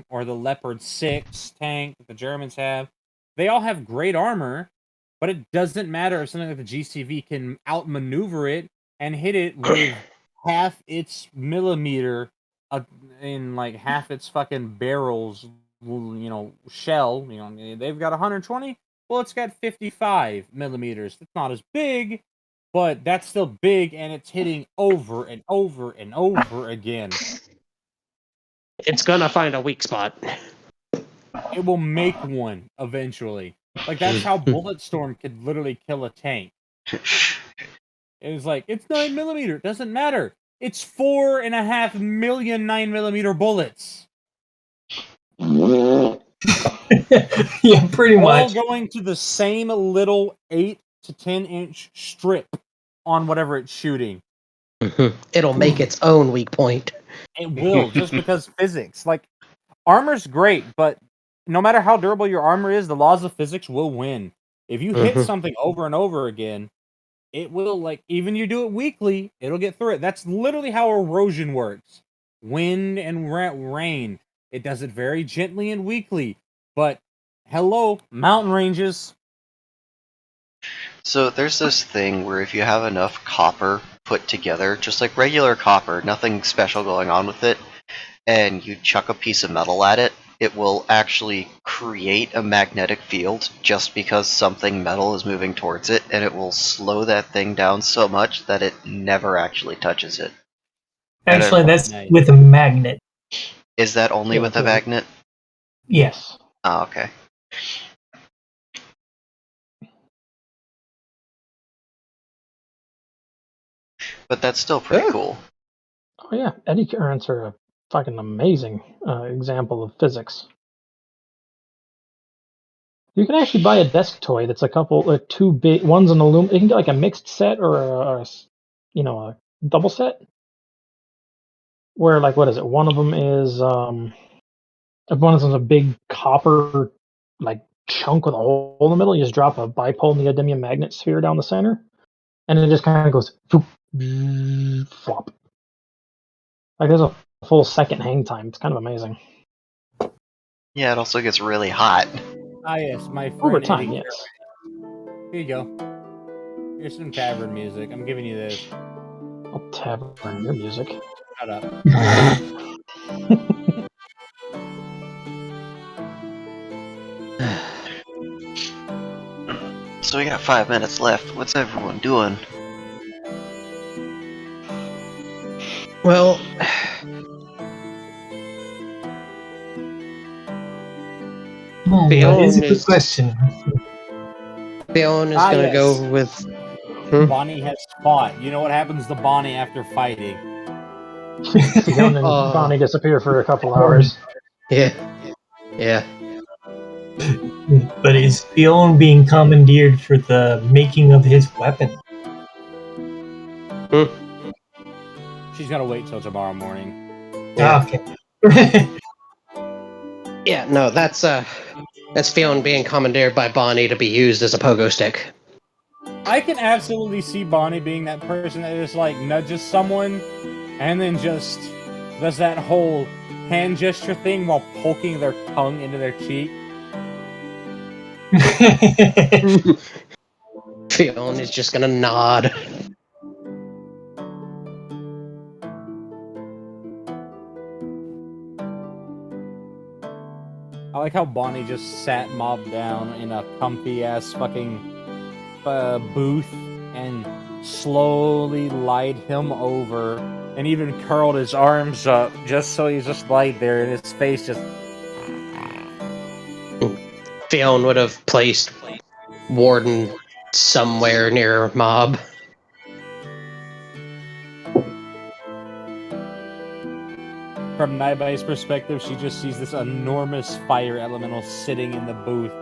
or the Leopard 6 tank that the Germans have. They all have great armor, but it doesn't matter if something like the GCV can outmaneuver it and hit it with half its millimeter in like half its fucking barrels, shell. They've got 120. Well, it's got 55 millimeters. It's not as big, but that's still big, and it's hitting over and over and over again.
It's gonna find a weak spot.
It will make one eventually. Like, that's how Bulletstorm could literally kill a tank. It was like, it's 9mm. It doesn't matter. It's 4.5 million 9mm bullets.
Yeah, pretty
All
much.
going to the same little 8 to 10 inch strip on whatever it's shooting.
It'll make its own weak point.
It will, just because physics. Like, armor's great, but no matter how durable your armor is, the laws of physics will win. If you hit something over and over again, it will, like, even you do it weakly, it'll get through it. That's literally how erosion works. Wind and rain. It does it very gently and weakly. But, hello, mountain ranges.
So there's this thing where if you have enough copper put together, just like regular copper, nothing special going on with it, and you chuck a piece of metal at it, it will actually create a magnetic field just because something metal is moving towards it, and it will slow that thing down so much that it never actually touches it.
Actually, that's
Nice.
with a magnet.
Is that only with a magnet?
Yes.
Oh, okay. But that's still pretty cool.
Oh yeah, eddy currents are a fucking amazing example of physics. You can actually buy a desk toy that's two big one's an aluminum. You can get like a mixed set or a double set. Where, like, what is it? One of them is one of them is a big copper like chunk with a hole in the middle. You just drop a bipole neodymium magnet sphere down the center, and it just kind of goes flop. Like, there's a full second hang time. It's kind of amazing.
Yeah, it also gets really hot.
Ah, yes, my friend
Over time,
Eddie.
yes.
Here you go. Here's some tavern music. I'm giving you this.
I'll tavern your music.
Shut up.
So we got 5 minutes left. What's everyone doing?
Well,
That is a good
is-
question.
Theon is
Ah,
gonna
yes.
go with.
Bonnie has fought. You know what happens to Bonnie after fighting?
Theon and Bonnie disappear for a couple hours.
Yeah.
But is Theon being commandeered for the making of his weapon?
She's gonna wait till tomorrow morning.
Yeah.
Okay.
Yeah, no, that's Theon being commandeered by Bonnie to be used as a pogo stick.
I can absolutely see Bonnie being that person that just like nudges someone and then just does that whole hand gesture thing while poking their tongue into their cheek.
Theon is just gonna nod.
I like how Bonnie just sat Mob down in a comfy ass fucking booth and slowly lied him over, and even curled his arms up just so he's just laid there and his face just.
Theon would have placed Warden somewhere near Mob.
From Naiba's perspective, she just sees this enormous fire elemental sitting in the booth,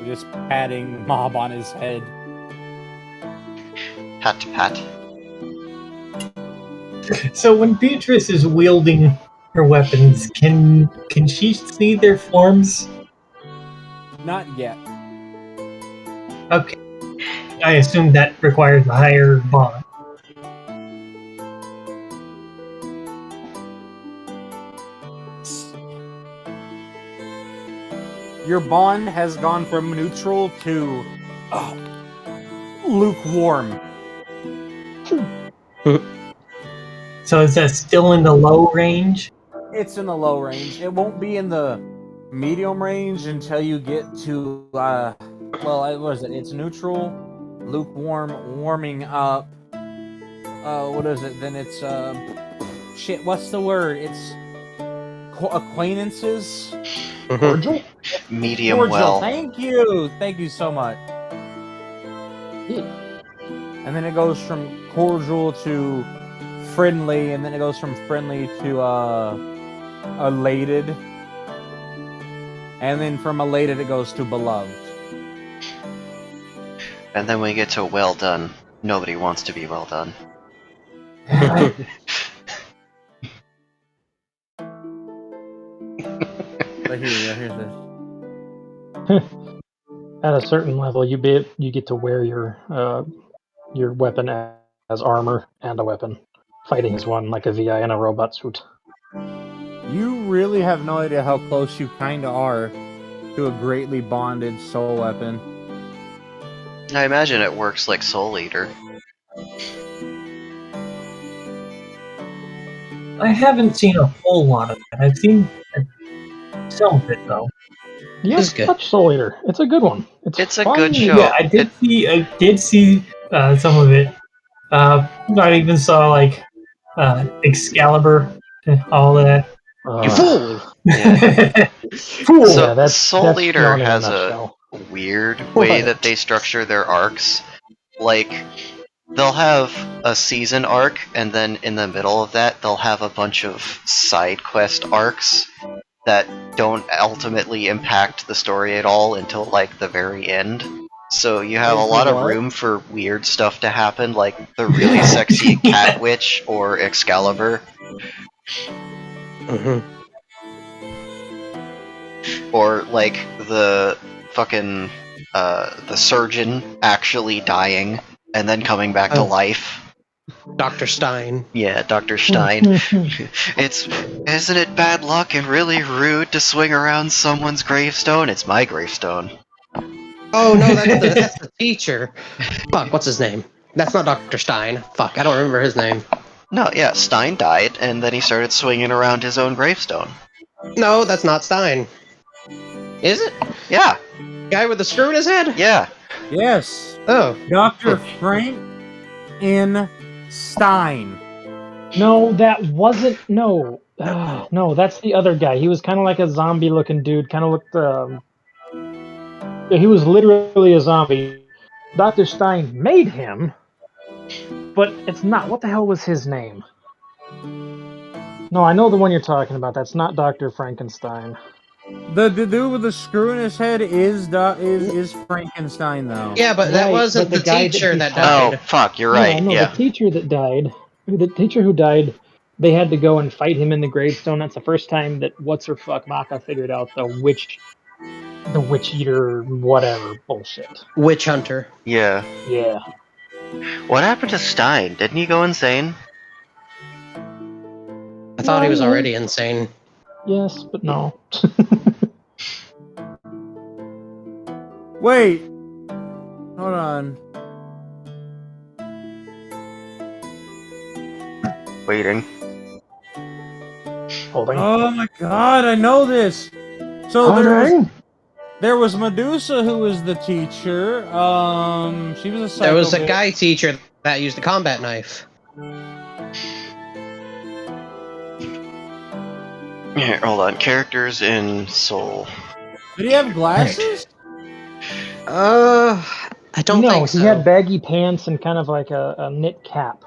just patting Mob on his head.
Pat to pat.
So when Beatrice is wielding her weapons, can she see their forms?
Not yet.
Okay. I assume that requires a higher bond.
Your bond has gone from neutral to lukewarm.
So is that still in the low range?
It's in the low range. It won't be in the medium range until you get to well, what is it? It's neutral, lukewarm, warming up. What is it? Then it's shit. What's the word? It's acquaintances.
Cordial?
Medium
Cordial.
well.
Thank you so much. And then it goes from cordial to friendly, and then it goes from friendly to elated, and then from elated it goes to beloved.
And then we get to well done. Nobody wants to be well done.
But here's this.
At a certain level, you get to wear your weapon as armor and a weapon. Fighting is one like a VI in a robot suit.
You really have no idea how close you kinda are to a greatly bonded soul weapon.
I imagine it works like Soul Eater.
I haven't seen a whole lot of that. I've seen some of it though.
You
It's
have to
good.
touch Soul Eater. It's a good one.
It's a
fun.
good show.
Yeah, I did see some of it. I even saw like Excalibur, all that.
You fool!
Yeah.
Fool.
So
Yeah, that's
Soul Eater
Yarn in a
has a
nutshell.
weird way that they structure their arcs. Like, they'll have a season arc, and then in the middle of that, they'll have a bunch of side quest arcs that don't ultimately impact the story at all until like the very end. So you have a
Wait, for
lot of
what?
room for weird stuff to happen, like the really sexy Cat Witch or Excalibur,
Mhm.
or like the fucking the surgeon actually dying and then coming back to
Oh.
life.
Dr. Stein.
Yeah, Dr. Stein. Isn't it bad luck and really rude to swing around someone's gravestone? It's my gravestone.
Oh no, that's the teacher. Fuck, what's his name? That's not Dr. Stein. Fuck, I don't remember his name.
No, yeah, Stein died, and then he started swinging around his own gravestone.
No, that's not Stein. Is it?
Yeah,
Guy with the screw in his head?
yeah.
Yes.
Oh.
Dr. Frank in Stein.
No, that wasn't. No. No, that's the other guy. He was kind of like a zombie looking dude. Kind of looked. Yeah, he was literally a zombie. Dr. Stein made him, but it's not. What the hell was his name? No, I know the one you're talking about. That's not Dr. Frankenstein.
The dude with the screw in his head is Frankenstein, though.
Yeah, but that
Right,
wasn't
but the
the
guy that
teacher
he
that
fought-
Oh,
died.
fuck, you're right,
No,
yeah.
the teacher that died. The teacher who died, they had to go and fight him in the gravestone. That's the first time that what's her fuck Maka figured out the witch eater, whatever bullshit.
Witch Hunter.
Yeah.
Yeah.
What happened to Stein? Didn't he go insane?
I thought he was
No.
already insane.
Yes, but no.
Wait. Hold on.
Waiting.
Holding.
Oh my god, I know this. So there was Medusa who was the teacher. She was a psycho.
There was a
bitch.
guy teacher that used a combat knife.
Here, hold on. Characters in Soul.
Did he have glasses?
I don't
no,
think so.
he had baggy pants and kind of like a knit cap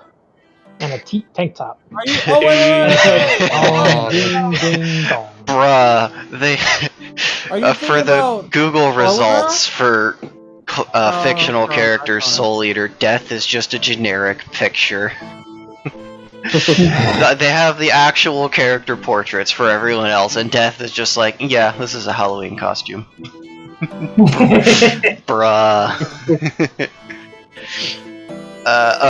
and a tank top.
Are you? Oh wait.
Oh,
Ding, ding, dong.
Bruh, they
Are you
for
thinking
the
about
Google results for fictional
God,
characters
I thought-
Soul Eater, death is just a generic picture. They have the actual character portraits for everyone else, and Death is just like, yeah, this is a Halloween costume. Bruh.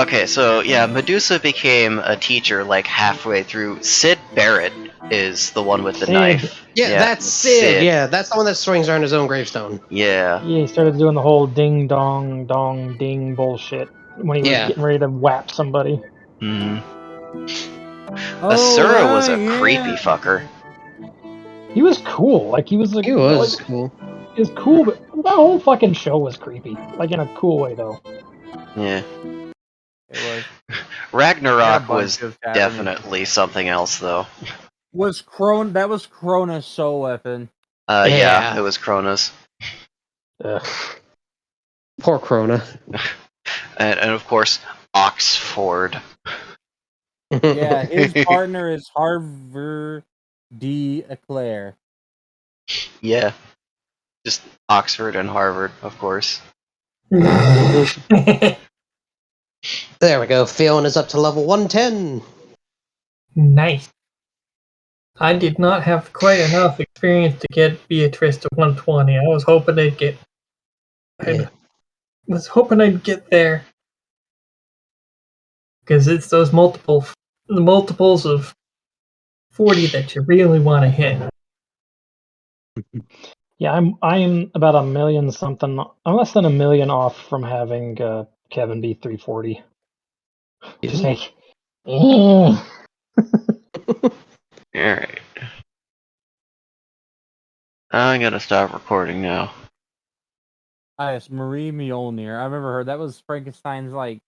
Okay, so yeah, Medusa became a teacher like halfway through. Sid Barrett is the one with the
Sid.
knife.
Yeah, that's Sid. Yeah, that's the one that swings around his own gravestone.
Yeah.
Yeah, he started doing the whole ding dong dong ding bullshit when he was
Yeah.
getting ready to whap somebody.
Hmm.
Oh,
Asura was a
yeah.
creepy fucker.
He was cool. Like he was like,
He was cool.
He was cool, but that whole fucking show was creepy. Like in a cool way though.
Yeah.
It was.
Ragnarok
bunch
was
of Japanese-
definitely something else, though.
Was Crone? That was Krona's soul weapon.
Yeah,
Yeah.
it was Kronos.
Ugh.
Poor Krona.
And of course, Oxford.
Yeah, his partner is Harvard D. Eclair.
Yeah. Just Oxford and Harvard, of course.
There we go. Fiona's up to level 110.
Nice. I did not have quite enough experience to get Beatrice to 120. I was hoping I'd get.
Yeah.
I was hoping I'd get there. Because it's those multiples of 40 that you really want to hit.
Yeah, I'm about a million something. I'm less than a million off from having Kevin be 340. Just like,
Alright. I'm gonna stop recording now.
Ah, yes, Marie Mjolnir. I remember her. That was Frankenstein's like